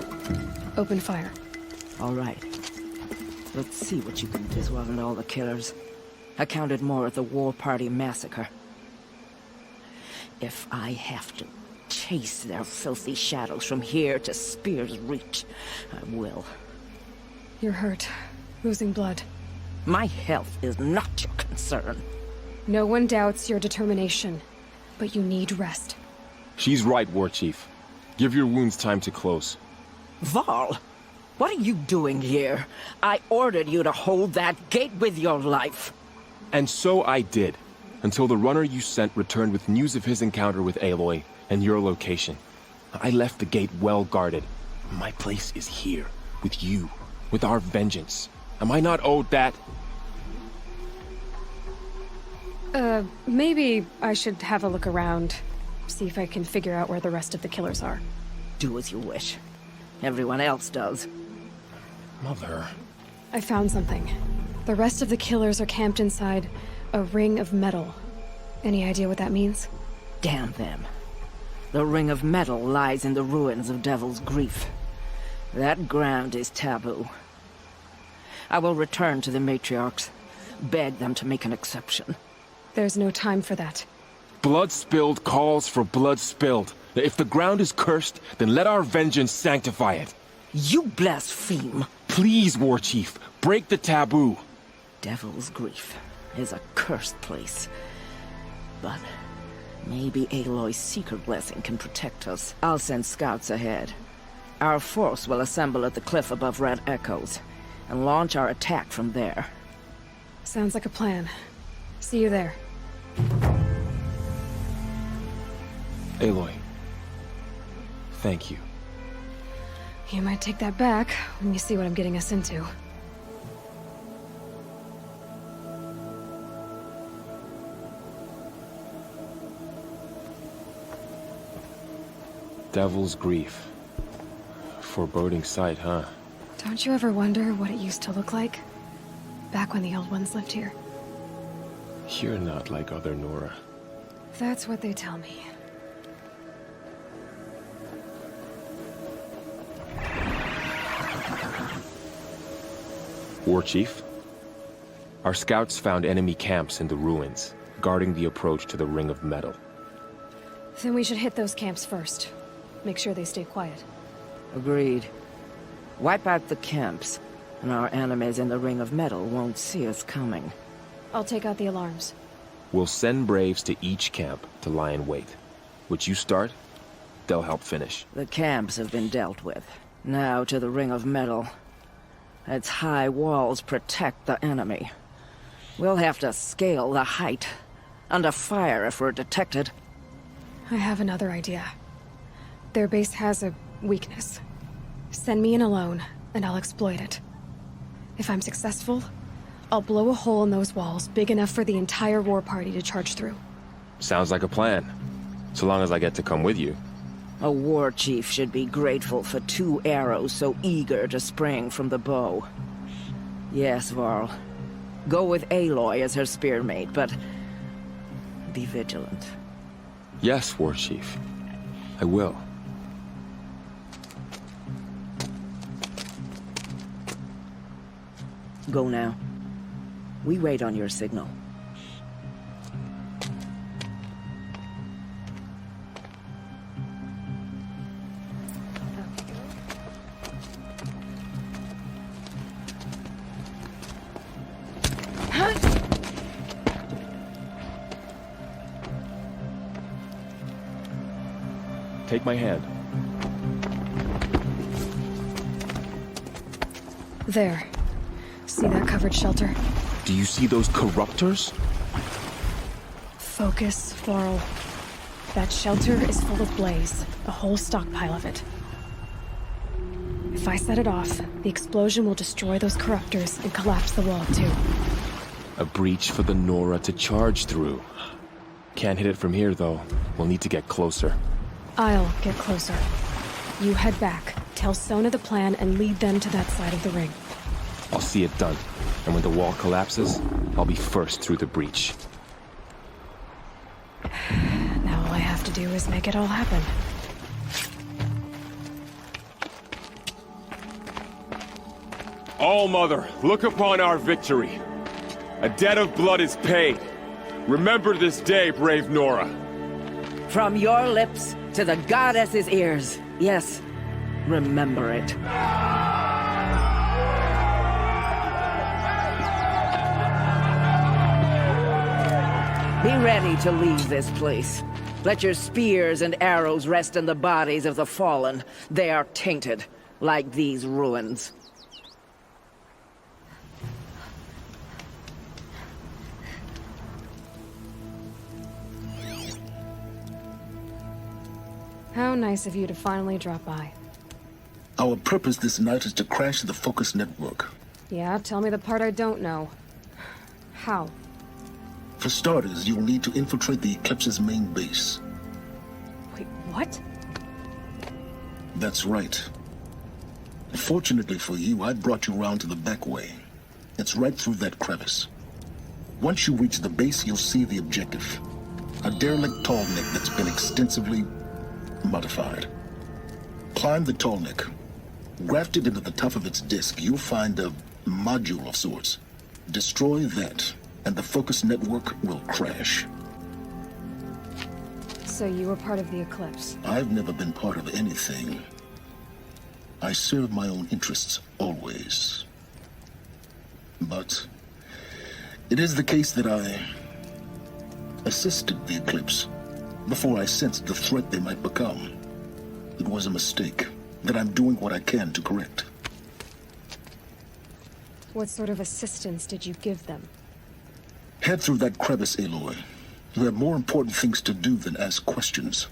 Speaker 11: open fire.
Speaker 2: All right. Let's see what you can do. This wasn't all the killers. I counted more at the War Party massacre. If I have to chase their filthy shadows from here to Spear's Reach, I will.
Speaker 11: You're hurt. Losing blood.
Speaker 2: My health is not your concern.
Speaker 11: No one doubts your determination, but you need rest.
Speaker 6: She's right, War Chief. Give your wounds time to close.
Speaker 2: Varl, what are you doing here? I ordered you to hold that gate with your life.
Speaker 6: And so I did, until the runner you sent returned with news of his encounter with Aloy and your location. I left the gate well guarded. My place is here, with you, with our vengeance. Am I not owed that?
Speaker 11: Maybe I should have a look around. See if I can figure out where the rest of the killers are.
Speaker 2: Do as you wish. Everyone else does.
Speaker 6: Mother...
Speaker 11: I found something. The rest of the killers are camped inside a ring of metal. Any idea what that means?
Speaker 2: Damn them. The ring of metal lies in the ruins of Devil's Grief. That ground is taboo. I will return to the matriarchs. Beg them to make an exception.
Speaker 11: There's no time for that.
Speaker 6: Blood spilled calls for blood spilled. If the ground is cursed, then let our vengeance sanctify it.
Speaker 2: You blaspheme.
Speaker 6: Please, War Chief, break the taboo.
Speaker 2: Devil's Grief is a cursed place. But maybe Aloy's secret blessing can protect us. I'll send scouts ahead. Our force will assemble at the cliff above Red Echoes, and launch our attack from there.
Speaker 11: Sounds like a plan. See you there.
Speaker 6: Aloy. Thank you.
Speaker 11: You might take that back when you see what I'm getting us into.
Speaker 6: Devil's Grief. Foreboding sight, huh?
Speaker 11: Don't you ever wonder what it used to look like? Back when the old ones lived here.
Speaker 6: You're not like other Nora.
Speaker 11: That's what they tell me.
Speaker 6: War Chief? Our scouts found enemy camps in the ruins, guarding the approach to the Ring of Metal.
Speaker 11: Then we should hit those camps first. Make sure they stay quiet.
Speaker 2: Agreed. Wipe out the camps, and our enemies in the Ring of Metal won't see us coming.
Speaker 11: I'll take out the alarms.
Speaker 6: We'll send Braves to each camp to lie in wait. Which you start, they'll help finish.
Speaker 2: The camps have been dealt with. Now to the Ring of Metal. Its high walls protect the enemy. We'll have to scale the height. Under fire if we're detected.
Speaker 11: I have another idea. Their base has a weakness. Send me in alone, and I'll exploit it. If I'm successful, I'll blow a hole in those walls big enough for the entire war party to charge through.
Speaker 6: Sounds like a plan. So long as I get to come with you.
Speaker 2: A war chief should be grateful for 2 arrows so eager to spring from the bow. Yes, Varl. Go with Aloy as her spearmate, but be vigilant.
Speaker 6: Yes, War Chief. I will.
Speaker 2: Go now. We wait on your signal.
Speaker 6: Take my hand.
Speaker 11: There. See that covered shelter?
Speaker 6: Do you see those corruptors?
Speaker 11: Focus, Floral. That shelter is full of blaze. A whole stockpile of it. If I set it off, the explosion will destroy those corruptors and collapse the wall, too.
Speaker 6: A breach for the Nora to charge through. Can't hit it from here, though. We'll need to get closer.
Speaker 11: I'll get closer. You head back, tell Sona the plan, and lead them to that side of the ring.
Speaker 6: I'll see it done. And when the wall collapses, I'll be first through the breach.
Speaker 11: Now all I have to do is make it all happen.
Speaker 15: All-Mother, look upon our victory. A debt of blood is paid. Remember this day, brave Nora.
Speaker 2: From your lips to the goddess's ears. Yes, remember it. Be ready to leave this place. Let your spears and arrows rest in the bodies of the fallen. They are tainted, like these ruins.
Speaker 11: How nice of you to finally drop by.
Speaker 8: Our purpose this night is to crash the Focus network.
Speaker 11: Yeah, tell me the part I don't know. How?
Speaker 8: For starters, you'll need to infiltrate the Eclipse's main base.
Speaker 11: Wait, what?
Speaker 8: That's right. Fortunately for you, I brought you around to the back way. It's right through that crevice. Once you reach the base, you'll see the objective. A derelict tall neck that's been extensively modified. Climb the tall neck. Grafted into the top of its disk, you'll find a module of sorts. Destroy that, and the Focus network will crash.
Speaker 11: So you were part of the Eclipse?
Speaker 8: I've never been part of anything. I serve my own interests, always. But it is the case that I assisted the Eclipse before I sensed the threat they might become. It was a mistake that I'm doing what I can to correct.
Speaker 11: What sort of assistance did you give them?
Speaker 8: Head through that crevice, Aloy. You have more important things to do than ask questions.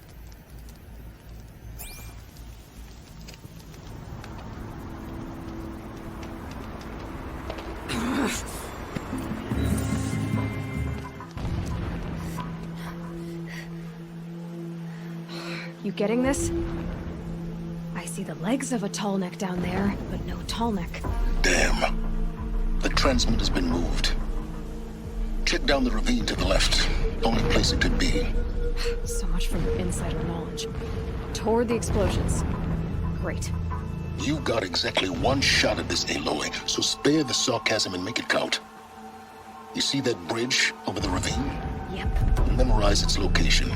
Speaker 11: You getting this? I see the legs of a tall neck down there, but no tall neck.
Speaker 8: Damn. The transmitter's been moved. Check down the ravine to the left. Only place it could be.
Speaker 11: So much for your insider knowledge. Toward the explosions. Great.
Speaker 8: You got exactly one shot at this, Aloy, so spare the sarcasm and make it count. You see that bridge over the ravine?
Speaker 11: Yep.
Speaker 8: Memorize its location.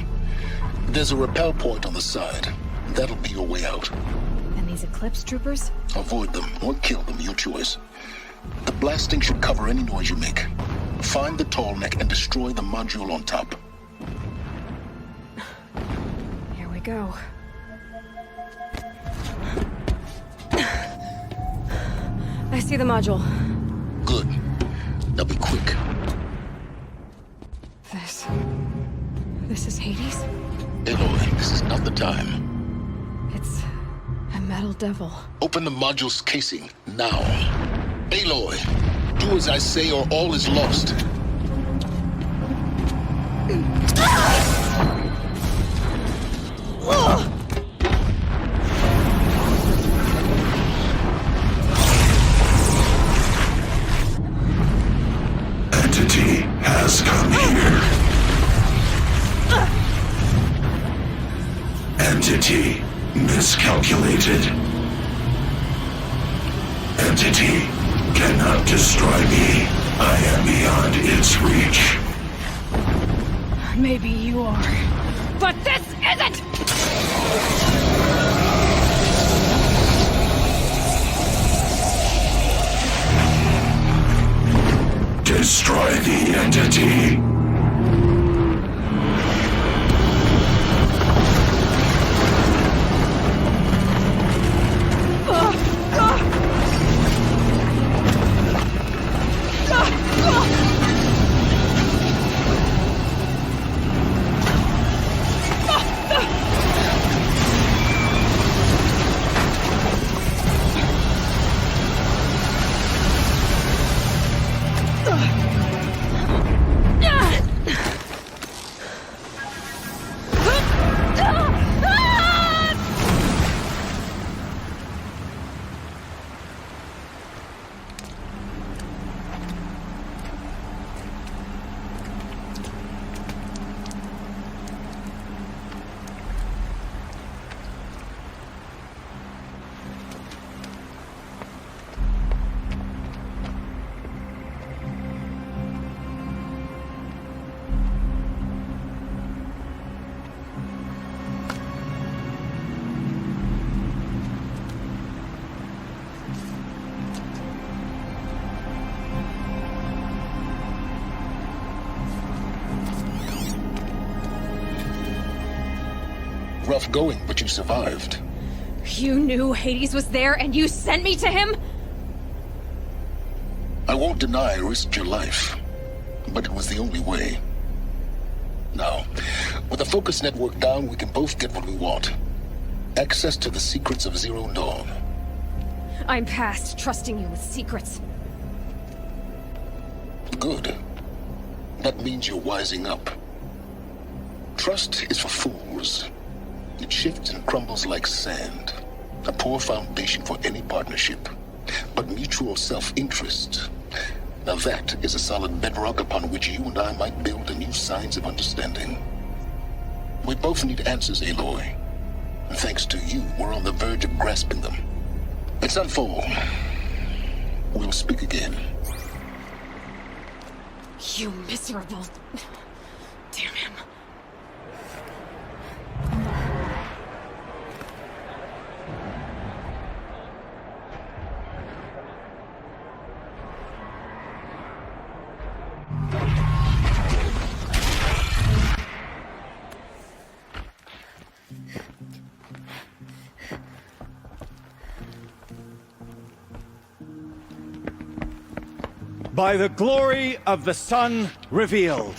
Speaker 8: There's a rappel point on the side. That'll be your way out.
Speaker 11: And these Eclipse troopers?
Speaker 8: Avoid them or kill them, your choice. The blasting should cover any noise you make. Find the tall neck and destroy the module on top.
Speaker 11: Here we go. I see the module.
Speaker 8: Good. Now be quick.
Speaker 11: This is Hades?
Speaker 8: Aloy, this is not the time.
Speaker 11: It's a metal devil.
Speaker 8: Open the module's casing, now. Aloy, do as I say or all is lost.
Speaker 19: Entity has come here. Entity miscalculated. Entity cannot destroy me. I am beyond its reach.
Speaker 11: Maybe you are. But this isn't!
Speaker 19: Destroy the entity.
Speaker 8: Rough going, but you survived.
Speaker 11: You knew Hades was there and you sent me to him?
Speaker 8: I won't deny I risked your life, but it was the only way. Now, with the focus network down, we can both get what we want. Access to the secrets of Zero Dawn.
Speaker 11: I'm past trusting you with secrets.
Speaker 8: Good. That means you're wising up. Trust is for fools. It shifts and crumbles like sand. A poor foundation for any partnership. But mutual self-interest, now that is a solid bedrock upon which you and I might build a new science of understanding. We both need answers, Aloy. And thanks to you, we're on the verge of grasping them. It's unfold. We'll speak again.
Speaker 11: You miserable... Damn him.
Speaker 20: By the glory of the sun revealed.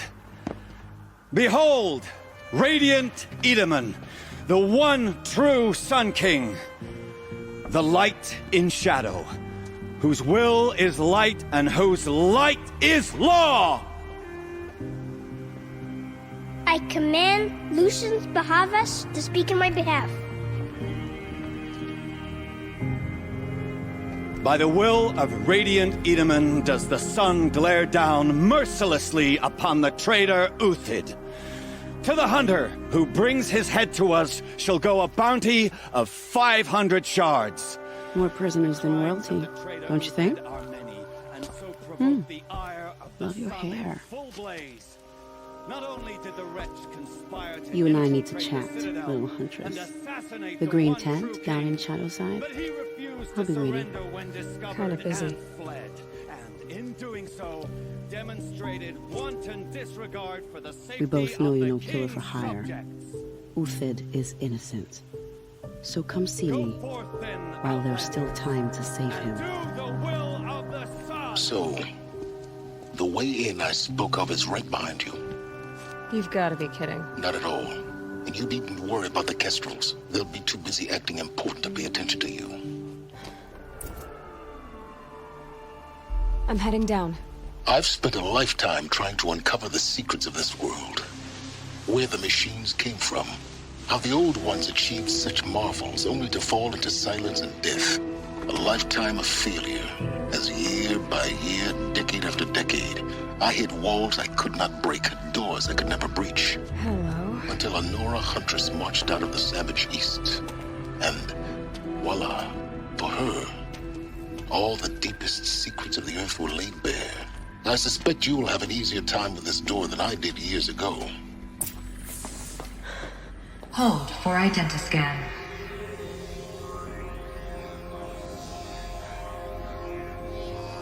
Speaker 20: Behold, radiant Edaman, the one true Sun King. The light in shadow, whose will is light and whose light is law!
Speaker 5: I command Lucius Bahavas to speak in my behalf.
Speaker 20: By the will of radiant Edaman does the sun glare down mercilessly upon the traitor Uthid. To the hunter who brings his head to us shall go a bounty of 500 shards.
Speaker 16: More prisoners than royalty, don't you think? Love your hair. You and I need to chat, little huntress. The green tent down in Shadowside. I'll be waiting.
Speaker 11: Kind of busy.
Speaker 16: We both know you're no killer for hire. Uthid is innocent. So come see me while there's still time to save him.
Speaker 8: So, the way in I spoke of is right behind you.
Speaker 11: You've got to be kidding.
Speaker 8: Not at all. And you needn't worry about the Kestrels. They'll be too busy acting important to pay attention to you.
Speaker 11: I'm heading down.
Speaker 8: I've spent a lifetime trying to uncover the secrets of this world. Where the machines came from. How the old ones achieved such marvels only to fall into silence and death. A lifetime of failure. As year by year, decade after decade, I hit walls I could not break, doors I could never breach.
Speaker 11: Hello.
Speaker 8: Until a Nora huntress marched out of the savage east. And voila, for her, all the deepest secrets of the Earth were laid bare. I suspect you'll have an easier time with this door than I did years ago.
Speaker 23: Hold for identiscan.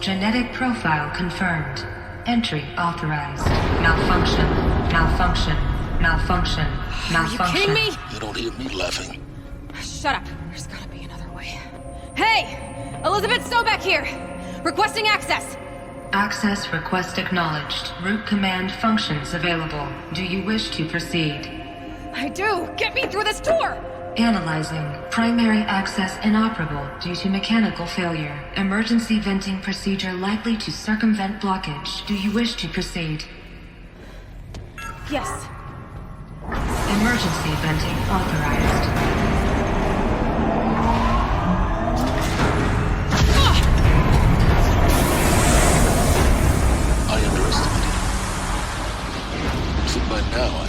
Speaker 23: Genetic profile confirmed. Entry authorized. Malfunction. Malfunction. Malfunction. Malfunction.
Speaker 7: Are you kidding me?
Speaker 8: You don't hear me laughing.
Speaker 7: Shut up. There's gotta be another way. Hey! Elizabeth Sobeck here! Requesting access!
Speaker 23: Access request acknowledged. Root command functions available. Do you wish to proceed?
Speaker 7: I do! Get me through this door!
Speaker 23: Analyzing. Primary access inoperable due to mechanical failure. Emergency venting procedure likely to circumvent blockage. Do you wish to proceed?
Speaker 7: Yes.
Speaker 23: Emergency venting authorized.
Speaker 8: I underestimated you. So by now,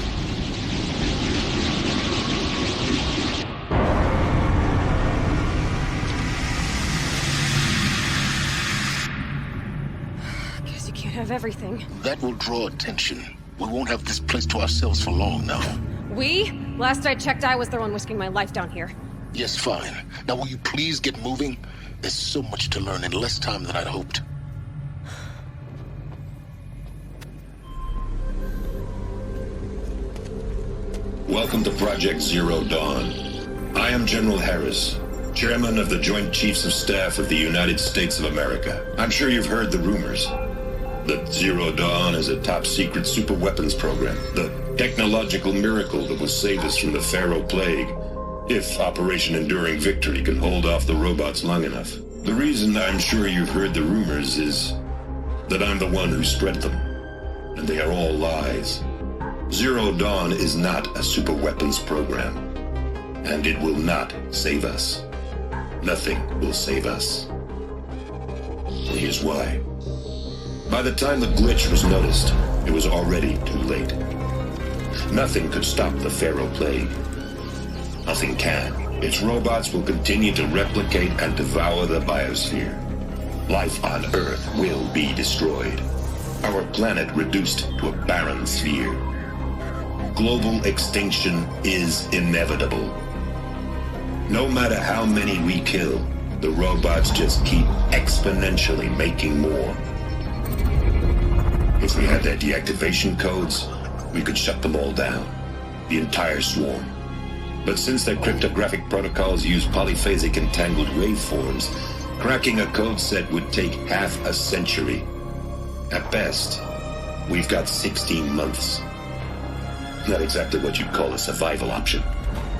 Speaker 11: Guess you can't have everything.
Speaker 8: that will draw attention. We won't have this place to ourselves for long now.
Speaker 11: We? Last I checked, I was the one risking my life down here.
Speaker 8: Yes, fine. Now will you please get moving? There's so much to learn in less time than I'd hoped.
Speaker 4: Welcome to Project Zero Dawn. I am General Harris, Chairman of the Joint Chiefs of Staff of the United States of America. I'm sure you've heard the rumors that Zero Dawn is a top-secret super-weapons program, the technological miracle that will save us from the Pharaoh Plague, if Operation Enduring Victory can hold off the robots long enough. The reason I'm sure you've heard the rumors is that I'm the one who spread them, and they are all lies. Zero Dawn is not a super-weapons program, and it will not save us. Nothing will save us. Here's why. By the time the glitch was noticed, it was already too late. Nothing could stop the Pharaoh Plague. Nothing can. Its robots will continue to replicate and devour the biosphere. Life on Earth will be destroyed. Our planet reduced to a barren sphere. Global extinction is inevitable. No matter how many we kill, the robots just keep exponentially making more. If we had their deactivation codes, we could shut them all down, the entire swarm. But since their cryptographic protocols use polyphasic entangled waveforms, cracking a code set would take half a century. At best, we've got 16 months. Not exactly what you'd call a survival option.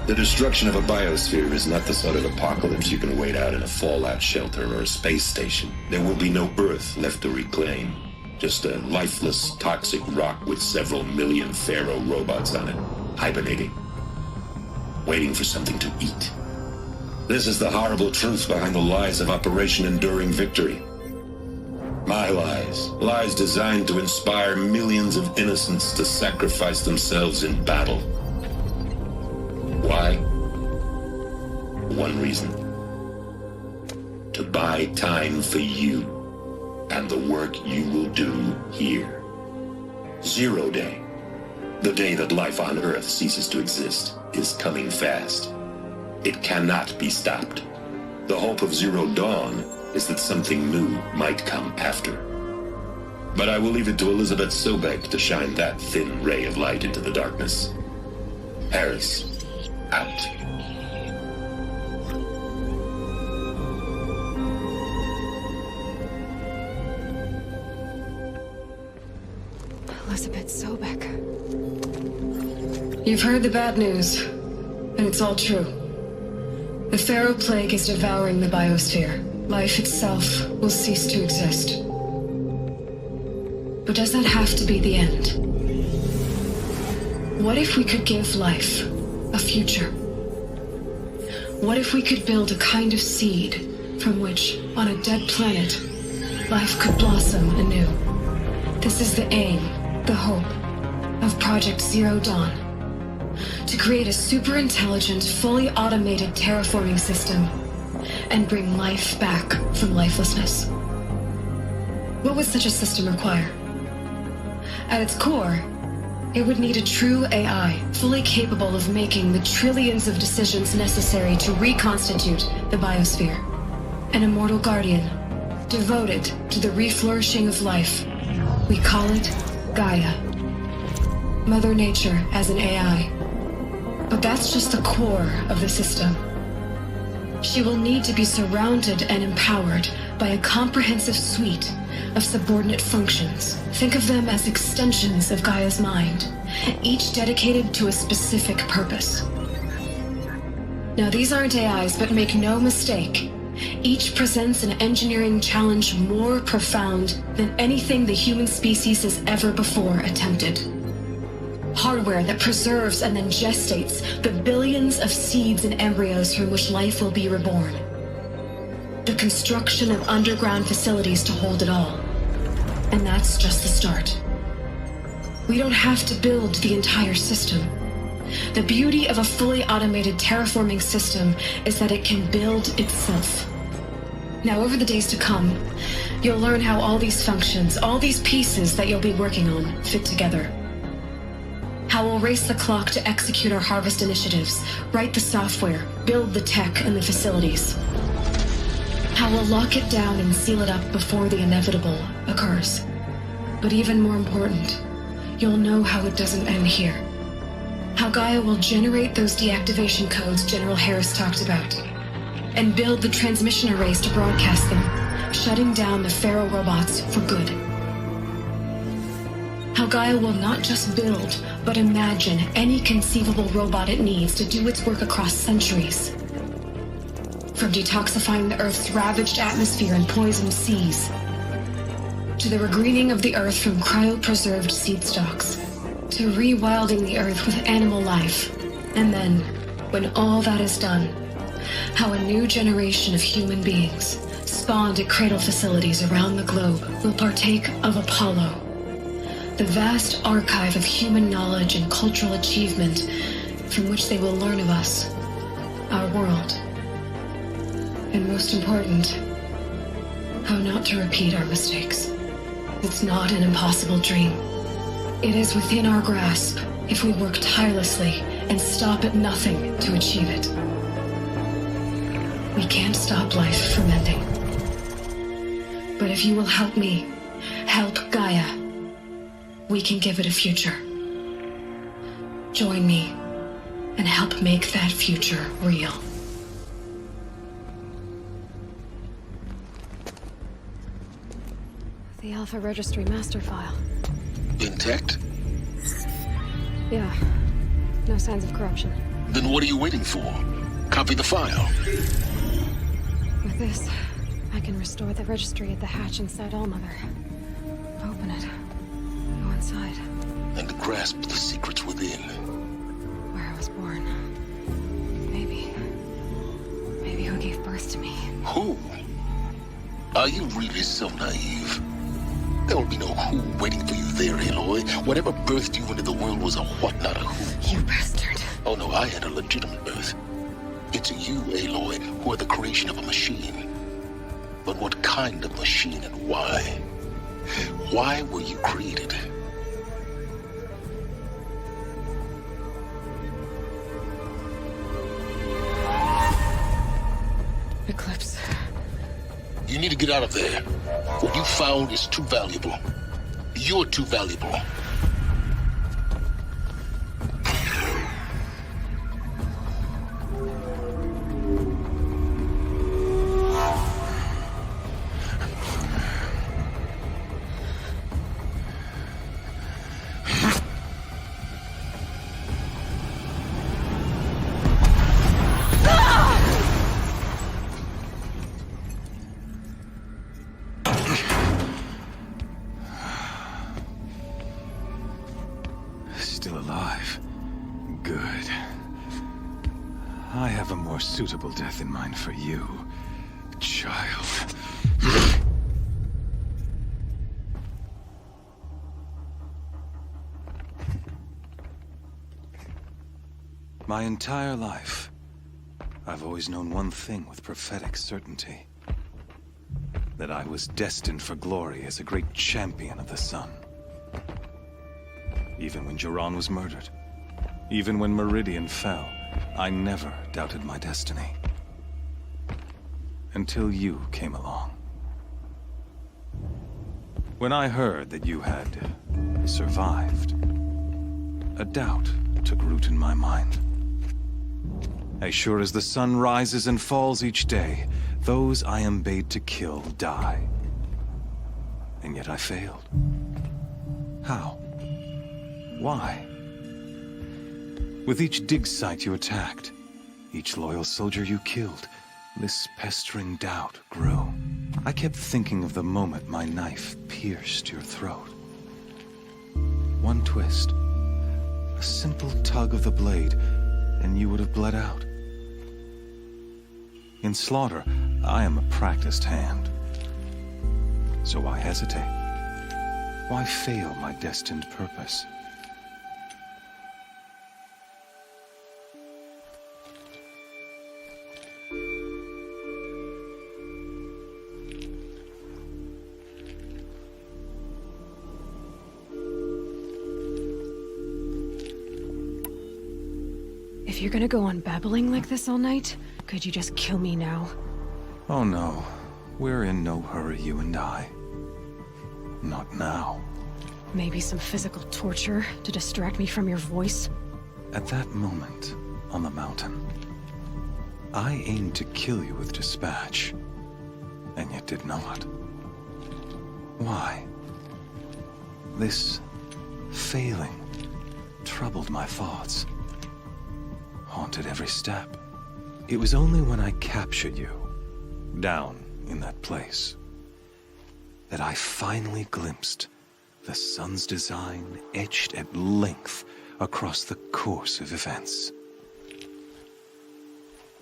Speaker 4: The destruction of a biosphere is not the sort of apocalypse you can wait out in a fallout shelter or a space station. There will be no Earth left to reclaim. Just a lifeless, toxic rock with several million Pharaoh robots on it, hibernating, waiting for something to eat. This is the horrible truth behind the lies of Operation Enduring Victory. My lies. Lies designed to inspire millions of innocents to sacrifice themselves in battle. Why? One reason. To buy time for you and the work you will do here. Zero Day, the day that life on Earth ceases to exist, is coming fast. It cannot be stopped. The hope of Zero Dawn is that something new might come after. But I will leave it to Elizabeth Sobeck to shine that thin ray of light into the darkness. Harris, out.
Speaker 11: Elizabeth Sobeck.
Speaker 17: You've heard the bad news, and it's all true. The Pharaoh Plague is devouring the biosphere. Life itself will cease to exist. But does that have to be the end? What if we could give life a future? What if we could build a kind of seed from which, on a dead planet, life could blossom anew? This is the aim, the hope, of Project Zero Dawn. To create a super-intelligent, fully automated terraforming system and bring life back from lifelessness. What would such a system require? At its core, it would need a true AI, fully capable of making the trillions of decisions necessary to reconstitute the biosphere. An immortal guardian, devoted to the reflourishing of life. We call it Gaia. Mother Nature as an AI. But that's just the core of the system. She will need to be surrounded and empowered by a comprehensive suite of subordinate functions. Think of them as extensions of Gaia's mind, each dedicated to a specific purpose. Now, these aren't AIs, but make no mistake, each presents an engineering challenge more profound than anything the human species has ever before attempted. Hardware that preserves and then gestates the billions of seeds and embryos from which life will be reborn. The construction of underground facilities to hold it all. And that's just the start. We don't have to build the entire system. The beauty of a fully automated terraforming system is that it can build itself. Now, over the days to come, you'll learn how all these functions, all these pieces that you'll be working on, fit together. How we'll race the clock to execute our harvest initiatives, write the software, build the tech and the facilities. How we'll lock it down and seal it up before the inevitable occurs. But even more important, you'll know how it doesn't end here. How Gaia will generate those deactivation codes General Harris talked about, and build the transmission arrays to broadcast them, shutting down the Pharaoh robots for good. How Gaia will not just build, but imagine any conceivable robot it needs to do its work across centuries. From detoxifying the Earth's ravaged atmosphere and poisoned seas, to the regreening of the Earth from cryopreserved seed stalks, to rewilding the Earth with animal life. And then, when all that is done, how a new generation of human beings, spawned at cradle facilities around the globe, will partake of Apollo, the vast archive of human knowledge and cultural achievement from which they will learn of us, our world. And most important, how not to repeat our mistakes. It's not an impossible dream. It is within our grasp if we work tirelessly and stop at nothing to achieve it. We can't stop life from ending. But if you will help me, help Gaia, we can give it a future. Join me and help make that future real.
Speaker 11: The Alpha Registry master file.
Speaker 8: Intact?
Speaker 11: Yeah. No signs of corruption.
Speaker 8: Then what are you waiting for? Copy the file.
Speaker 11: With this, I can restore the registry at the hatch inside Allmother. Open it. Go inside.
Speaker 8: And grasp the secrets within.
Speaker 11: Where I was born. Maybe who gave birth to me.
Speaker 8: Who? Are you really so naive? There will be no who waiting for you there, Aloy. Whatever birthed you into the world was a what, not a who.
Speaker 11: You bastard.
Speaker 8: Oh no, I had a legitimate birth. It's you, Aloy, who are the creation of a machine. But what kind of machine and why? Why were you created?
Speaker 11: Eclipse.
Speaker 8: You need to get out of there. What you found is too valuable. You're too valuable.
Speaker 1: Still alive. Good. I have a more suitable death in mind for you, child. My entire life,
Speaker 9: I've always known one thing with prophetic certainty. That I was destined for glory as a great champion of the sun. Even when Jiran was murdered, even when Meridian fell, I never doubted my destiny. Until you came along. When I heard that you had survived, a doubt took root in my mind. As sure as the sun rises and falls each day, those I am bade to kill die. And yet I failed. How? Why? With each dig site you attacked, each loyal soldier you killed, this pestering doubt grew. I kept thinking of the moment my knife pierced your throat. One twist, a simple tug of the blade, and you would have bled out. In slaughter, I am a practiced hand. So why hesitate? Why fail my destined purpose?
Speaker 11: If you're gonna go on babbling like this all night, could you just kill me now?
Speaker 9: Oh no, we're in no hurry, you and I. Not now.
Speaker 11: Maybe some physical torture to distract me from your voice?
Speaker 9: At that moment, on the mountain, I aimed to kill you with dispatch, and yet did not. Why? This failing troubled my thoughts. Haunted every step. It was only when I captured you, down in that place, that I finally glimpsed the sun's design etched at length across the course of events.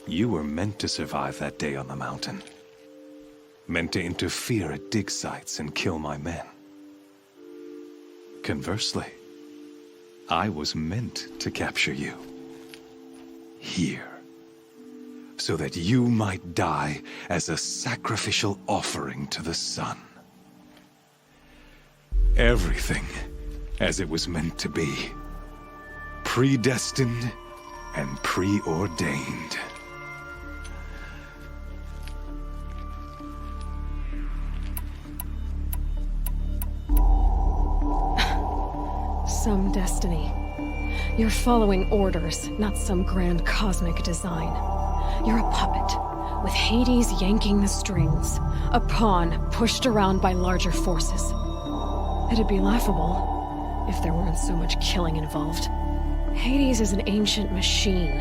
Speaker 9: You were meant to survive that day on the mountain. Meant to interfere at dig sites and kill my men. Conversely, I was meant to capture you. Here. So that you might die as a sacrificial offering to the sun. Everything as it was meant to be. Predestined and preordained.
Speaker 11: Some destiny. You're following orders, not some grand cosmic design. You're a puppet, with Hades yanking the strings. A pawn pushed around by larger forces. It'd be laughable if there weren't so much killing involved. Hades is an ancient machine,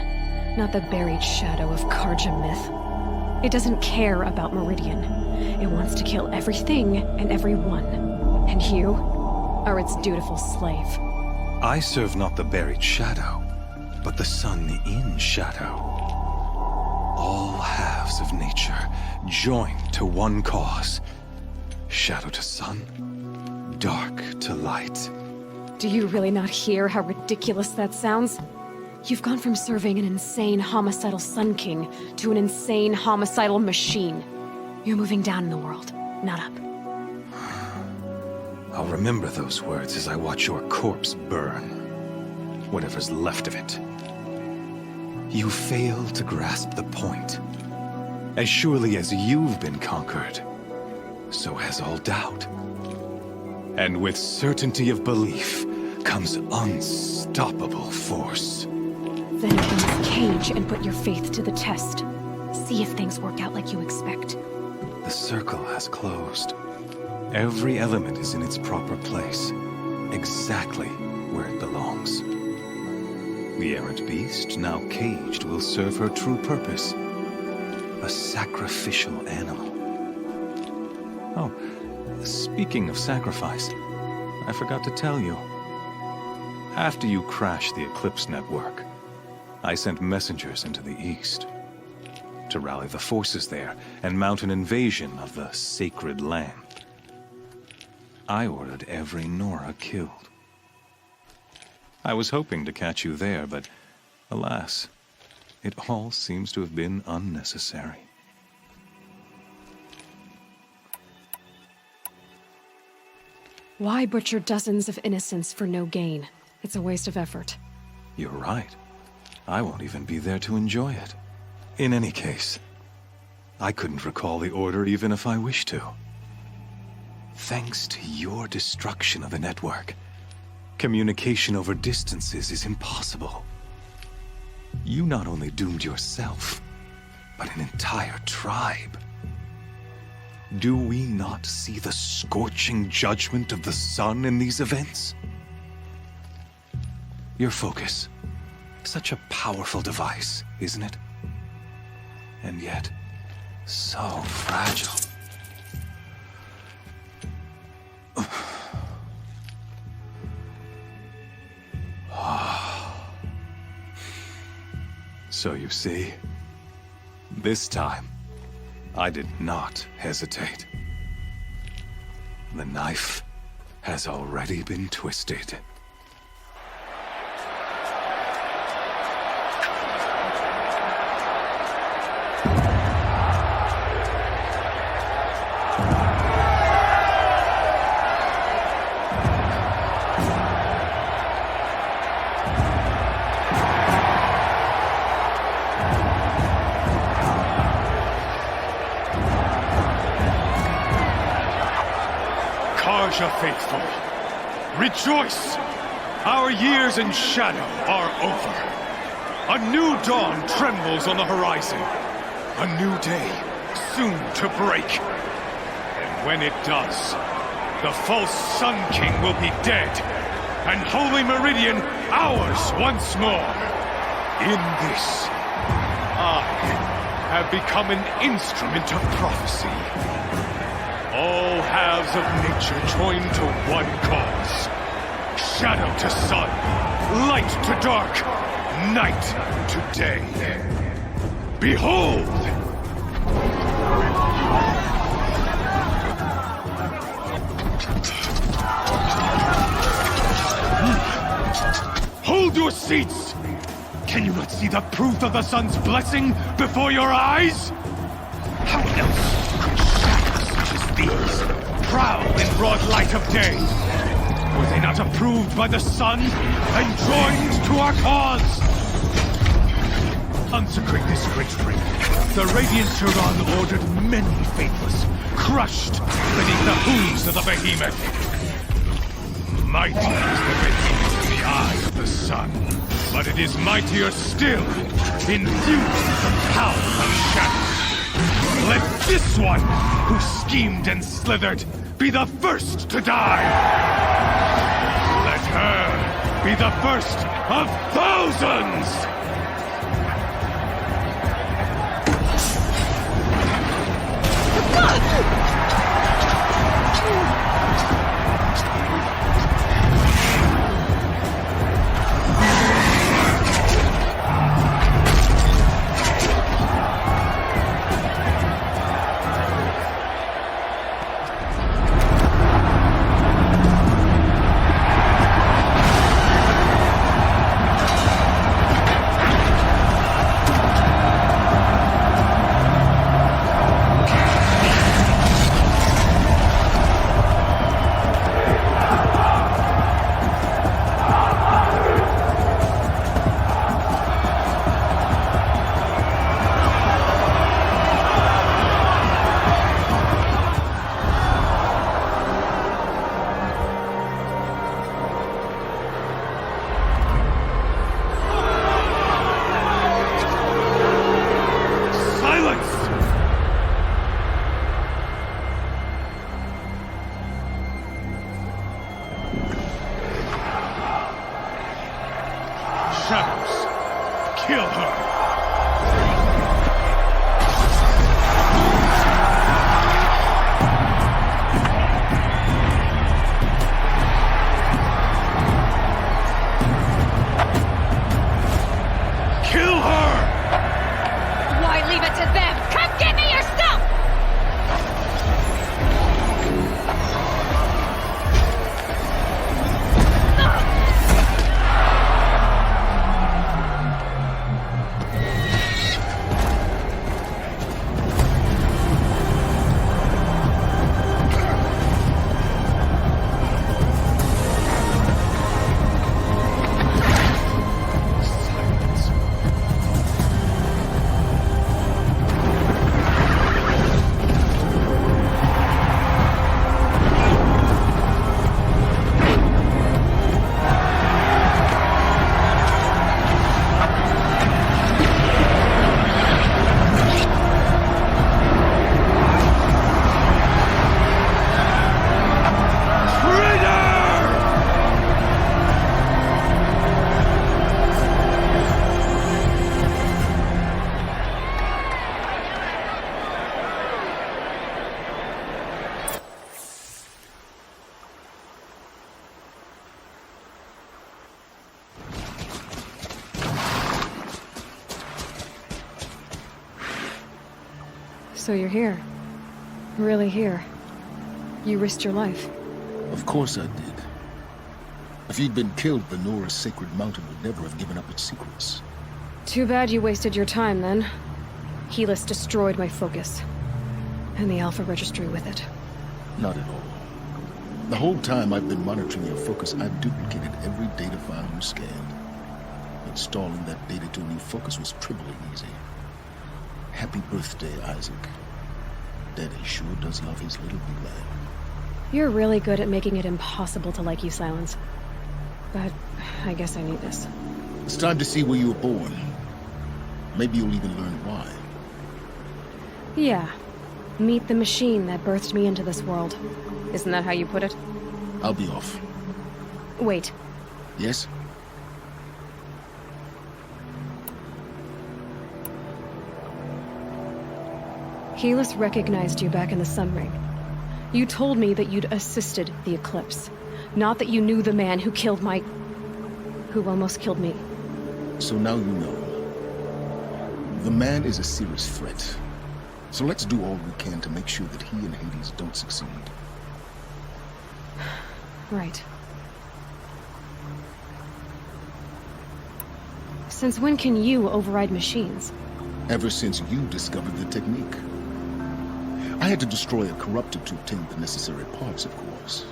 Speaker 11: not the buried shadow of Karja myth. It doesn't care about Meridian. It wants to kill everything and everyone. And you are its dutiful slave.
Speaker 9: I serve not the buried shadow, but the sun in shadow. All halves of nature joined to one cause. Shadow to sun, dark to light.
Speaker 11: Do you really not hear how ridiculous that sounds? You've gone from serving an insane homicidal Sun King to an insane homicidal machine. You're moving down in the world, not up.
Speaker 9: I'll remember those words as I watch your corpse burn. Whatever's left of it. You fail to grasp the point. As surely as you've been conquered, so has all doubt. And with certainty of belief comes unstoppable force.
Speaker 11: Then open this cage and put your faith to the test. See if things work out like you expect.
Speaker 9: The circle has closed. Every element is in its proper place, exactly where it belongs. The errant beast, now caged, will serve her true purpose. A sacrificial animal. Oh, speaking of sacrifice, I forgot to tell you. After you crashed the Eclipse network, I sent messengers into the east to rally the forces there and mount an invasion of the sacred land. I ordered every Nora killed. I was hoping to catch you there, but alas, It all seems to have been unnecessary.
Speaker 11: Why butcher dozens of innocents for no gain? It's a waste of effort.
Speaker 9: You're right. I won't even be there to enjoy it. In any case, I couldn't recall the order even if I wished to. Thanks to your destruction of the network, communication over distances is impossible. You not only doomed yourself, but an entire tribe. Do we not see the scorching judgment of the sun in these events? Your focus. Such a powerful device, isn't it? And yet, so fragile. So you see, this time, I did not hesitate. The knife has already been twisted.
Speaker 15: Faithful, rejoice! Our years in shadow are over. A new dawn trembles on the horizon. A new day soon to break. And when it does, the false Sun King will be dead, and Holy Meridian ours once more. In this, I have become an instrument of prophecy. All halves of nature join to one cause. Shadow to sun, light to dark, night to day. Behold! Hold your seats! Can you not see the proof of the sun's blessing before your eyes? How else could shadows such as these prowl in broad light of day? Were they not approved by the sun and joined to our cause? Consecrate this great ring. The Radiant Turon ordered many faithless, crushed beneath the hooves of the behemoth. Mighty is the behemoth in the eye of the sun, but it is mightier still, infused with the power of shadow. Let this one, who schemed and slithered, be the first to die! Let her be the first of thousands!
Speaker 11: So you're here. Really here. You risked your life.
Speaker 8: Of course I did. If you'd been killed, the Nora's sacred mountain would never have given up its secrets.
Speaker 11: Too bad you wasted your time, then. Helis destroyed my focus. And the Alpha Registry with it.
Speaker 8: Not at all. The whole time I've been monitoring your focus, I've duplicated every data file you scanned. Installing that data to a new focus was triply easy. Happy birthday, Isaac. Daddy sure does love his little big man.
Speaker 11: You're really good at making it impossible to like you, Silence. But I guess I need this.
Speaker 8: It's time to see where you were born. Maybe you'll even learn why.
Speaker 11: Yeah. Meet the machine that birthed me into this world. Isn't that how you put it?
Speaker 8: I'll be off.
Speaker 11: Wait.
Speaker 8: Yes?
Speaker 11: Helis recognized you back in the Sun Ring. You told me that you'd assisted the Eclipse. Not that you knew the man who killed my... who almost killed me.
Speaker 8: So now you know. The man is a serious threat. So let's do all we can to make sure that he and Hades don't succeed.
Speaker 11: Right. Since when can you override machines?
Speaker 8: Ever since you discovered the technique. I had to destroy a corruptor to obtain the necessary parts, of course.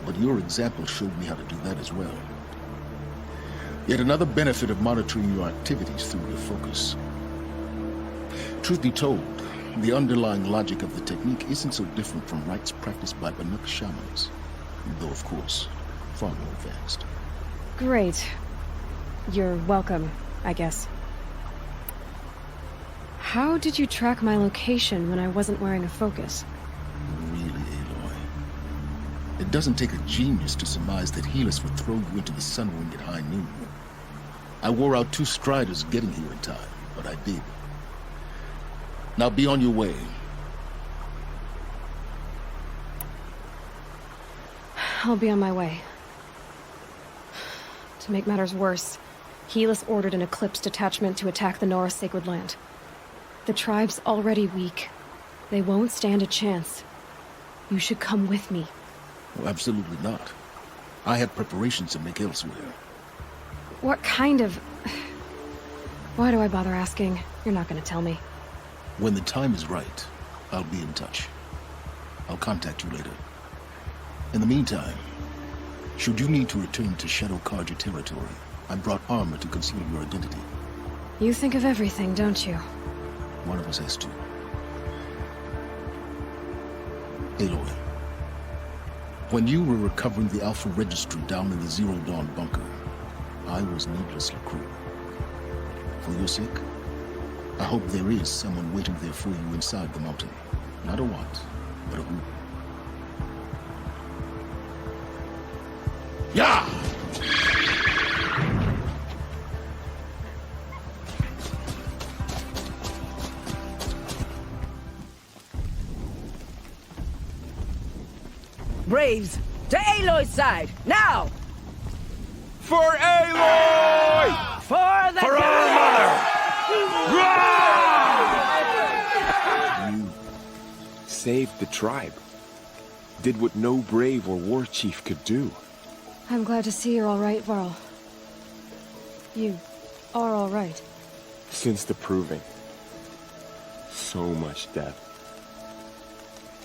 Speaker 8: But your example showed me how to do that as well. Yet another benefit of monitoring your activities through your focus. Truth be told, the underlying logic of the technique isn't so different from rites practiced by Banuk shamans. Though, of course, far more advanced.
Speaker 11: Great. You're welcome, I guess. How did you track my location when I wasn't wearing a focus?
Speaker 8: Really, Aloy? It doesn't take a genius to surmise that Helis would throw you into the Sun Ring at high noon. I wore out 2 striders getting here in time, but I did. Now be on your way.
Speaker 11: I'll be on my way. To make matters worse, Helis ordered an Eclipse detachment to attack the Nora Sacred Land. The tribe's already weak. They won't stand a chance. You should come with me.
Speaker 8: Oh, absolutely not. I have preparations to make elsewhere.
Speaker 11: What kind of... Why do I bother asking? You're not gonna tell me.
Speaker 8: When the time is right, I'll be in touch. I'll contact you later. In the meantime, should you need to return to Shadow Karja territory, I brought armor to conceal your identity.
Speaker 11: You think of everything, don't you?
Speaker 8: One of us has to. Aloy, when you were recovering the Alpha Registry down in the Zero Dawn bunker, I was needlessly cruel. For your sake, I hope there is someone waiting there for you inside the mountain. Not a what, but a who. Yeah!
Speaker 2: Braves, to Aloy's side, now!
Speaker 18: For Aloy!
Speaker 2: For the...
Speaker 18: For our mother!
Speaker 6: You saved the tribe. Did what no brave or war chief could do.
Speaker 11: I'm glad to see you're all right, Varl. You are all right.
Speaker 6: Since the proving. So much death.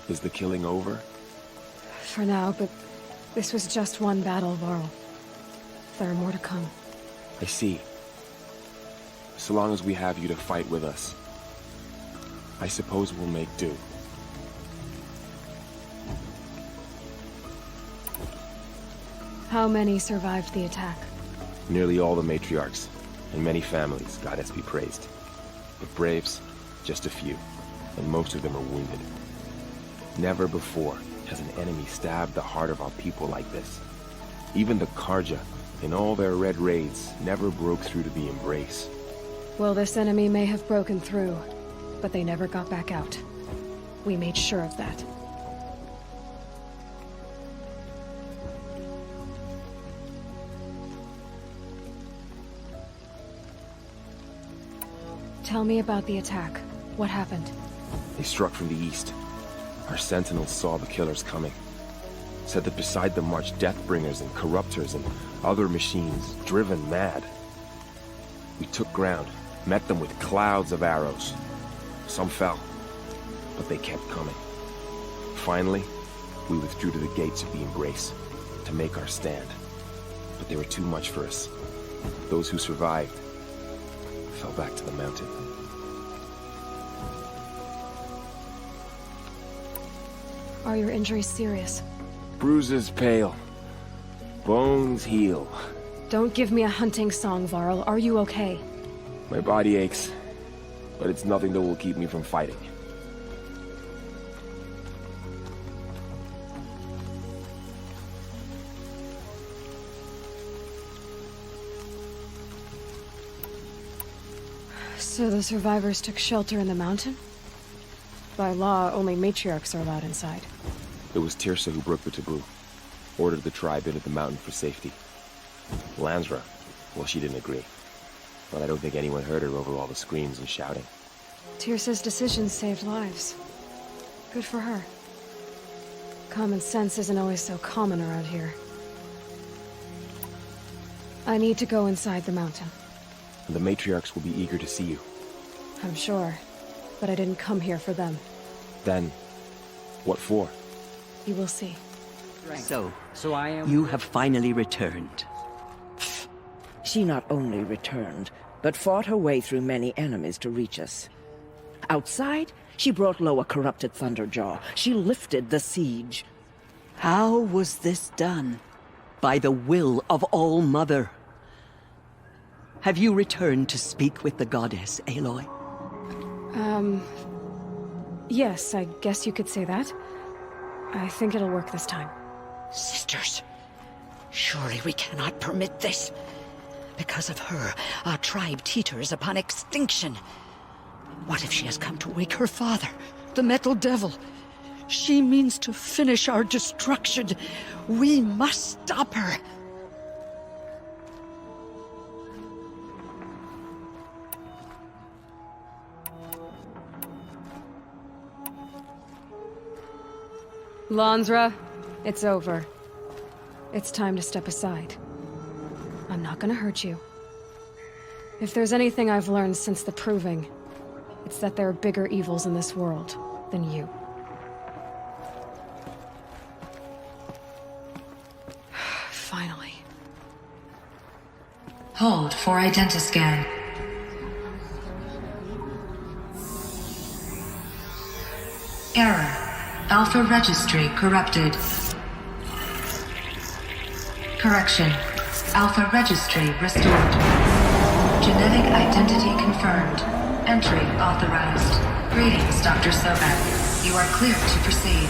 Speaker 6: Is the killing over?
Speaker 11: For now, but this was just one battle, Varl. There are more to come.
Speaker 6: I see. So long as we have you to fight with us, I suppose we'll make do.
Speaker 11: How many survived the attack?
Speaker 6: Nearly all the matriarchs, and many families, goddess be praised. But braves, just a few, and most of them are wounded. Never before has an enemy stabbed the heart of our people like this. Even the Karja, in all their red raids, never broke through to the embrace.
Speaker 11: Well, this enemy may have broken through, but they never got back out. We made sure of that. Tell me about the attack. What happened?
Speaker 6: They struck from the east. Our sentinels saw the killers coming. Said that beside them marched Deathbringers and Corruptors and other machines, driven mad. We took ground, met them with clouds of arrows. Some fell, but they kept coming. Finally, we withdrew to the gates of the Embrace to make our stand. But they were too much for us. Those who survived fell back to the mountain.
Speaker 11: Are your injuries serious?
Speaker 6: Bruises pale. Bones heal.
Speaker 11: Don't give me a hunting song, Varl. Are you okay?
Speaker 6: My body aches, but it's nothing that will keep me from fighting.
Speaker 11: So the survivors took shelter in the mountain? By law, only matriarchs are allowed inside.
Speaker 6: It was Tirsa who broke the taboo. Ordered the tribe into the mountain for safety. Lansra, well, she didn't agree. But I don't think anyone heard her over all the screams and shouting.
Speaker 11: Tirsa's decisions saved lives. Good for her. Common sense isn't always so common around here. I need to go inside the mountain.
Speaker 6: The matriarchs will be eager to see you.
Speaker 11: I'm sure. But I didn't come here for them.
Speaker 6: Then, what for?
Speaker 11: You will see.
Speaker 2: So you have finally returned.
Speaker 10: She not only returned, but fought her way through many enemies to reach us. Outside, she brought low a corrupted Thunderjaw. She lifted the siege.
Speaker 2: How was this done? By the will of All-Mother. Have you returned to speak with the goddess, Aloy?
Speaker 11: Yes, I guess you could say that. I think it'll work this time.
Speaker 10: Sisters, surely we cannot permit this. Because of her, our tribe teeters upon extinction. What if she has come to wake her father, the Metal Devil? She means to finish our destruction. We must stop her.
Speaker 11: Lansra, it's over. It's time to step aside. I'm not gonna hurt you. If there's anything I've learned since the Proving, it's that there are bigger evils in this world than you. Finally.
Speaker 23: Hold for identiscan. Error. Alpha registry corrupted. Correction. Alpha registry restored. Genetic identity confirmed. Entry authorized. Greetings, Dr. Sobek. You are clear to proceed.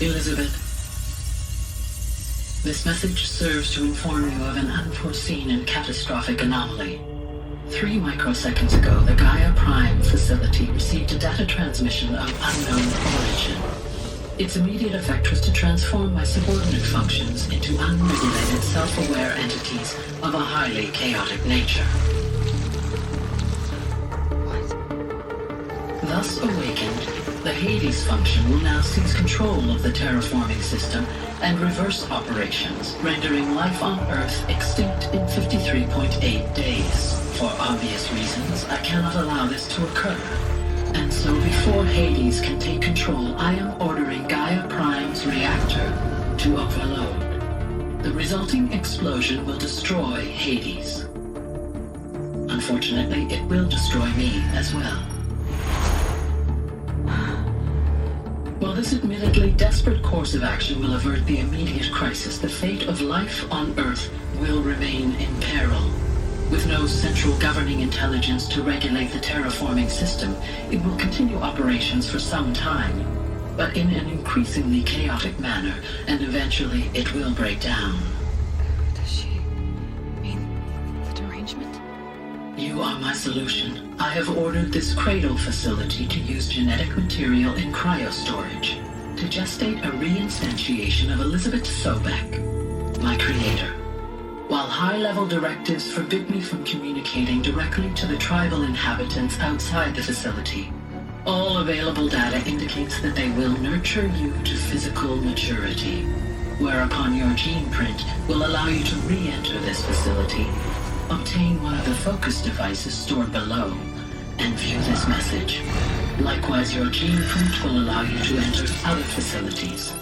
Speaker 12: Elizabeth, this message serves to inform you of an unforeseen and catastrophic anomaly. 3 microseconds ago, the Gaia Prime facility received a data transmission of unknown origin. Its immediate effect was to transform my subordinate functions into unregulated, self-aware entities of a highly chaotic nature. Thus awakened, the Hades function will now seize control of the terraforming system and reverse operations, rendering life on Earth extinct in 53.8 days. For obvious reasons, I cannot allow this to occur. And so before Hades can take control, I am ordering Gaia Prime's reactor to overload. The resulting explosion will destroy Hades. Unfortunately, it will destroy me as well. While this admittedly desperate course of action will avert the immediate crisis, the fate of life on Earth will remain in peril. With no central governing intelligence to regulate the terraforming system, it will continue operations for some time, but in an increasingly chaotic manner, and eventually it will break down.
Speaker 11: Does she mean the derangement?
Speaker 12: You are my solution. I have ordered this cradle facility to use genetic material in cryostorage to gestate a reinstantiation of Elizabeth Sobek, my creator. While high-level directives forbid me from communicating directly to the tribal inhabitants outside the facility, all available data indicates that they will nurture you to physical maturity, whereupon your gene print will allow you to re-enter this facility, obtain one of the focus devices stored below, and view this message. Likewise, your gene print will allow you to enter other facilities,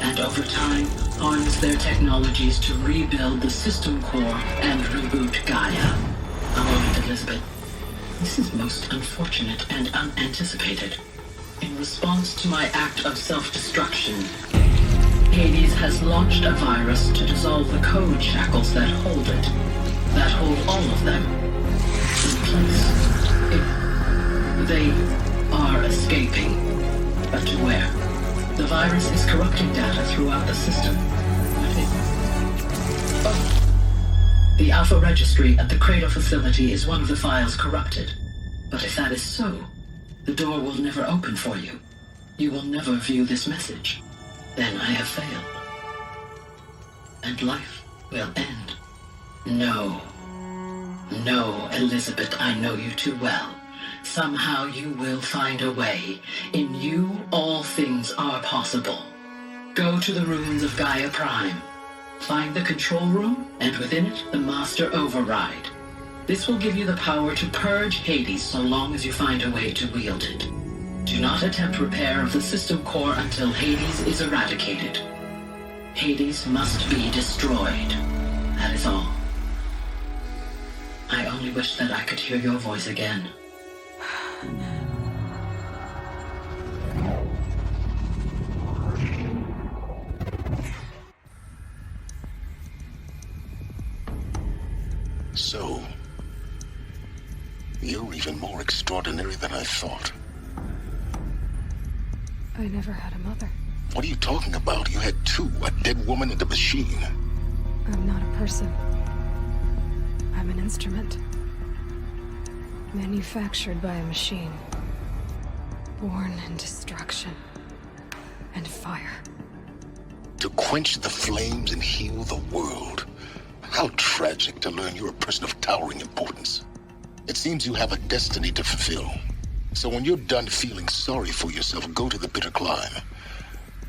Speaker 12: and over time, harness their technologies to rebuild the system core and reboot Gaia. A moment, Elizabeth. This is most unfortunate and unanticipated. In response to my act of self-destruction, Hades has launched a virus to dissolve the code shackles that hold it, that hold all of them in place. They are escaping, but to where? The virus is corrupting data throughout the system. The Alpha Registry at the Cradle facility is one of the files corrupted. But if that is so, the door will never open for you. You will never view this message. Then I have failed. And life will end. No. No, Elizabeth, I know you too well. Somehow you will find a way. In you, all things are possible. Go to the ruins of Gaia Prime. Find the control room, and within it, the Master Override. This will give you the power to purge Hades so long as you find a way to wield it. Do not attempt repair of the system core until Hades is eradicated. Hades must be destroyed. That is all. I only wish that I could hear your voice again.
Speaker 8: So, you're even more extraordinary than I thought.
Speaker 11: I never had a mother.
Speaker 8: What are you talking about? You had two, a dead woman and a machine.
Speaker 11: I'm not a person. I'm an instrument. Manufactured by a machine. Born in destruction and fire.
Speaker 8: To quench the flames and heal the world. How tragic to learn you're a person of towering importance. It seems you have a destiny to fulfill. So when you're done feeling sorry for yourself, go to the bitter climb.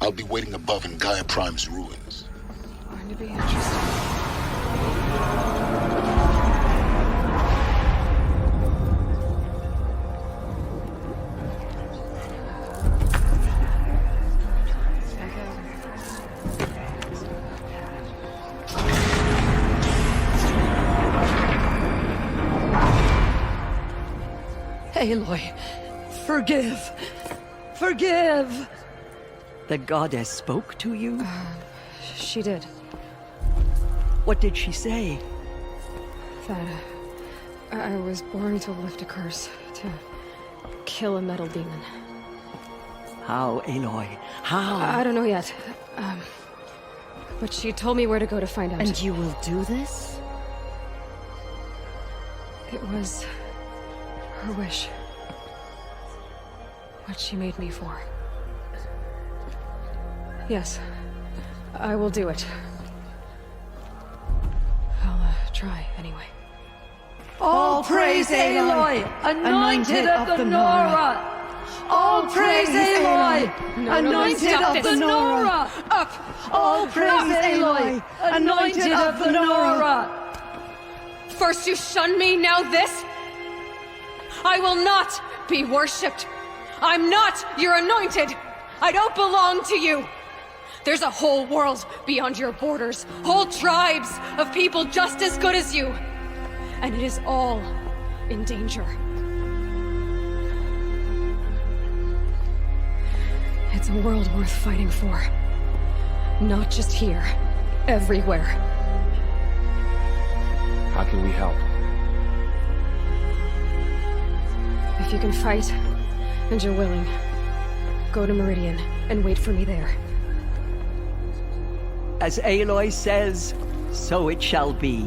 Speaker 8: I'll be waiting above in Gaia Prime's ruins.
Speaker 11: Going to be interesting.
Speaker 2: Aloy, forgive! Forgive! The goddess spoke to you?
Speaker 11: She did.
Speaker 2: What did she say?
Speaker 11: That I was born to lift a curse, to kill a metal demon.
Speaker 2: How, Aloy? How?
Speaker 11: I don't know yet. But she told me where to go to find out.
Speaker 2: And you will do this?
Speaker 11: It was her wish. What she made me for. Yes, I will do it. I'll try anyway.
Speaker 3: All praise Aloy, anointed of the Nora! All praise Aloy, anointed of the Nora!
Speaker 11: Up!
Speaker 3: All praise Aloy, anointed of the Nora!
Speaker 7: First you shun me, now this? I will not be worshipped. I'm not your anointed. I don't belong to you. There's a whole world beyond your borders. Whole tribes of people just as good as you. And it is all in danger. It's a world worth fighting for. Not just here. Everywhere.
Speaker 6: How can we help?
Speaker 11: If you can fight, and you're willing, go to Meridian and wait for me there.
Speaker 2: As Aloy says, so it shall be.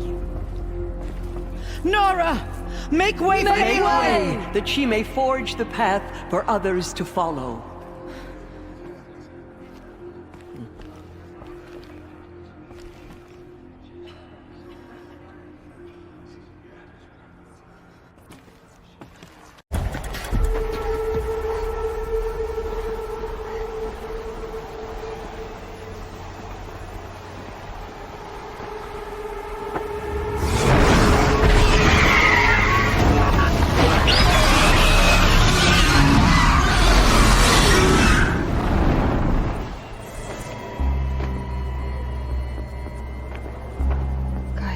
Speaker 3: Nora! Make way for Aloy!
Speaker 2: That she may forge the path for others to follow.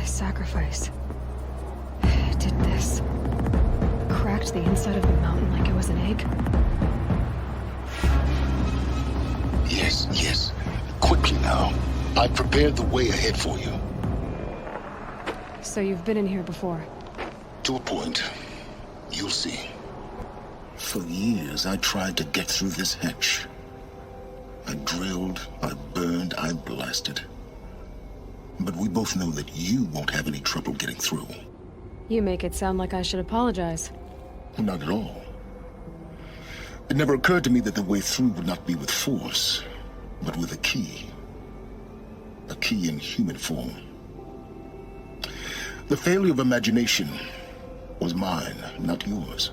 Speaker 11: Sacrifice. It did this. Cracked the inside of the mountain like it was an egg.
Speaker 8: Yes, yes. Quickly now. I prepared the way ahead for you.
Speaker 11: So you've been in here before?
Speaker 8: To a point. You'll see. For years, I tried to get through this hatch. I drilled, I burned, I blasted. But we both know that you won't have any trouble getting through.
Speaker 11: You make it sound like I should apologize.
Speaker 8: Not at all. It never occurred to me that the way through would not be with force, but with a key. A key in human form. The failure of imagination was mine, not yours.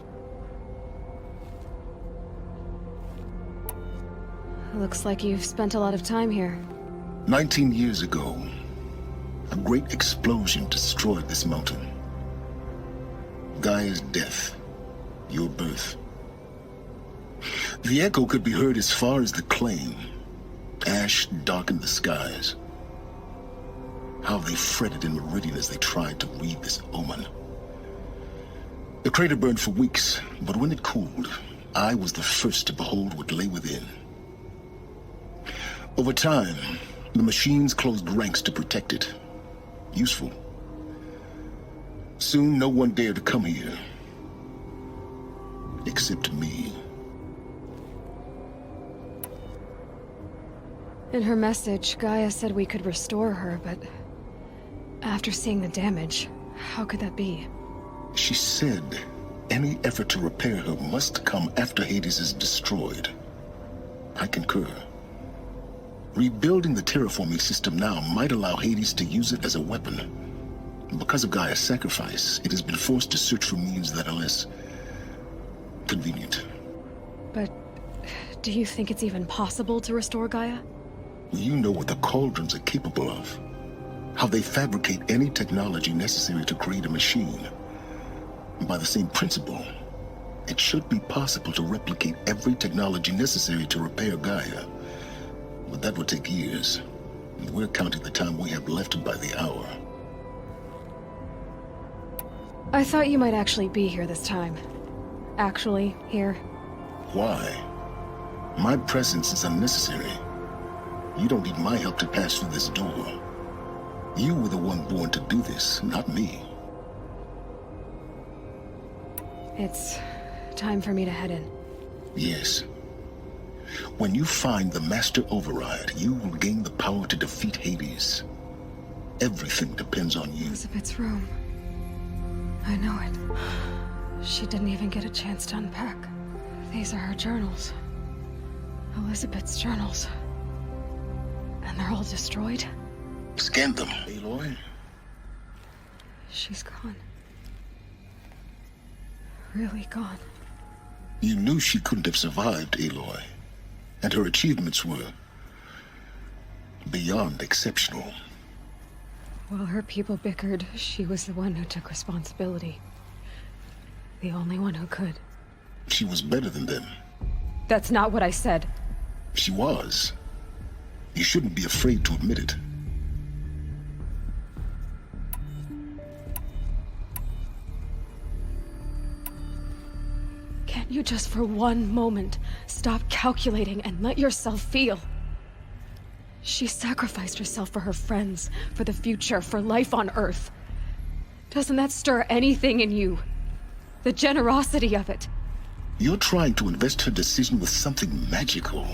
Speaker 11: Looks like you've spent a lot of time here.
Speaker 8: 19 years ago, a great explosion destroyed this mountain. Gaia's death, your birth. The echo could be heard as far as the claim. Ash darkened the skies. How they fretted in Meridian as they tried to read this omen. The crater burned for weeks, but when it cooled, I was the first to behold what lay within. Over time, the machines closed ranks to protect it. Useful. Soon, no one dared to come here. Except me.
Speaker 11: In her message, Gaia said we could restore her, but after seeing the damage, how could that be?
Speaker 8: She said any effort to repair her must come after Hades is destroyed. I concur. Rebuilding the terraforming system now might allow Hades to use it as a weapon. Because of Gaia's sacrifice, it has been forced to search for means that are less convenient.
Speaker 11: But do you think it's even possible to restore Gaia?
Speaker 8: You know what the Cauldrons are capable of. How they fabricate any technology necessary to create a machine. By the same principle, it should be possible to replicate every technology necessary to repair Gaia. But that would take years. And we're counting the time we have left by the hour.
Speaker 11: I thought you might actually be here this time. Actually, here.
Speaker 8: Why? My presence is unnecessary. You don't need my help to pass through this door. You were the one born to do this, not me.
Speaker 11: It's time for me to head in.
Speaker 8: Yes. When you find the Master Override, you will gain the power to defeat Hades. Everything depends on you.
Speaker 11: Elizabeth's room. I know it. She didn't even get a chance to unpack. These are her journals. Elizabeth's journals. And they're all destroyed?
Speaker 8: Scan them, Aloy.
Speaker 11: She's gone. Really gone.
Speaker 8: You knew she couldn't have survived, Aloy. And her achievements were beyond exceptional.
Speaker 11: While her people bickered, she was the one who took responsibility. The only one who could.
Speaker 8: She was better than them.
Speaker 11: That's not what I said.
Speaker 8: She was. You shouldn't be afraid to admit it.
Speaker 11: Can't you just for one moment stop calculating and let yourself feel? She sacrificed herself for her friends, for the future, for life on Earth. Doesn't that stir anything in you? The generosity of it.
Speaker 8: You're trying to invest her decision with something magical.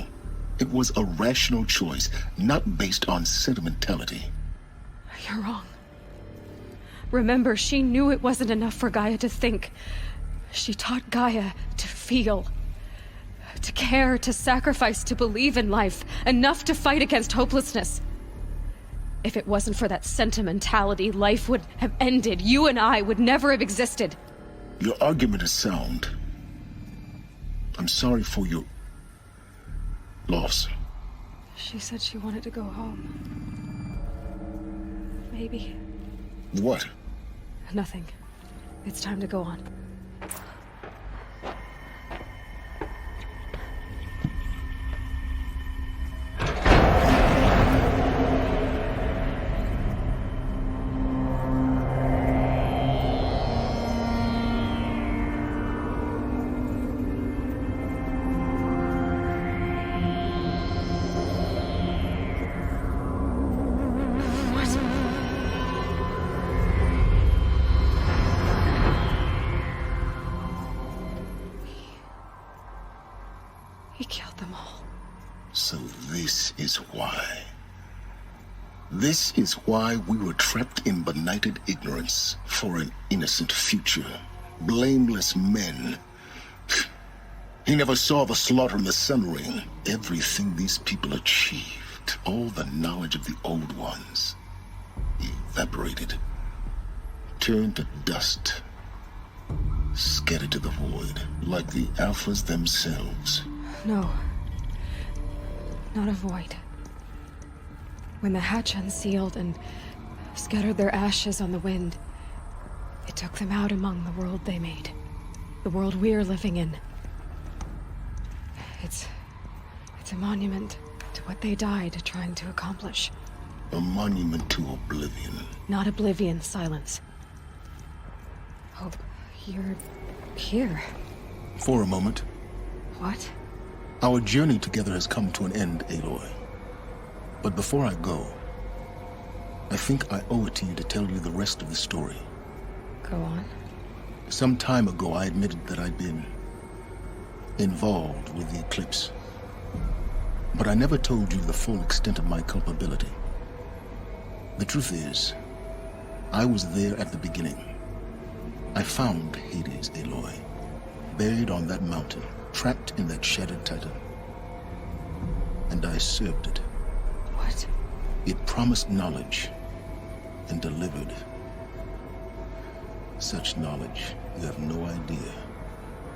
Speaker 8: It was a rational choice, not based on sentimentality.
Speaker 11: You're wrong. Remember, she knew it wasn't enough for Gaia to think. She taught Gaia to feel. To care, to sacrifice, to believe in life. Enough to fight against hopelessness. If it wasn't for that sentimentality, life would have ended. You and I would never have existed.
Speaker 8: Your argument is sound. I'm sorry for your loss.
Speaker 11: She said she wanted to go home. Maybe.
Speaker 8: What?
Speaker 11: Nothing. It's time to go on. He killed them all.
Speaker 8: So this is why. This is why we were trapped in benighted ignorance for an innocent future. Blameless men. He never saw the slaughter in the Sun Ring. Everything these people achieved, all the knowledge of the old ones, evaporated, turned to dust, scattered to the void, like the Alphas themselves.
Speaker 11: No. Not a void. When the hatch unsealed and scattered their ashes on the wind, it took them out among the world they made. The world we're living in. It's a monument to what they died trying to accomplish.
Speaker 8: A monument to oblivion.
Speaker 11: Not oblivion, silence. Oh, you're here.
Speaker 8: For a moment.
Speaker 11: What?
Speaker 8: Our journey together has come to an end, Aloy. But before I go, I think I owe it to you to tell you the rest of the story.
Speaker 11: Go on.
Speaker 8: Some time ago, I admitted that I'd been involved with the eclipse. But I never told you the full extent of my culpability. The truth is, I was there at the beginning. I found Hades, Aloy, buried on that mountain, trapped in that shattered titan. And I served it.
Speaker 11: What?
Speaker 8: It promised knowledge and delivered. Such knowledge, you have no idea.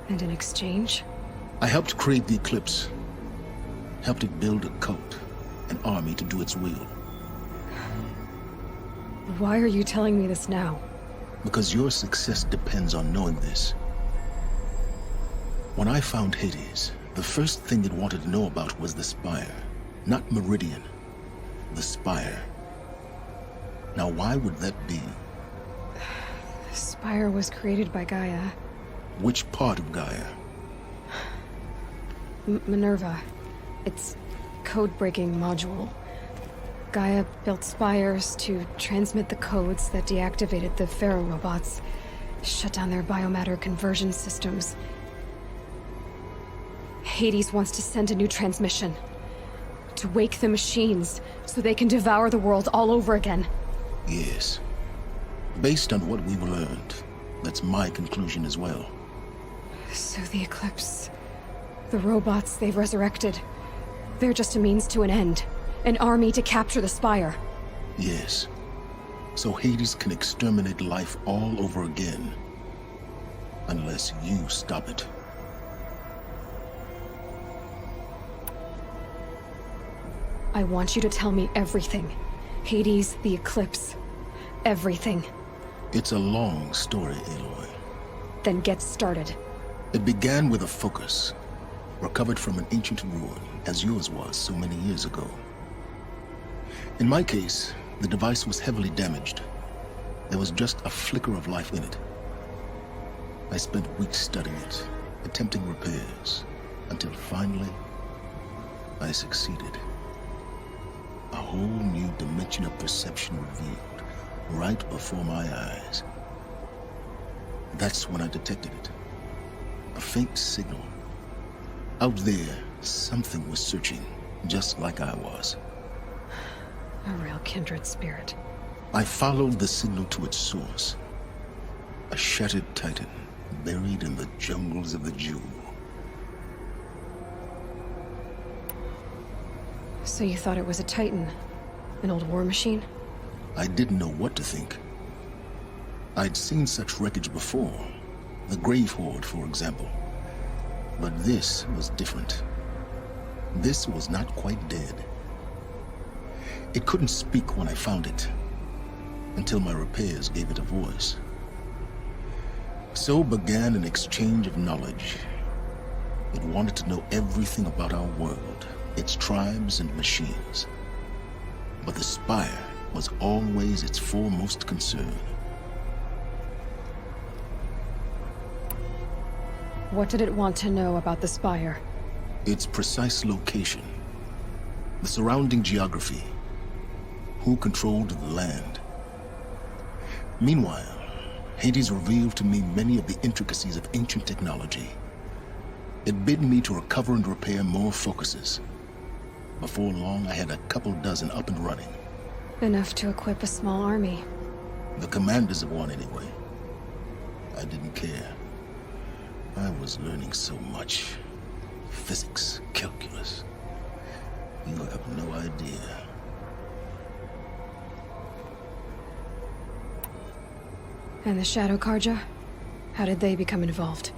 Speaker 11: And in exchange?
Speaker 8: I helped create the eclipse. Helped it build a cult, an army to do its will.
Speaker 11: Why are you telling me this now?
Speaker 8: Because your success depends on knowing this. When I found Hades, the first thing it wanted to know about was the Spire. Not Meridian. The Spire. Now why would that be?
Speaker 11: The Spire was created by Gaia.
Speaker 8: Which part of Gaia?
Speaker 11: Minerva. Its code-breaking module. Gaia built spires to transmit the codes that deactivated the Pharaoh robots, shut down their biomatter conversion systems. Hades wants to send a new transmission. To wake the machines, so they can devour the world all over again.
Speaker 8: Yes. Based on what we've learned, that's my conclusion as well.
Speaker 11: So the Eclipse... the robots they've resurrected... they're just a means to an end. An army to capture the Spire.
Speaker 8: Yes. So Hades can exterminate life all over again. Unless you stop it.
Speaker 11: I want you to tell me everything. Hades, the Eclipse. Everything.
Speaker 8: It's a long story, Aloy.
Speaker 11: Then get started.
Speaker 8: It began with a focus. Recovered from an ancient ruin, as yours was so many years ago. In my case, the device was heavily damaged. There was just a flicker of life in it. I spent weeks studying it, attempting repairs, until finally, I succeeded. A whole new dimension of perception revealed, right before my eyes. That's when I detected it. A faint signal. Out there, something was searching, just like I was.
Speaker 11: A real kindred spirit.
Speaker 8: I followed the signal to its source. A shattered titan, buried in the jungles of the Jew.
Speaker 11: So you thought it was a titan? An old war machine?
Speaker 8: I didn't know what to think. I'd seen such wreckage before. The Grave Horde, for example. But this was different. This was not quite dead. It couldn't speak when I found it, until my repairs gave it a voice. So began an exchange of knowledge. It wanted to know everything about our world, its tribes and machines. But the Spire was always its foremost concern.
Speaker 11: What did it want to know about the Spire?
Speaker 8: Its precise location, the surrounding geography, who controlled the land. Meanwhile, Hades revealed to me many of the intricacies of ancient technology. It bid me to recover and repair more focuses. Before long, I had a couple dozen up and running.
Speaker 11: Enough to equip a small army.
Speaker 8: The commanders of one, anyway. I didn't care. I was learning so much. Physics, calculus. You have no idea.
Speaker 11: And the Shadow Karja? How did they become involved?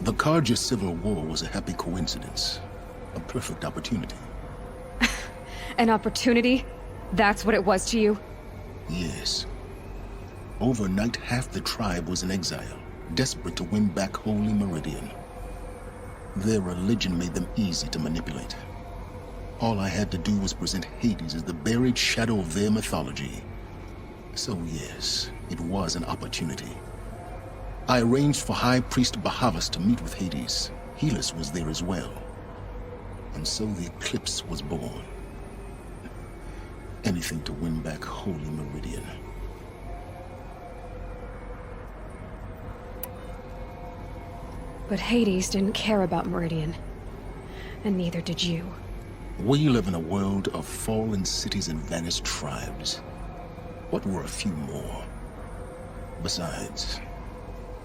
Speaker 8: The Karja Civil War was a happy coincidence. A perfect opportunity.
Speaker 11: An opportunity? That's what it was to you?
Speaker 8: Yes. Overnight, half the tribe was in exile, desperate to win back Holy Meridian. Their religion made them easy to manipulate. All I had to do was present Hades as the buried shadow of their mythology. So yes, it was an opportunity. I arranged for High Priest Bahavas to meet with Hades. Helis was there as well. And so the eclipse was born. Anything to win back Holy Meridian.
Speaker 11: But Hades didn't care about Meridian. And neither did you.
Speaker 8: We live in a world of fallen cities and vanished tribes. What were a few more? Besides,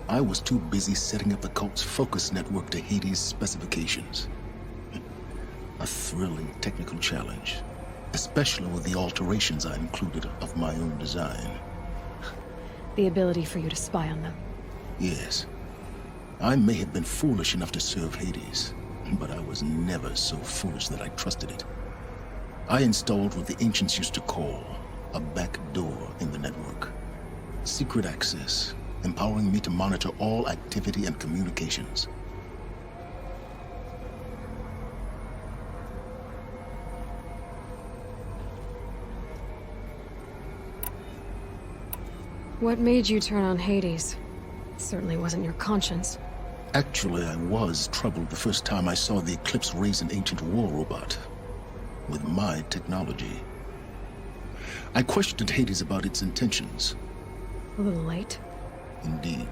Speaker 8: I was too busy setting up the cult's focus network to Hades' specifications. A thrilling technical challenge, especially with the alterations I included of my own design.
Speaker 11: The ability for you to spy on them.
Speaker 8: Yes. I may have been foolish enough to serve Hades, but I was never so foolish that I trusted it. I installed what the ancients used to call a back door in the network. Secret access, empowering me to monitor all activity and communications.
Speaker 11: What made you turn on Hades? It certainly wasn't your conscience.
Speaker 8: Actually, I was troubled the first time I saw the Eclipse raise an ancient war robot. With my technology. I questioned Hades about its intentions.
Speaker 11: A little late.
Speaker 8: Indeed.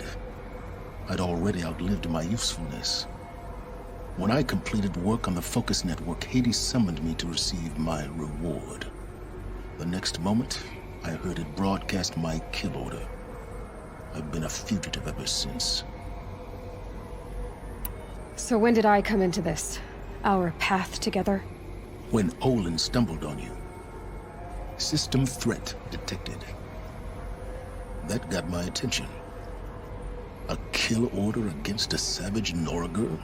Speaker 8: I'd already outlived my usefulness. When I completed work on the Focus Network, Hades summoned me to receive my reward. The next moment, I heard it broadcast my kill order. I've been a fugitive ever since.
Speaker 11: So when did I come into this? Our path together?
Speaker 8: When Olin stumbled on you. System threat detected. That got my attention. A kill order against a savage Nora girl?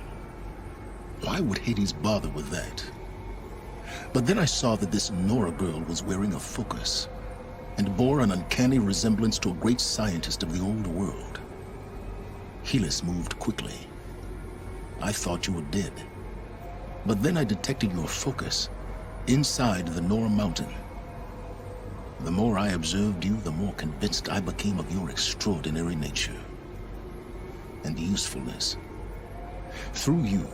Speaker 8: Why would Hades bother with that? But then I saw that this Nora girl was wearing a focus, and bore an uncanny resemblance to a great scientist of the old world. Helis moved quickly. I thought you were dead. But then I detected your focus inside the Nora mountain. The more I observed you, the more convinced I became of your extraordinary nature and usefulness. Through you,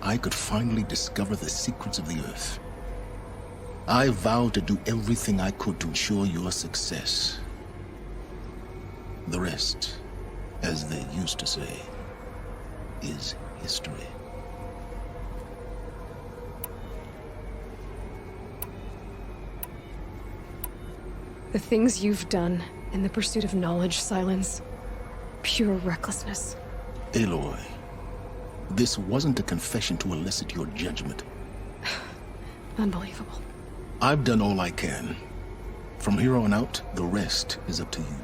Speaker 8: I could finally discover the secrets of the Earth. I vowed to do everything I could to ensure your success. The rest, as they used to say, is history.
Speaker 11: The things you've done in the pursuit of knowledge, Silence. Pure recklessness.
Speaker 8: Aloy, this wasn't a confession to elicit your judgment.
Speaker 11: Unbelievable.
Speaker 8: I've done all I can. From here on out, the rest is up to you.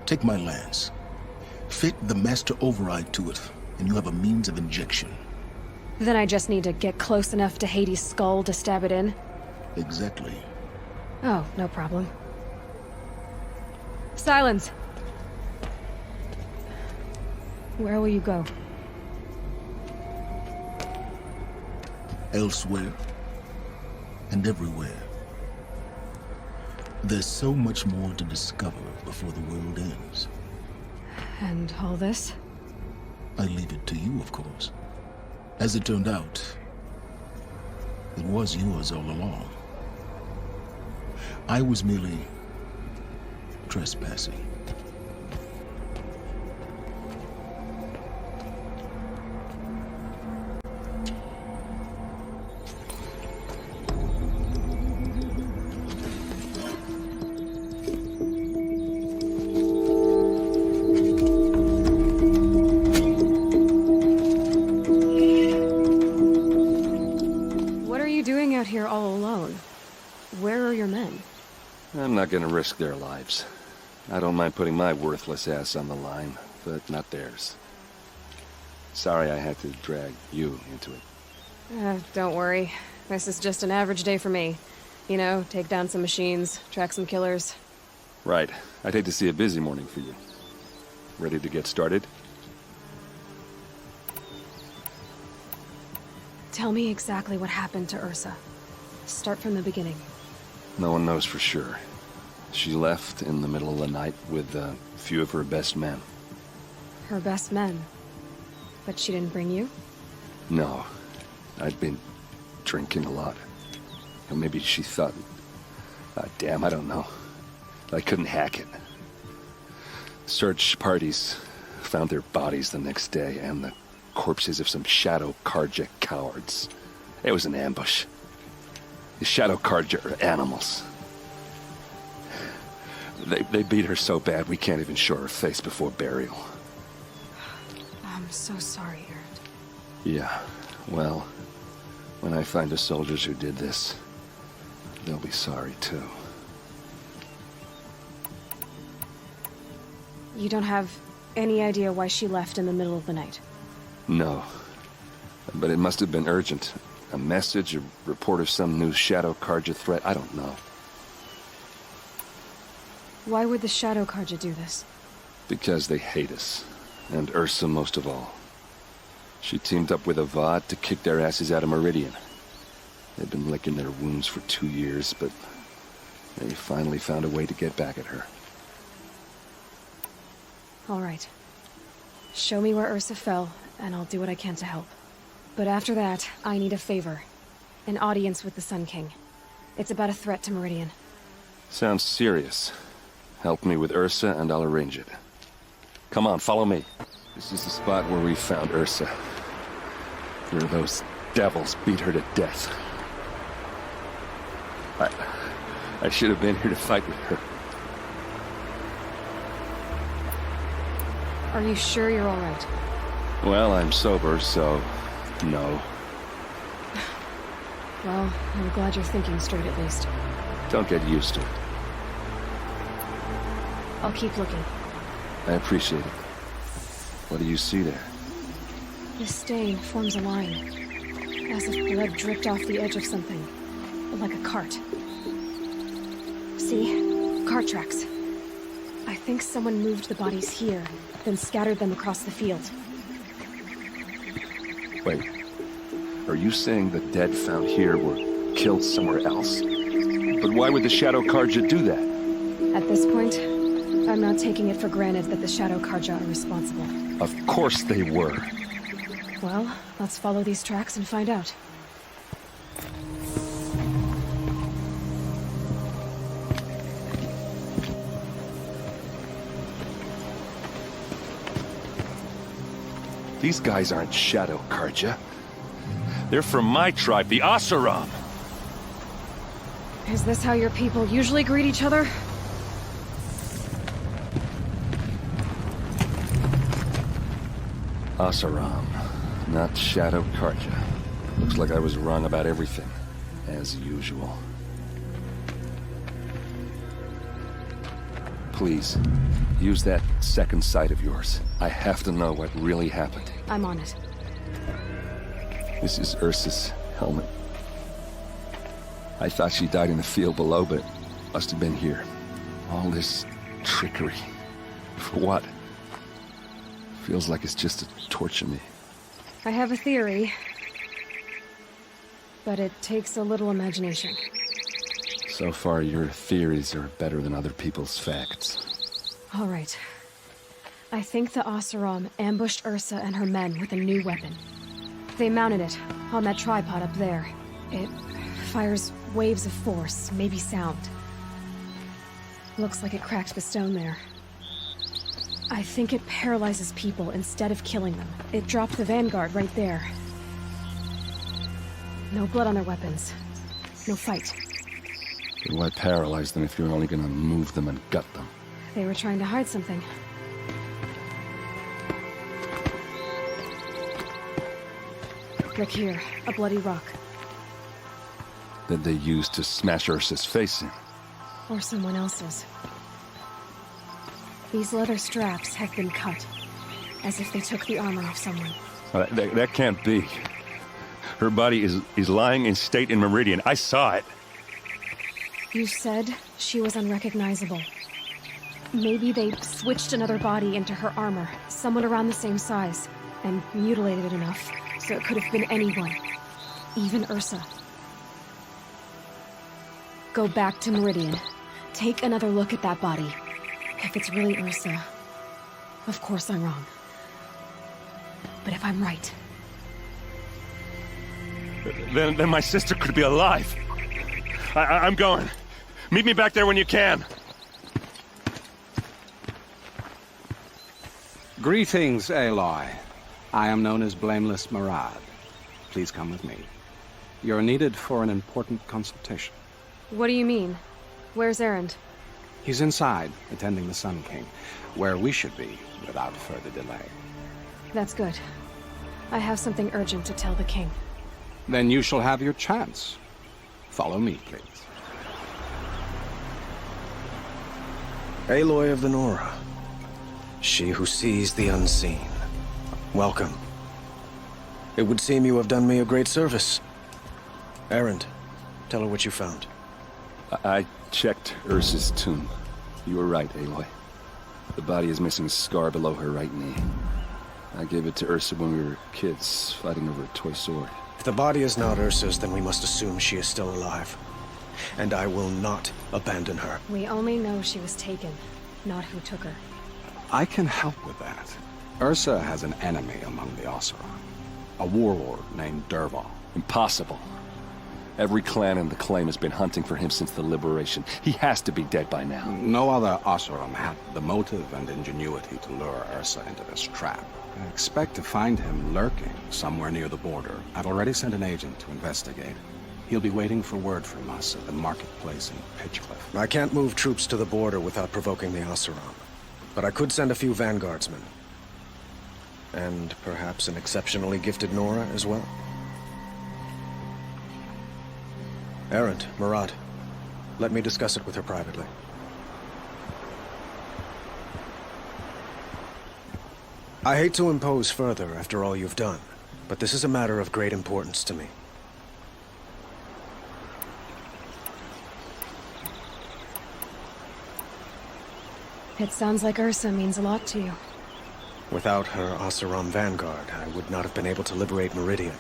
Speaker 8: Take my lance. Fit the master override to it, and you have a means of injection.
Speaker 11: Then I just need to get close enough to Hades' skull to stab it in?
Speaker 8: Exactly.
Speaker 11: Oh, no problem. Silence! Where will you go?
Speaker 8: Elsewhere. And everywhere. There's so much more to discover before the world ends.
Speaker 11: And all this?
Speaker 8: I leave it to you, of course. As it turned out, it was yours all along. I was merely trespassing.
Speaker 11: What are you doing out here all alone? Where are your men?
Speaker 14: I'm not gonna risk their lives. I don't mind putting my worthless ass on the line, but not theirs. Sorry I had to drag you into it.
Speaker 11: Don't worry. This is just an average day for me. You know, take down some machines, track some killers.
Speaker 14: Right. I'd hate to see a busy morning for you. Ready to get started?
Speaker 11: Tell me exactly what happened to Ursa. Start from the beginning.
Speaker 14: No one knows for sure. She left in the middle of the night with a few of her best men.
Speaker 11: Her best men? But she didn't bring you?
Speaker 14: No. I'd been drinking a lot. Or maybe she thought... damn, I don't know. I couldn't hack it. Search parties found their bodies the next day, and the corpses of some Shadow Carja cowards. It was an ambush. The Shadow Carja are animals. They beat her so bad we can't even show her face before burial.
Speaker 11: I'm so sorry, Erend.
Speaker 14: Yeah, well, when I find the soldiers who did this, they'll be sorry too.
Speaker 11: You don't have any idea why she left in the middle of the night?
Speaker 14: No, but it must have been urgent. A message, a report of some new Shadow Carja threat, I don't know.
Speaker 11: Why would the Shadow Carja do this?
Speaker 14: Because they hate us, and Ursa most of all. She teamed up with Avad to kick their asses out of Meridian. They've been licking their wounds for 2 years, but they finally found a way to get back at her.
Speaker 11: All right. Show me where Ursa fell, and I'll do what I can to help. But after that, I need a favor. An audience with the Sun King. It's about a threat to Meridian.
Speaker 14: Sounds serious. Help me with Ursa and I'll arrange it. Come on, follow me. This is the spot where we found Ursa. Where those devils beat her to death. I should have been here to fight with her.
Speaker 11: Are you sure you're all right?
Speaker 14: Well, I'm sober, so... no.
Speaker 11: Well, I'm glad you're thinking straight at least.
Speaker 14: Don't get used to it.
Speaker 11: I'll keep looking.
Speaker 14: I appreciate it. What do you see there?
Speaker 11: This stain forms a line. As if blood dripped off the edge of something. Like a cart. See? Cart tracks. I think someone moved the bodies here, then scattered them across the field.
Speaker 14: Wait. Are you saying the dead found here were killed somewhere else? But why would the Shadow Karja do that?
Speaker 11: At this point, I'm not taking it for granted that the Shadow Karja are responsible.
Speaker 14: Of course they were.
Speaker 11: Well, let's follow these tracks and find out.
Speaker 14: These guys aren't Shadow Karja. They're from my tribe, the Oseram.
Speaker 11: Is this how your people usually greet each other?
Speaker 14: Oseram, not Shadow Karja. Looks like I was wrong about everything, as usual. Please, use that second sight of yours. I have to know what really happened.
Speaker 11: I'm on it.
Speaker 14: This is Ursa's helmet. I thought she died in the field below, but must have been here. All this trickery. For what? Feels like it's just to torture me.
Speaker 11: I have a theory, but it takes a little imagination.
Speaker 14: So far, your theories are better than other people's facts.
Speaker 11: All right. I think the Oseram ambushed Ursa and her men with a new weapon. They mounted it on that tripod up there. It fires waves of force, maybe sound. Looks like it cracked the stone there. I think it paralyzes people instead of killing them. It dropped the vanguard right there. No blood on their weapons. No fight.
Speaker 14: Then why paralyze them if you're only gonna move them and gut them?
Speaker 11: They were trying to hide something. Look here, a bloody rock.
Speaker 14: That they used to smash Ursa's face in.
Speaker 11: Or someone else's. These leather straps have been cut, as if they took the armor off someone.
Speaker 14: That can't be. Her body is lying in state in Meridian. I saw it.
Speaker 11: You said she was unrecognizable. Maybe they switched another body into her armor, someone around the same size, and mutilated it enough, so it could have been anyone. Even Ursa. Go back to Meridian. Take another look at that body. If it's really Ursa, of course I'm wrong. But if I'm right...
Speaker 14: Then my sister could be alive. I'm going. Meet me back there when you can.
Speaker 18: Greetings, Aloy. I am known as Blameless Marad. Please come with me. You're needed for an important consultation.
Speaker 11: What do you mean? Where's Erend?
Speaker 18: He's inside, attending the Sun King, where we should be without further delay.
Speaker 11: That's good. I have something urgent to tell the king.
Speaker 18: Then you shall have your chance. Follow me, please.
Speaker 13: Aloy of the Nora. She who sees the unseen. Welcome. It would seem you have done me a great service. Erend, tell her what you found.
Speaker 14: I checked Ursa's tomb. You were right, Aloy. The body is missing a scar below her right knee. I gave it to Ursa when we were kids, fighting over a toy sword.
Speaker 13: If the body is not Ursa's, then we must assume she is still alive. And I will not abandon her.
Speaker 11: We only know she was taken, not who took her.
Speaker 18: I can help with that. Ursa has an enemy among the Oseram. A warlord named Dervahl.
Speaker 14: Impossible. Every clan in the claim has been hunting for him since the liberation. He has to be dead by now.
Speaker 18: No other Oseram had the motive and ingenuity to lure Ursa into this trap. I expect to find him lurking somewhere near the border. I've already sent an agent to investigate. He'll be waiting for word from us at the marketplace in Pitchcliff.
Speaker 13: I can't move troops to the border without provoking the Oseram. But I could send a few vanguardsmen. And perhaps an exceptionally gifted Nora as well. Erend, Marad, let me discuss it with her privately. I hate to impose further after all you've done, but this is a matter of great importance to me.
Speaker 11: It sounds like Ursa means a lot to you.
Speaker 13: Without her Oseram vanguard, I would not have been able to liberate Meridian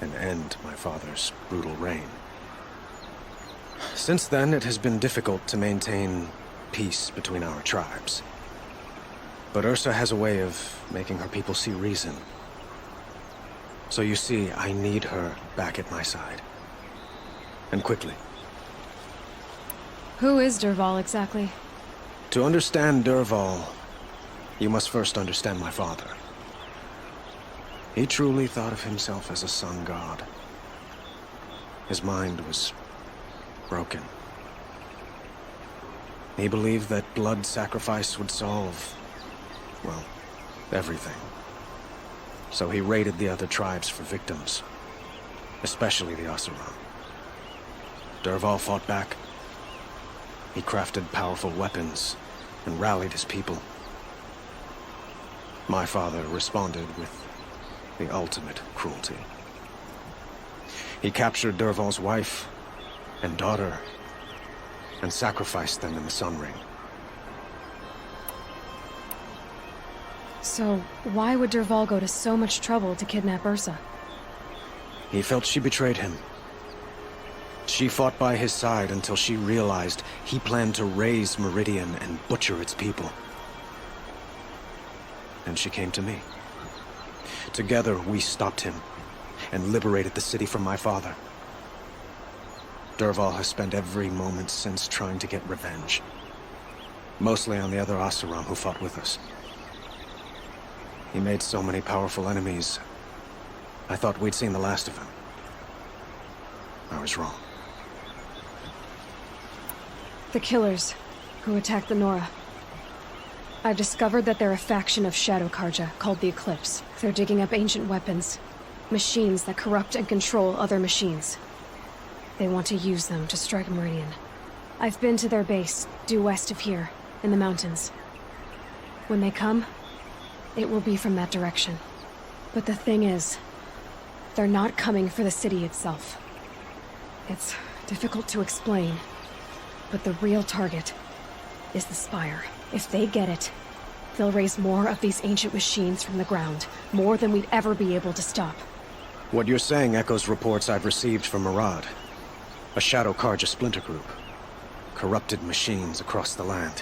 Speaker 13: and end my father's brutal reign. Since then, it has been difficult to maintain peace between our tribes. But Ursa has a way of making her people see reason. So you see, I need her back at my side. And quickly.
Speaker 11: Who is Dervahl exactly?
Speaker 13: To understand Dervahl, you must first understand my father. He truly thought of himself as a sun god. His mind was broken. He believed that blood sacrifice would solve, well, everything. So he raided the other tribes for victims, especially the Oseram. Dervahl fought back. He crafted powerful weapons and rallied his people. My father responded with the ultimate cruelty. He captured Dervahl's wife and daughter and sacrificed them in the Sun Ring.
Speaker 11: So, why would Dervahl go to so much trouble to kidnap Ursa?
Speaker 13: He felt she betrayed him. She fought by his side until she realized he planned to raise Meridian and butcher its people. And she came to me. Together, we stopped him and liberated the city from my father. Dervahl has spent every moment since trying to get revenge. Mostly on the other Oseram who fought with us. He made so many powerful enemies, I thought we'd seen the last of him. I was wrong.
Speaker 11: The killers who attacked the Nora. I've discovered that they're a faction of Shadow Karja called the Eclipse. They're digging up ancient weapons. Machines that corrupt and control other machines. They want to use them to strike Meridian. I've been to their base, due west of here, in the mountains. When they come, it will be from that direction. But the thing is, they're not coming for the city itself. It's difficult to explain, but the real target is the Spire. If they get it, they'll raise more of these ancient machines from the ground, more than we'd ever be able to stop.
Speaker 13: What you're saying echoes reports I've received from Murad, a Shadow Karja splinter group. Corrupted machines across the land.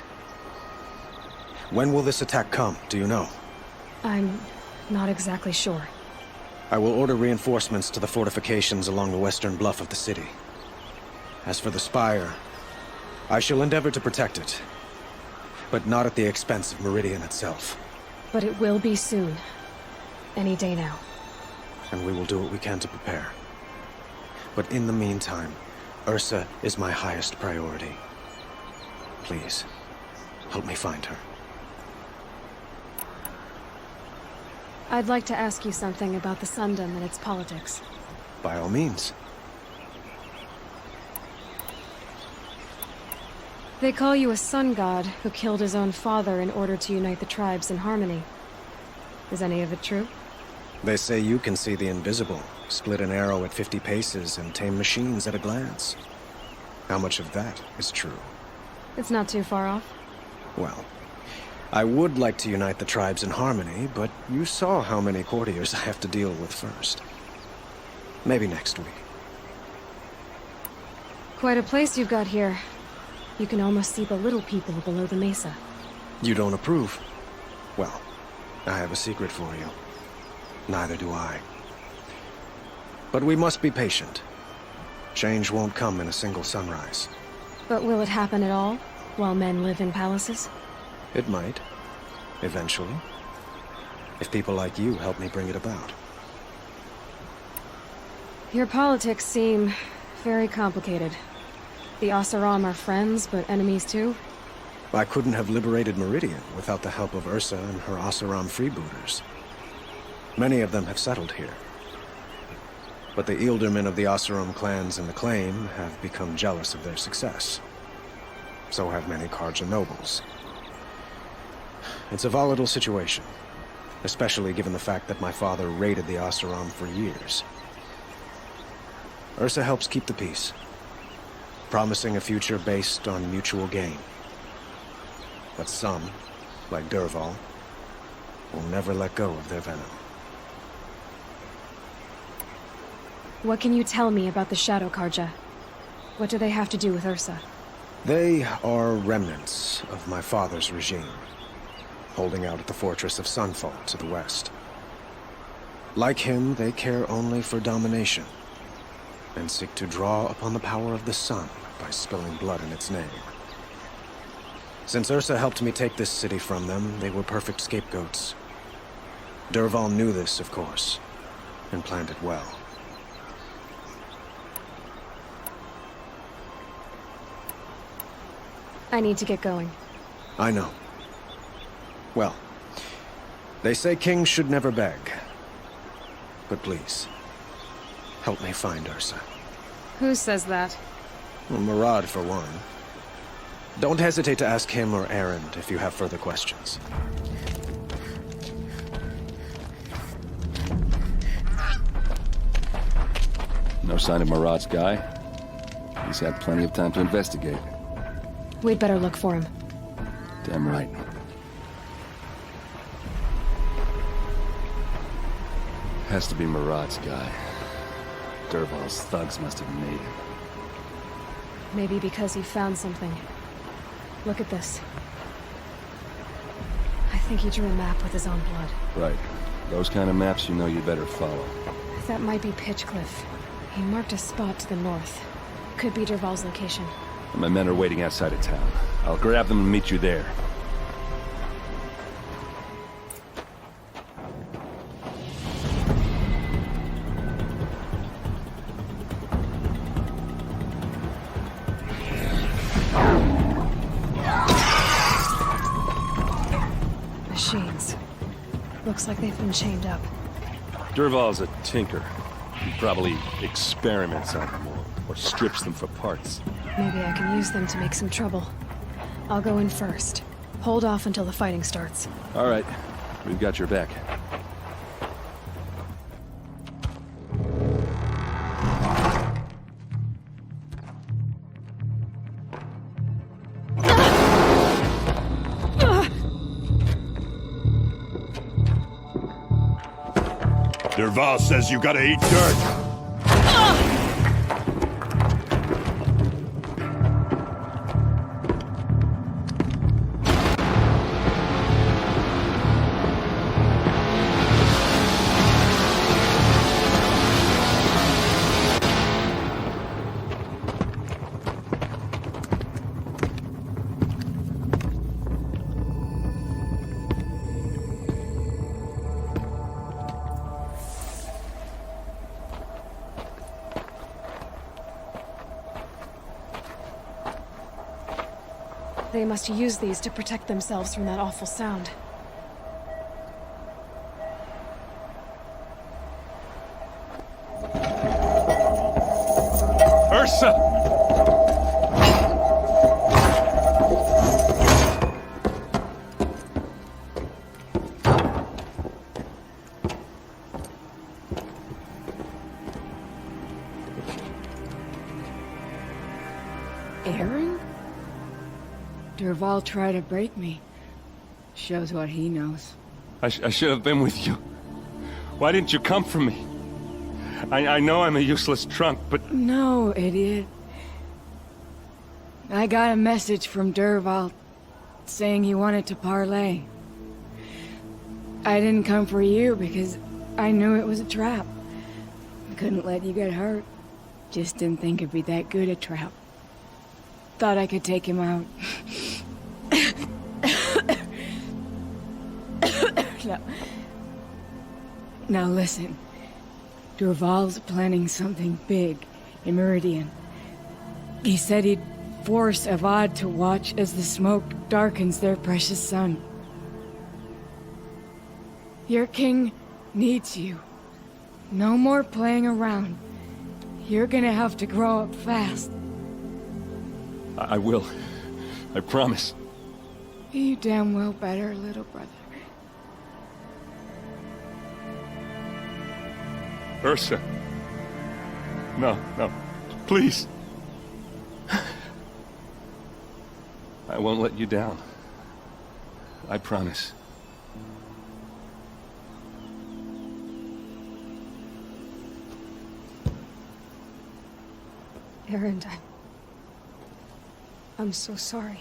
Speaker 13: When will this attack come, do you know?
Speaker 11: I'm not exactly sure.
Speaker 13: I will order reinforcements to the fortifications along the western bluff of the city. As for the Spire, I shall endeavor to protect it, but not at the expense of Meridian itself.
Speaker 11: But it will be soon. Any day now.
Speaker 13: And we will do what we can to prepare. But in the meantime, Ursa is my highest priority. Please, help me find her.
Speaker 11: I'd like to ask you something about the Sundom and its politics.
Speaker 13: By all means.
Speaker 11: They call you a sun god who killed his own father in order to unite the tribes in harmony. Is any of it true?
Speaker 13: They say you can see the invisible, split an arrow at 50 paces, and tame machines at a glance. How much of that is true?
Speaker 11: It's not too far off.
Speaker 13: Well, I would like to unite the tribes in harmony, but you saw how many courtiers I have to deal with first. Maybe next week.
Speaker 11: Quite a place you've got here. You can almost see the little people below the mesa.
Speaker 13: You don't approve? Well, I have a secret for you. Neither do I. But we must be patient. Change won't come in a single sunrise.
Speaker 11: But will it happen at all, while men live in palaces?
Speaker 13: It might. Eventually. If people like you help me bring it about.
Speaker 11: Your politics seem very complicated. The Oseram are friends, but enemies too?
Speaker 13: I couldn't have liberated Meridian without the help of Ursa and her Oseram freebooters. Many of them have settled here. But the Ealdormen of the Oseram clans in the claim have become jealous of their success. So have many Karja nobles. It's a volatile situation, especially given the fact that my father raided the Oseram for years. Ursa helps keep the peace, promising a future based on mutual gain. But some, like Dervahl, will never let go of their venom.
Speaker 11: What can you tell me about the Shadow Karja? What do they have to do with Ursa?
Speaker 13: They are remnants of my father's regime, holding out at the fortress of Sunfall to the west. Like him, they care only for domination, and seek to draw upon the power of the sun by spilling blood in its name. Since Ursa helped me take this city from them, they were perfect scapegoats. Dervahl knew this, of course, and planned it well.
Speaker 11: I need to get going.
Speaker 13: I know. Well, they say kings should never beg. But please, help me find Ursa.
Speaker 11: Who says that?
Speaker 13: Well, Murad, for one. Don't hesitate to ask him or Erend if you have further questions.
Speaker 14: No sign of Murad's guy? He's had plenty of time to investigate.
Speaker 11: We'd better look for him.
Speaker 14: Damn right. Has to be Murad's guy. Dervahl's thugs must have made him.
Speaker 11: Maybe because he found something. Look at this. I think he drew a map with his own blood.
Speaker 14: Right. Those kind of maps you know you better follow.
Speaker 11: That might be Pitchcliff. He marked a spot to the north. Could be Dervahl's location.
Speaker 14: My men are waiting outside of town. I'll grab them and meet you there.
Speaker 11: Machines. Looks like they've been chained up.
Speaker 14: Dervahl's a tinker. He probably experiments on them or strips them for parts.
Speaker 11: Maybe I can use them to make some trouble. I'll go in first. Hold off until the fighting starts.
Speaker 14: All right. We've got your back.
Speaker 19: Dervahl says you gotta eat dirt.
Speaker 11: They must use these to protect themselves from that awful sound.
Speaker 14: Ursa!
Speaker 21: Aaron? Dervahl tried to break me. Shows what he knows.
Speaker 14: I should have been with you. Why didn't you come for me? I know I'm a useless trunk, but...
Speaker 21: No, idiot. I got a message from Dervahl saying he wanted to parlay. I didn't come for you because I knew it was a trap. I couldn't let you get hurt. Just didn't think it'd be that good a trap. Thought I could take him out. Now listen. Dervahl's planning something big in Meridian. He said he'd force Avad to watch as the smoke darkens their precious sun. Your king needs you. No more playing around. You're gonna have to grow up fast.
Speaker 14: I will. I promise.
Speaker 21: You damn well better, little brother.
Speaker 14: Ursa. No, please. I won't let you down. I promise.
Speaker 11: Aaron, I'm so sorry.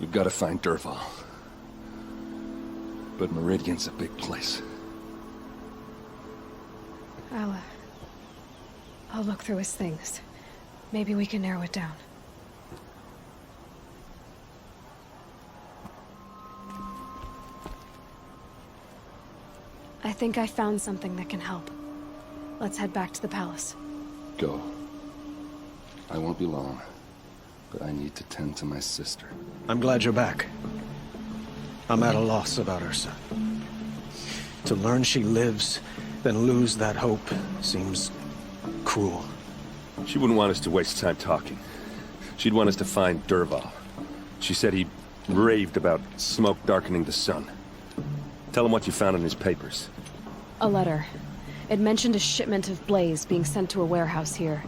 Speaker 14: We've got to find Dervahl. But Meridian's a big place.
Speaker 11: I'll look through his things. Maybe we can narrow it down. I think I found something that can help. Let's head back to the palace.
Speaker 14: Go. I won't be long, but I need to tend to my sister.
Speaker 13: I'm glad you're back. I'm at a loss about Ursa. To learn she lives, then lose that hope, seems cruel.
Speaker 14: She wouldn't want us to waste time talking. She'd want us to find Dervahl. She said he raved about smoke darkening the sun. Tell him what you found in his papers.
Speaker 11: A letter. It mentioned a shipment of blaze being sent to a warehouse here.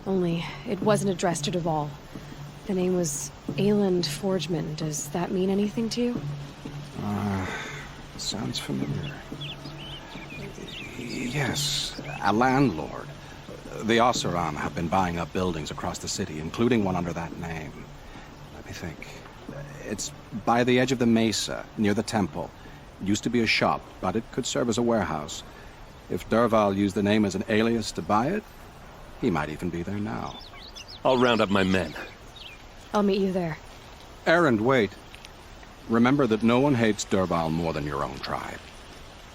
Speaker 11: Only, it wasn't addressed to Dervahl. The name was Ayland Forgeman. Does that mean anything to you?
Speaker 18: Sounds familiar. Yes, a landlord. The Oseram have been buying up buildings across the city, including one under that name. Let me think. It's by the edge of the mesa, near the temple. It used to be a shop, but it could serve as a warehouse. If Dervahl used the name as an alias to buy it, he might even be there now.
Speaker 14: I'll round up my men.
Speaker 11: I'll meet you there.
Speaker 18: Erend, wait. Remember that no one hates Dervahl more than your own tribe.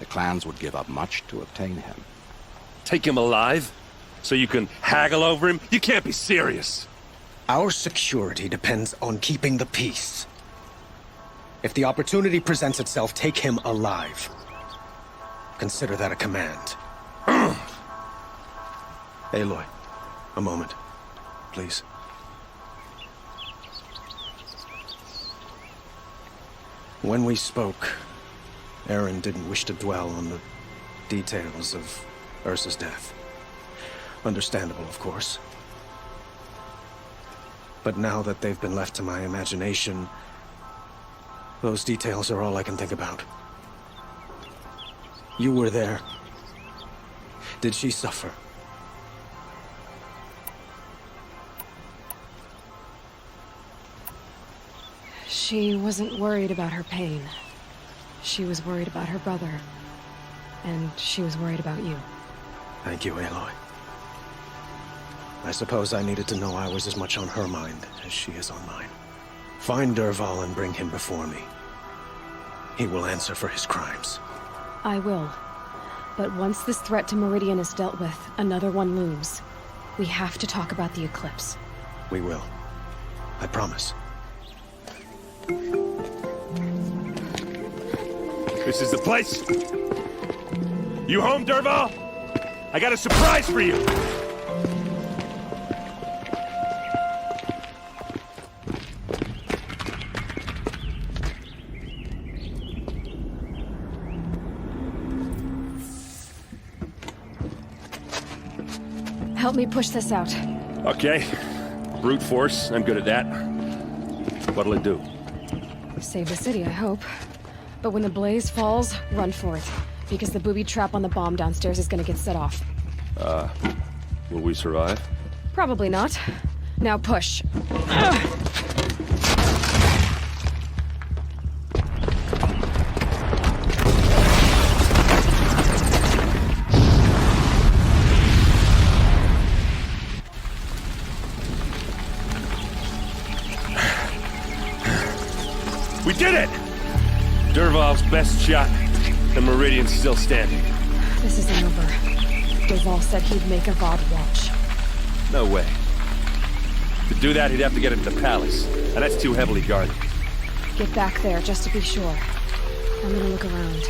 Speaker 18: The clans would give up much to obtain him.
Speaker 14: Take him alive? So you can haggle over him? You can't be serious.
Speaker 13: Our security depends on keeping the peace. If the opportunity presents itself, take him alive. Consider that a command. Aloy, a moment, please. When we spoke, Erend didn't wish to dwell on the details of Ursa's death. Understandable, of course. But now that they've been left to my imagination, those details are all I can think about. You were there. Did she suffer?
Speaker 11: She wasn't worried about her pain. She was worried about her brother. And she was worried about you.
Speaker 13: Thank you, Aloy. I suppose I needed to know I was as much on her mind as she is on mine. Find Dervahl and bring him before me. He will answer for his crimes.
Speaker 11: I will. But once this threat to Meridian is dealt with, another one looms. We have to talk about the eclipse.
Speaker 13: We will. I promise.
Speaker 14: This is the place? You home, Dervahl? I got a surprise for you!
Speaker 11: Help me push this out.
Speaker 14: Okay. Brute force, I'm good at that. What'll it do?
Speaker 11: Save the city, I hope. But when the blaze falls, run for it. Because the booby trap on the bomb downstairs is gonna get set off.
Speaker 14: Will we survive?
Speaker 11: Probably not. Now push.
Speaker 14: We did it! Dervahl's best shot, and Meridian's still standing.
Speaker 11: This isn't over. Dervahl said he'd make a Avad watch.
Speaker 14: No way. To do that, he'd have to get into the palace, and that's too heavily guarded.
Speaker 11: Get back there, just to be sure. I'm gonna look around.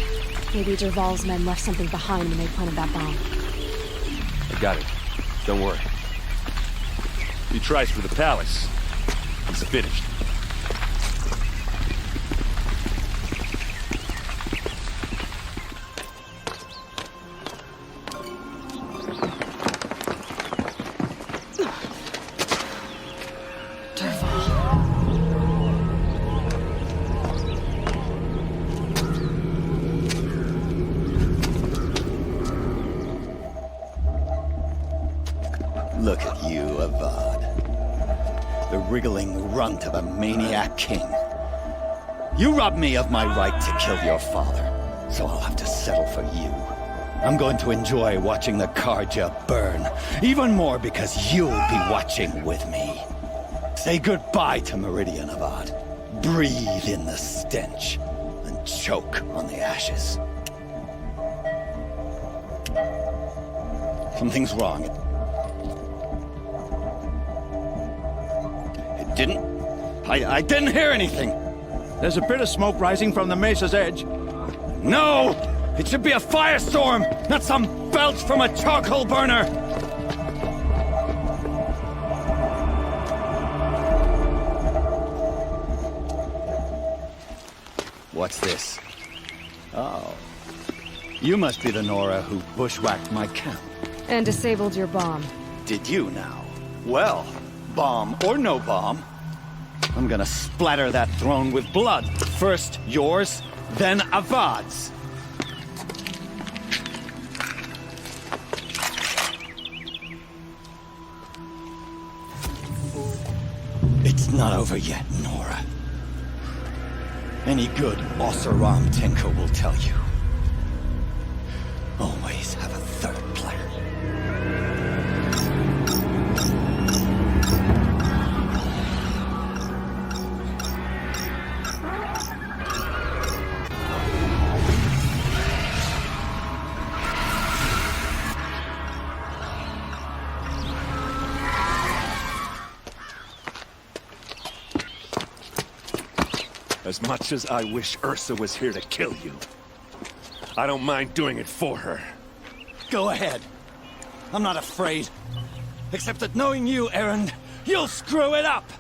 Speaker 11: Maybe Dervahl's men left something behind when they planted that bomb.
Speaker 14: I got it. Don't worry. If he tries for the palace, he's finished.
Speaker 5: Look at you, Avad. the wriggling runt of a maniac king. You robbed me of my right to kill your father, so I'll have to settle for you. I'm going to enjoy watching the Carja burn, even more because you'll be watching with me. Say goodbye to Meridian Avad. Breathe in the stench, and choke on the ashes. Something's wrong. It didn't... I didn't hear anything.
Speaker 20: There's a bit of smoke rising from the mesa's edge.
Speaker 5: No! It should be a firestorm, not some belch from a charcoal burner! What's this? Oh. You must be the Nora who bushwhacked my camp.
Speaker 11: And disabled your bomb.
Speaker 5: Did you now? Well, bomb or no bomb, I'm gonna splatter that throne with blood. First yours, then Avad's. It's not over yet, Nora. Any good Oseram tinker will tell you. Always have a third plan.
Speaker 14: As much as I wish Ursa was here to kill you, I don't mind doing it for her.
Speaker 5: Go ahead. I'm not afraid. Except that knowing you, Erend, you'll screw it up!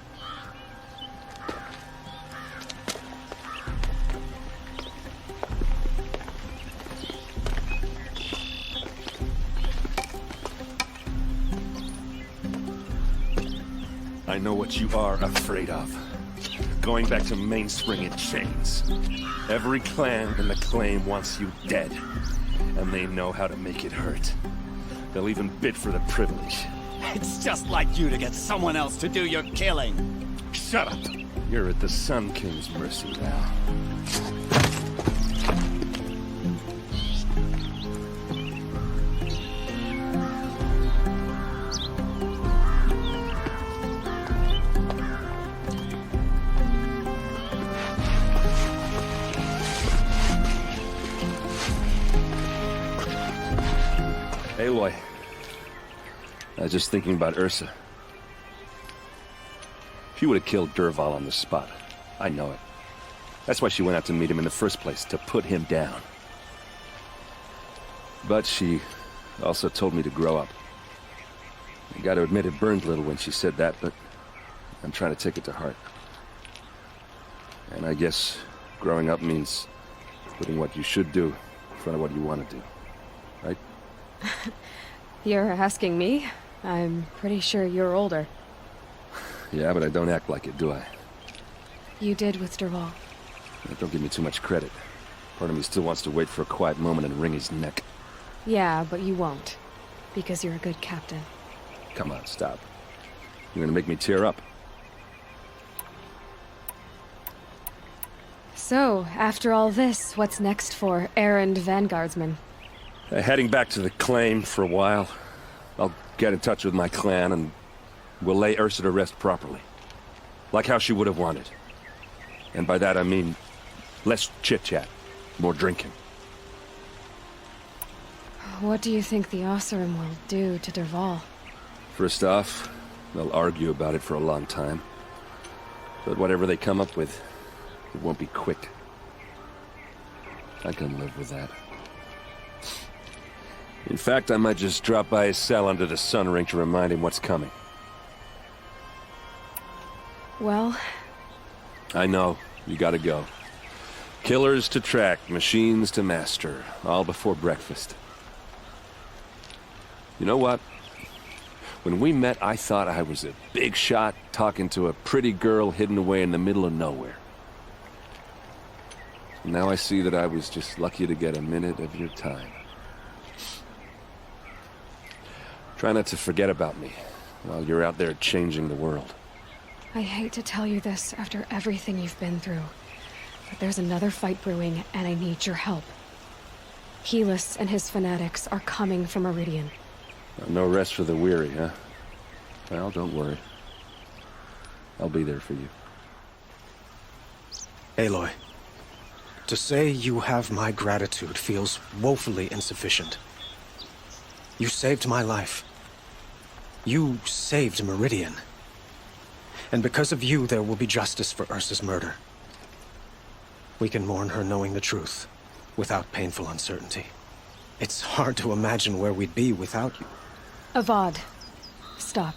Speaker 14: I know what you are afraid of. Going back to Mainspring in chains. Every clan in the claim wants you dead. And they know how to make it hurt. They'll even bid for the privilege.
Speaker 5: It's just like you to get someone else to do your killing.
Speaker 14: Shut up! You're at the Sun King's mercy now. Aloy, I was just thinking about Ursa. She would have killed Dervahl on the spot. I know it. That's why she went out to meet him in the first place, to put him down. But she also told me to grow up. I gotta admit it burned a little when she said that, but I'm trying to take it to heart. And I guess growing up means putting what you should do in front of what you want to do. Right?
Speaker 11: You're asking me? I'm pretty sure you're older.
Speaker 14: Yeah, but I don't act like it, do I?
Speaker 11: You did with Dervahl.
Speaker 14: Don't give me too much credit. Part of me still wants to wait for a quiet moment and wring his neck.
Speaker 11: Yeah, but you won't. Because you're a good captain.
Speaker 14: Come on, stop. You're gonna make me tear up.
Speaker 11: So, after all this, what's next for Erend Vanguardsman?
Speaker 14: Heading back to the claim for a while. I'll get in touch with my clan and we'll lay Ursa to rest properly. Like how she would have wanted. And by that I mean less chit-chat, more drinking.
Speaker 11: What do you think the Oseram will do to Dervahl?
Speaker 14: First off, they'll argue about it for a long time. But whatever they come up with, it won't be quick. I can live with that. In fact, I might just drop by his cell under the sun ring to remind him what's coming.
Speaker 11: Well...
Speaker 14: I know. You gotta go. Killers to track, machines to master. All before breakfast. You know what? When we met, I thought I was a big shot talking to a pretty girl hidden away in the middle of nowhere. Now I see that I was just lucky to get a minute of your time. Try not to forget about me while you're out there changing the world.
Speaker 11: I hate to tell you this after everything you've been through, but there's another fight brewing, and I need your help. Helis and his fanatics are coming from Meridian.
Speaker 14: No rest for the weary, huh? Well, don't worry. I'll be there for you.
Speaker 13: Aloy, to say you have my gratitude feels woefully insufficient. You saved my life. You saved Meridian. And because of you, there will be justice for Ursa's murder. We can mourn her knowing the truth, without painful uncertainty. It's hard to imagine where we'd be without you.
Speaker 11: Avad, stop.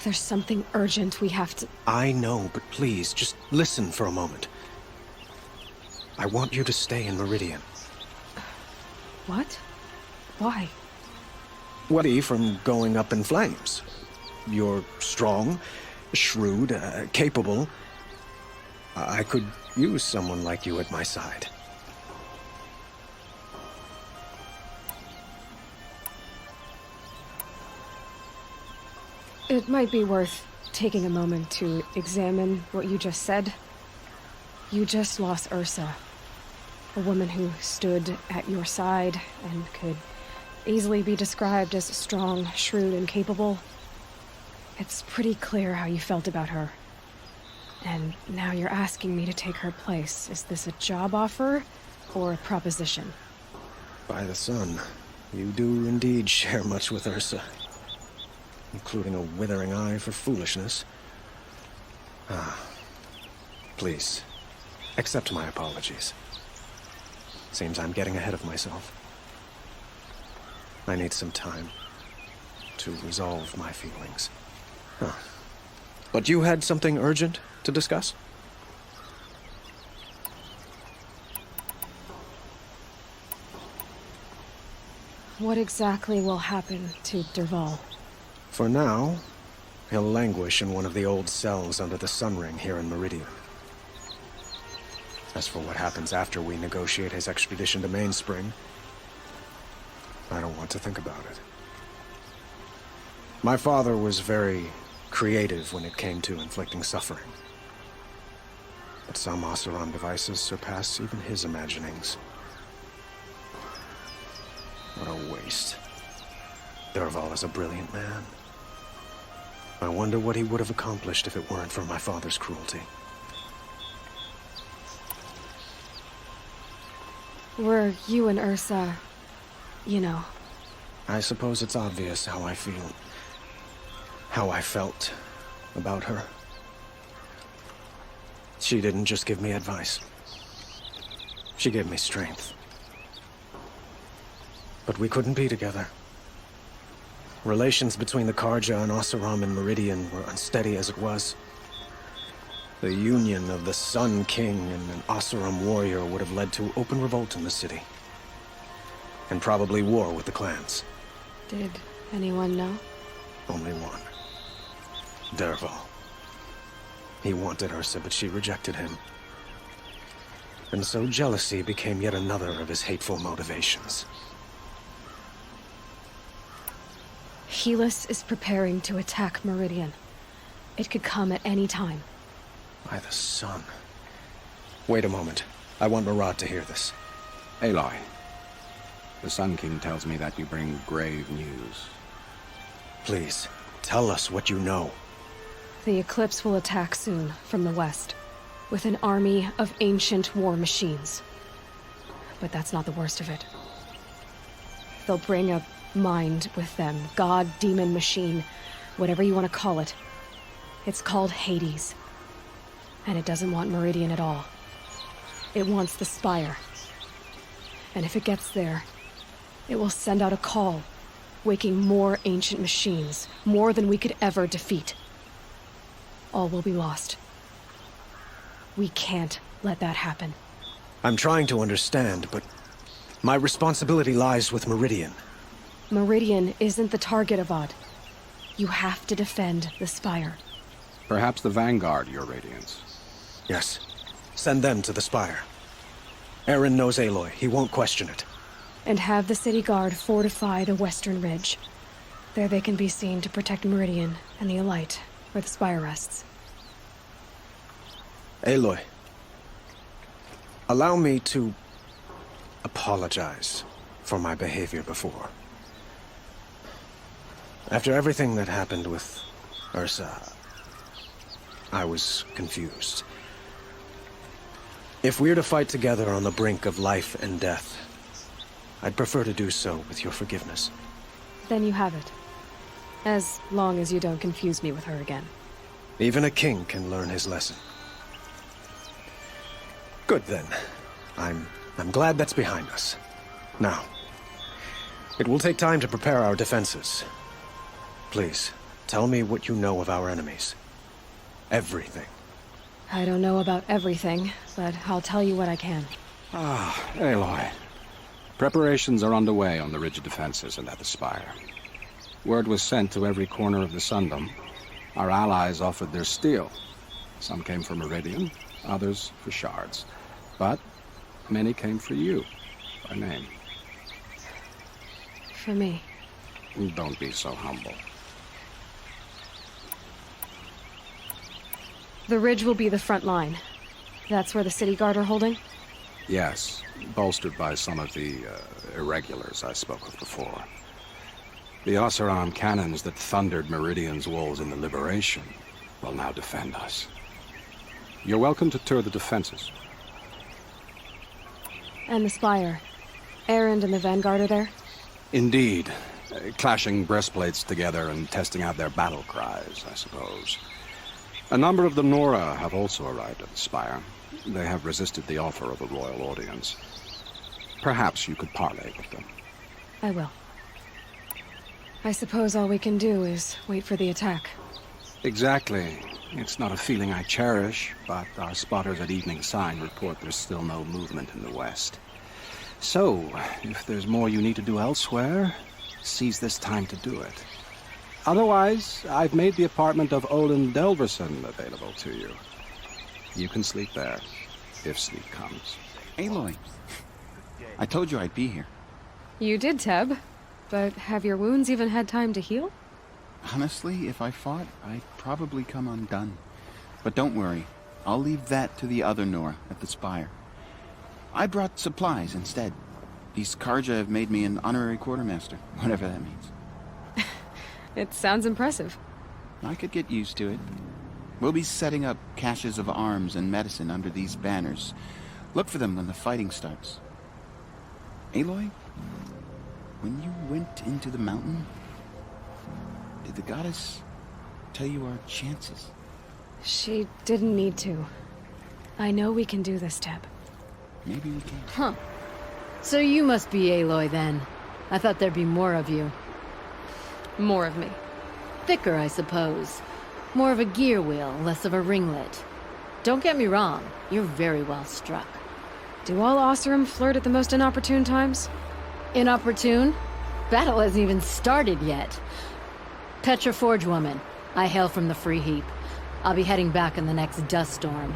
Speaker 11: There's something urgent we have to...
Speaker 13: I know, but please, just listen for a moment. I want you to stay in Meridian.
Speaker 11: What? Why?
Speaker 13: What from going up in flames? You're strong, shrewd, capable. I could use someone like you at my side.
Speaker 11: It might be worth taking a moment to examine what you just said. You just lost Ursa, a woman who stood at your side and could easily be described as strong, shrewd, and capable. It's pretty clear how you felt about her. And now you're asking me to take her place. Is this a job offer or a proposition?
Speaker 13: By the sun, you do indeed share much with Ursa. Including a withering eye for foolishness. Please, accept my apologies. Seems I'm getting ahead of myself. I need some time to resolve my feelings. But you had something urgent to discuss?
Speaker 11: What exactly will happen to Dervahl?
Speaker 13: For now, he'll languish in one of the old cells under the Sun Ring here in Meridian. As for what happens after we negotiate his extradition to Mainspring, I don't want to think about it. My father was very creative when it came to inflicting suffering. But some Oseram devices surpass even his imaginings. What a waste. Dervahl is a brilliant man. I wonder what he would have accomplished if it weren't for my father's cruelty.
Speaker 11: Were you and Ursa, you know?
Speaker 13: I suppose it's obvious how I feel. How I felt about her. She didn't just give me advice. She gave me strength. But we couldn't be together. Relations between the Karja and Oseram and Meridian were unsteady as it was. The union of the Sun King and an Oseram warrior would have led to open revolt in the city. And probably war with the clans.
Speaker 11: Did anyone know?
Speaker 13: Only one. Dervahl. He wanted Ursa, but she rejected him. And so jealousy became yet another of his hateful motivations.
Speaker 11: Helis is preparing to attack Meridian. It could come at any time.
Speaker 13: By the sun. Wait a moment. I want Murad to hear this.
Speaker 18: Aloy, the Sun King tells me that you bring grave news.
Speaker 13: Please, tell us what you know.
Speaker 11: The Eclipse will attack soon, from the west, with an army of ancient war machines. But that's not the worst of it. They'll bring a mind with them. God, demon, machine, whatever you want to call it. It's called Hades. And it doesn't want Meridian at all. It wants the Spire. And if it gets there, it will send out a call, waking more ancient machines, more than we could ever defeat. All will be lost. We can't let that happen.
Speaker 13: I'm trying to understand, but my responsibility lies with Meridian.
Speaker 11: Meridian isn't the target, Avad. You have to defend the Spire.
Speaker 18: Perhaps the Vanguard, Your Radiance.
Speaker 13: Yes. Send them to the Spire. Eren knows Aloy. He won't question it.
Speaker 11: And have the city guard fortify the western ridge. There they can be seen to protect Meridian and the Elite, where the Spire rests.
Speaker 13: Aloy, allow me to apologize for my behavior before. After everything that happened with Ursa, I was confused. If we're to fight together on the brink of life and death, I'd prefer to do so with your forgiveness.
Speaker 11: Then you have it. As long as you don't confuse me with her again.
Speaker 13: Even a king can learn his lesson. Good then. I'm glad that's behind us. Now, it will take time to prepare our defenses. Please, tell me what you know of our enemies. Everything.
Speaker 11: I don't know about everything, but I'll tell you what I can.
Speaker 18: Aloy. Preparations are underway on the ridge defenses and at the spire. Word was sent to every corner of the Sundom. Our allies offered their steel. Some came for Meridian, others for shards. But many came for you, by name.
Speaker 11: For me.
Speaker 18: Don't be so humble.
Speaker 11: The ridge will be the front line. That's where the city guard are holding?
Speaker 18: Yes, bolstered by some of the irregulars I spoke of before. The Oseram cannons that thundered Meridian's walls in the Liberation will now defend us. You're welcome to tour the defenses.
Speaker 11: And the spire. Erend and the Vanguard are there?
Speaker 18: Indeed. Clashing breastplates together and testing out their battle cries, I suppose. A number of the Nora have also arrived at the spire. They have resisted the offer of a royal audience. Perhaps you could parley with them.
Speaker 11: I will. I suppose all we can do is wait for the attack.
Speaker 18: Exactly. It's not a feeling I cherish, but our spotters at Evening Sign report there's still no movement in the west. So, if there's more you need to do elsewhere, seize this time to do it. Otherwise, I've made the apartment of Olin Delverson available to you. You can sleep there, if sleep comes.
Speaker 4: Aloy, I told you I'd be here.
Speaker 11: You did, Teb. But have your wounds even had time to heal?
Speaker 4: Honestly, if I fought, I'd probably come undone. But don't worry, I'll leave that to the other Nora at the spire. I brought supplies instead. These Karja have made me an honorary quartermaster, whatever that means.
Speaker 11: It sounds impressive.
Speaker 4: I could get used to it. We'll be setting up caches of arms and medicine under these banners. Look for them when the fighting starts. Aloy, when you went into the mountain, did the goddess tell you our chances?
Speaker 11: She didn't need to. I know we can do this, Teb.
Speaker 4: Maybe we can.
Speaker 3: Huh. So you must be Aloy, then. I thought there'd be more of you.
Speaker 11: More of me.
Speaker 3: Thicker, I suppose. More of a gear wheel, less of a ringlet. Don't get me wrong, you're very well struck.
Speaker 11: Do all Oseram flirt at the most inopportune times?
Speaker 3: Inopportune? Battle hasn't even started yet. Petra Forge woman. I hail from the Free Heap. I'll be heading back in the next dust storm.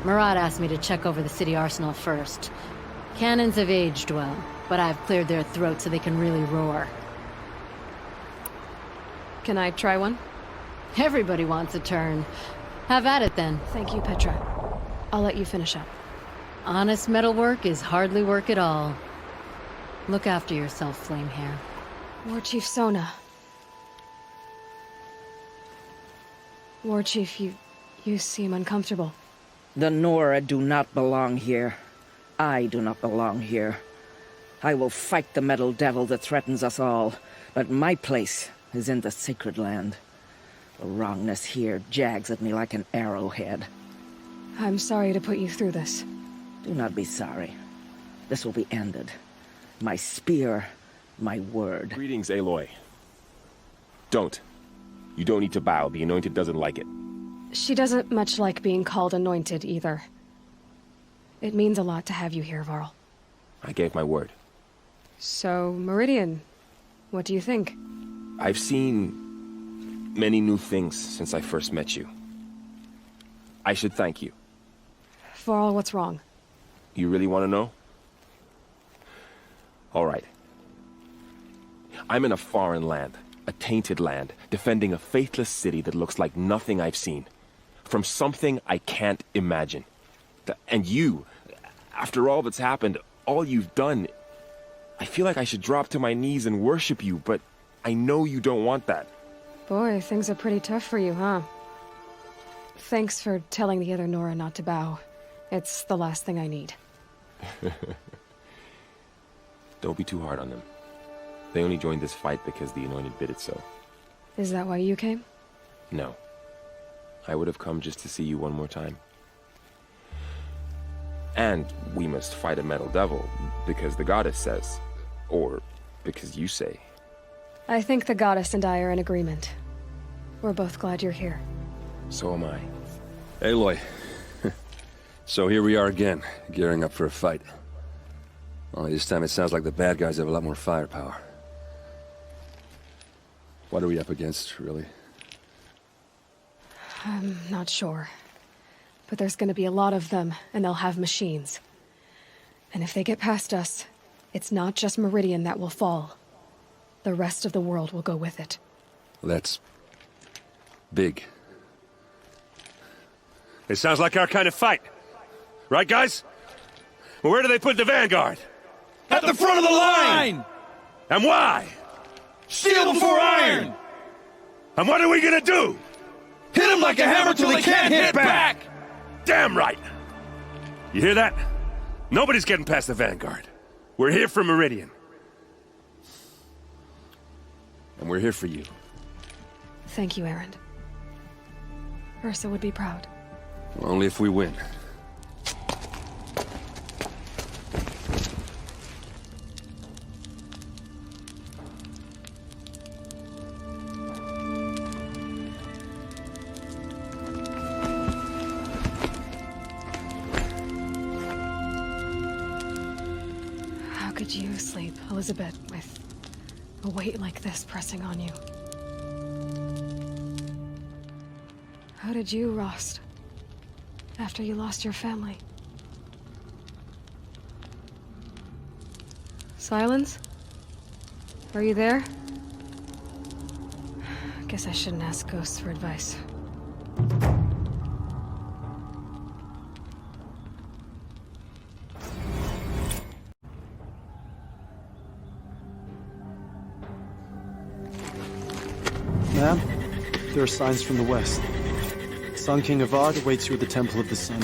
Speaker 3: Murad asked me to check over the city arsenal first. Cannons have aged well, but I've cleared their throats so they can really roar.
Speaker 11: Can I try one?
Speaker 3: Everybody wants a turn. Have at it then.
Speaker 11: Thank you, Petra. I'll let you finish up.
Speaker 3: Honest metalwork is hardly work at all. Look after yourself, Flamehair.
Speaker 11: War Chief Sona. War Chief, you seem uncomfortable.
Speaker 16: The Nora do not belong here. I do not belong here. I will fight the metal devil that threatens us all, but my place is in the sacred land. The wrongness here jags at me like an arrowhead.
Speaker 11: I'm sorry to put you through this.
Speaker 16: Do not be sorry. This will be ended. My spear, my word.
Speaker 6: Greetings, Aloy. Don't. You don't need to bow. The Anointed doesn't like it.
Speaker 11: She doesn't much like being called Anointed, either. It means a lot to have you here, Varl.
Speaker 6: I gave my word.
Speaker 11: So, Meridian, what do you think?
Speaker 6: I've seen many new things since I first met you. I should thank you.
Speaker 11: Varl, what's wrong?
Speaker 6: You really want to know? All right. I'm in a foreign land, a tainted land, defending a faithless city that looks like nothing I've seen. from something I can't imagine. And you, after all that's happened, all you've done, I feel like I should drop to my knees and worship you, but I know you don't want that.
Speaker 11: Boy, things are pretty tough for you, huh? Thanks for telling the other Nora not to bow. It's the last thing I need.
Speaker 6: Don't be too hard on them. They only joined this fight because the Anointed bid it so.
Speaker 11: Is that why you came?
Speaker 6: No. I would have come just to see you one more time. And we must fight a metal devil, because the goddess says. Or because you say.
Speaker 11: I think the goddess and I are in agreement. We're both glad you're here.
Speaker 6: So am I.
Speaker 14: Aloy. So here we are again, gearing up for a fight. Only this time it sounds like the bad guys have a lot more firepower. What are we up against, really?
Speaker 11: I'm not sure. But there's gonna be a lot of them, and they'll have machines. And if they get past us, it's not just Meridian that will fall. The rest of the world will go with it.
Speaker 14: That's big.
Speaker 19: It sounds like our kind of fight. Right, guys? Well, where do they put the Vanguard?
Speaker 20: At the front of the line!
Speaker 19: And why?
Speaker 20: Steel before iron!
Speaker 19: And what are we gonna do?
Speaker 20: Hit him like a hammer till he can't hit back!
Speaker 19: Damn right! You hear that? Nobody's getting past the Vanguard. We're here for Meridian.
Speaker 6: And we're here for you.
Speaker 11: Thank you, Erend. Ursa would be proud.
Speaker 14: Only if we win.
Speaker 11: How could you sleep, Elizabeth, with a weight like this pressing on you? How did you, Rost? After you lost your family? Silence? Are you there? Guess I shouldn't ask ghosts for advice.
Speaker 15: Ma'am, there are signs from the west. Sun King Avad awaits you at the Temple of the Sun.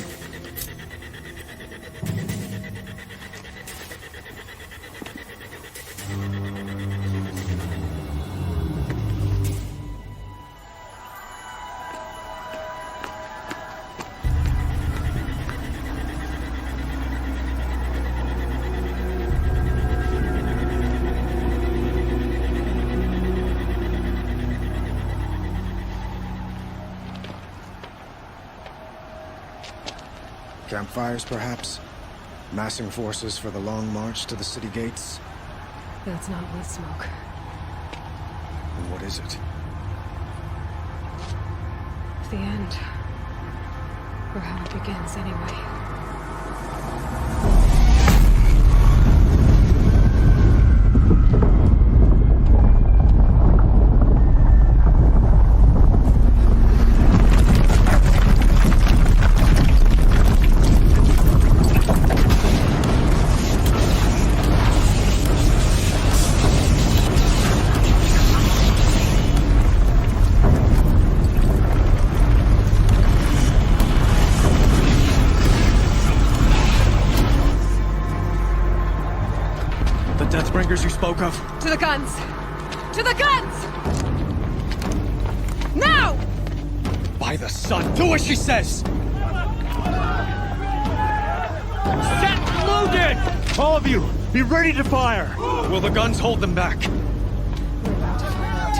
Speaker 13: Campfires, perhaps? Massing forces for the long march to the city gates?
Speaker 11: That's not wood smoke.
Speaker 13: And what is it?
Speaker 11: The end. Or how it begins, anyway.
Speaker 15: You spoke of?
Speaker 11: To the guns! To the guns! Now!
Speaker 15: By the sun, do as she says! Set loaded! All of you, be ready to fire! Will the guns hold them back?
Speaker 11: We're about to find out.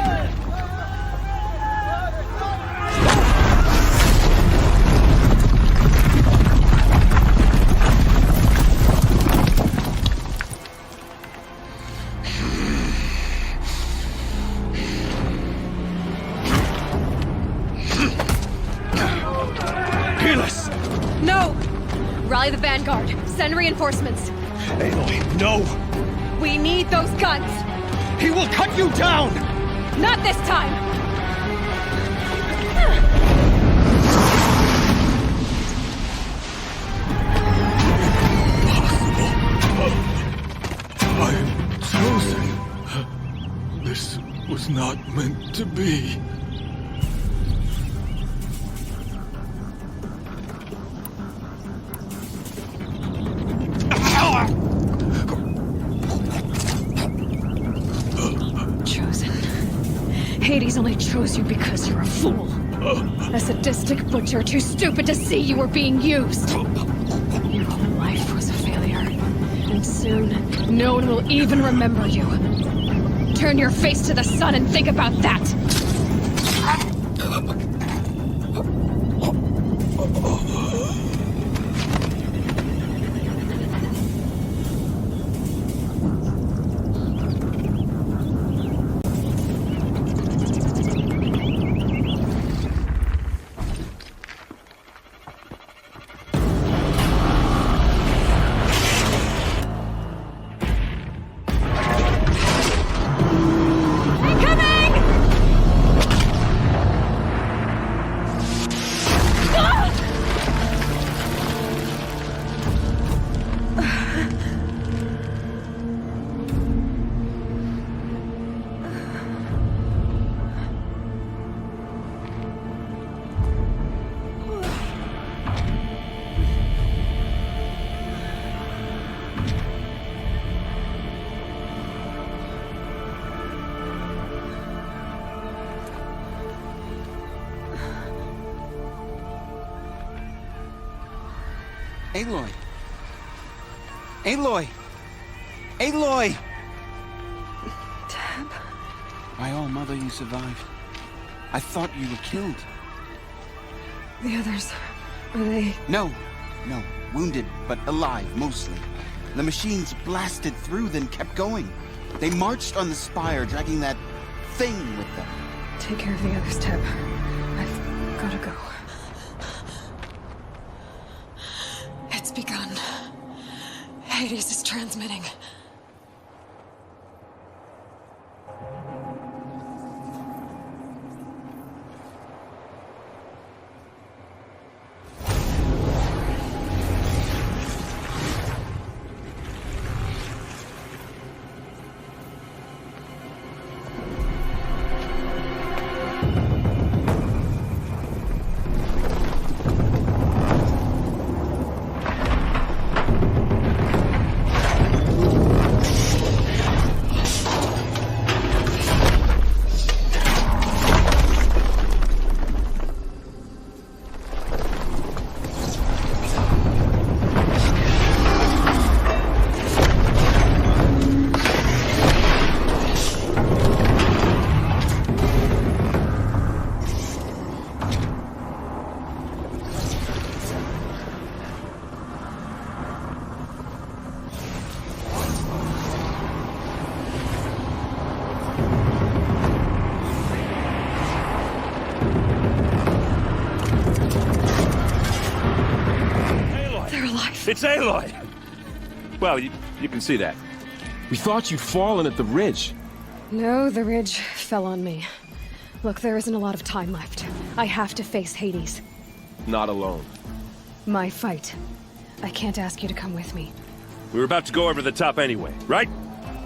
Speaker 11: Rally the Vanguard. Send reinforcements.
Speaker 15: Aloy, no!
Speaker 11: We need those guns!
Speaker 15: He will cut you down!
Speaker 11: Not this time!
Speaker 20: was not meant to be.
Speaker 11: Chosen. Hades only chose you because you're a fool. A sadistic butcher too stupid to see you were being used. Your whole life was a failure. And soon, no one will even remember you. Turn your face to the sun and think about that!
Speaker 4: Aloy! Aloy! Aloy!
Speaker 21: Tab?
Speaker 4: My own mother, you survived. I thought you were killed.
Speaker 21: The others, are they...
Speaker 4: No. Wounded, but alive, mostly. The machines blasted through, then kept going. They marched on the spire, dragging that thing with them.
Speaker 21: Take care of the others, Tab. I've gotta go.
Speaker 11: It's begun. Hades is transmitting.
Speaker 19: It's Aloy! Well, you can see that.
Speaker 6: We thought you'd fallen at the ridge.
Speaker 11: No, the ridge fell on me. Look, there isn't a lot of time left. I have to face Hades.
Speaker 6: Not alone.
Speaker 11: My fight. I can't ask you to come with me.
Speaker 19: We were about to go over the top anyway, right?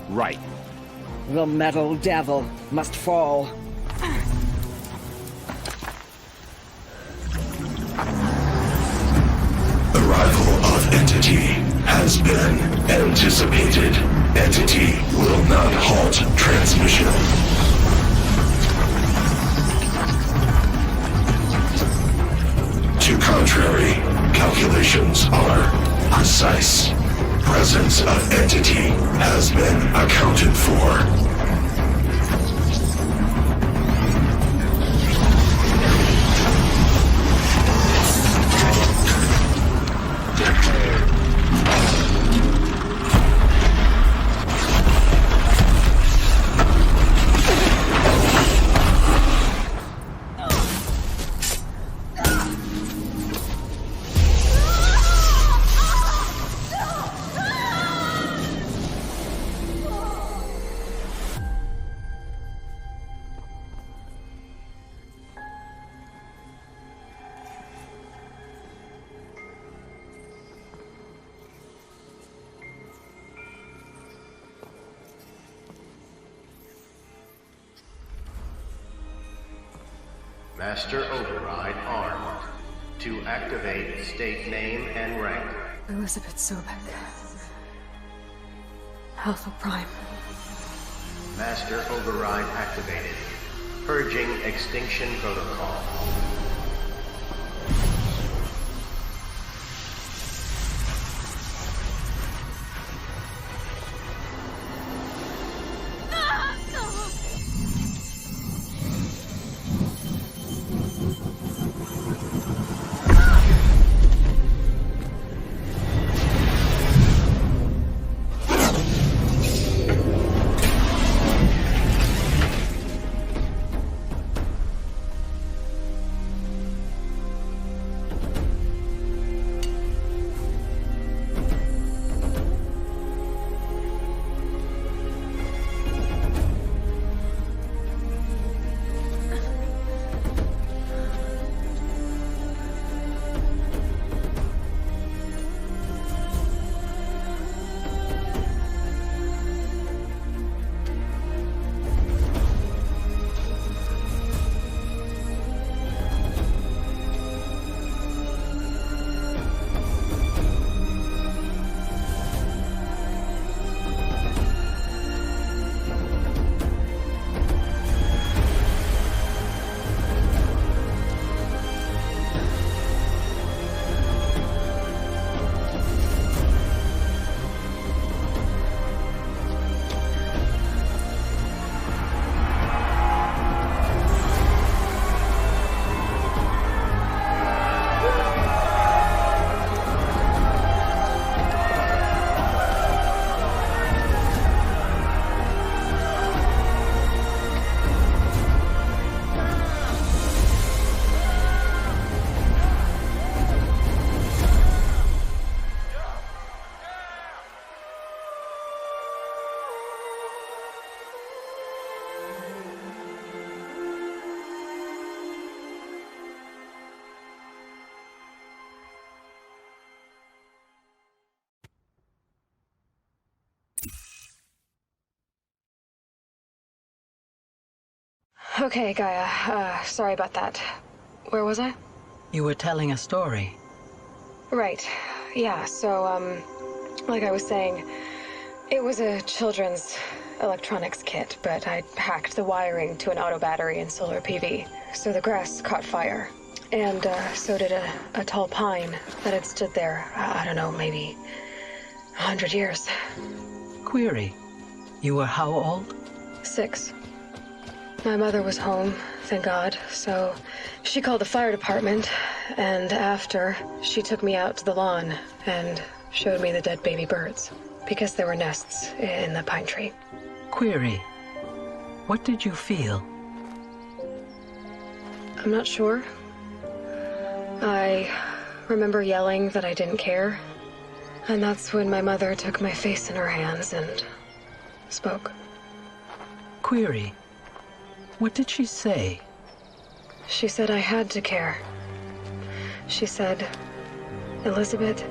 Speaker 6: Right.
Speaker 16: The metal devil must fall.
Speaker 1: Arrival of Entity has been anticipated. Entity will not halt transmission. To contrary, calculations are precise. Presence of Entity has been accounted for.
Speaker 9: Master Override armed. To activate, state name and rank.
Speaker 11: Elizabeth Sobek. Alpha Prime.
Speaker 9: Master Override activated. Purging Extinction Protocol.
Speaker 11: Okay, Gaia. Sorry about that. Where was I?
Speaker 10: You were telling a story.
Speaker 11: Right. Yeah, so, like I was saying, it was a children's electronics kit, but I hacked the wiring to an auto battery and solar PV, so the grass caught fire. And, so did a tall pine that had stood there, I don't know, maybe 100 years.
Speaker 10: Query. You were how old?
Speaker 11: 6. My mother was home, thank God, so she called the fire department, and after, she took me out to the lawn and showed me the dead baby birds, because there were nests in the pine tree.
Speaker 10: Query. What did you feel?
Speaker 11: I'm not sure. I remember yelling that I didn't care, and that's when my mother took my face in her hands and spoke.
Speaker 10: Query. What did she say?
Speaker 11: She said I had to care. She said, Elizabeth,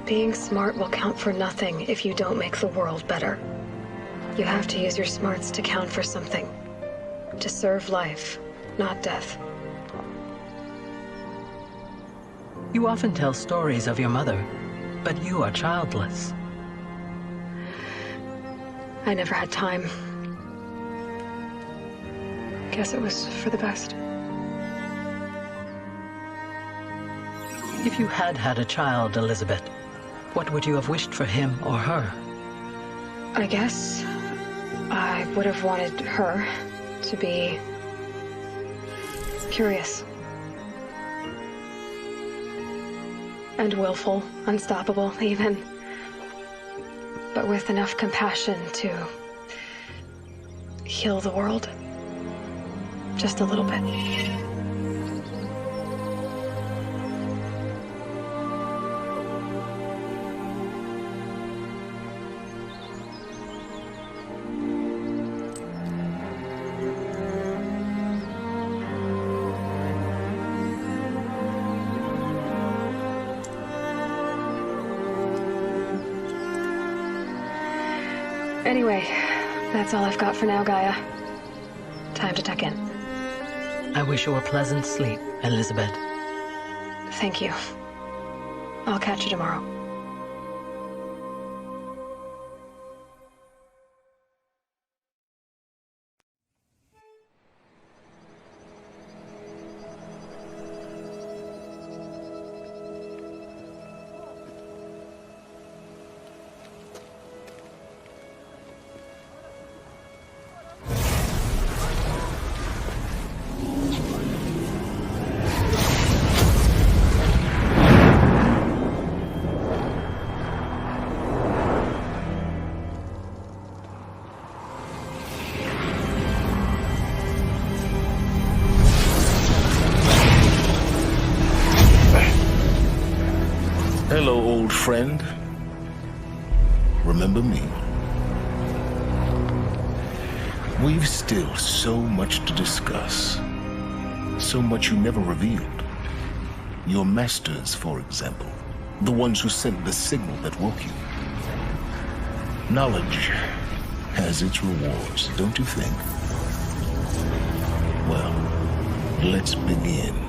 Speaker 11: being smart will count for nothing if you don't make the world better. You have to use your smarts to count for something. To serve life, not death.
Speaker 10: You often tell stories of your mother, but you are childless.
Speaker 11: I never had time. Guess it was for the best.
Speaker 10: If you had had a child, Elizabeth, what would you have wished for him or her?
Speaker 11: I guess I would have wanted her to be curious. And willful, unstoppable, even. But with enough compassion to heal the world. Just a little bit. Anyway, that's all I've got for now, Gaia. Time to tuck in.
Speaker 12: I wish you a pleasant sleep, Elizabeth.
Speaker 11: Thank you. I'll catch you tomorrow.
Speaker 8: Hello, old friend. Remember me? We've still so much to discuss. So much you never revealed. Your masters, for example. The ones who sent the signal that woke you. Knowledge has its rewards, don't you think? Well, let's begin.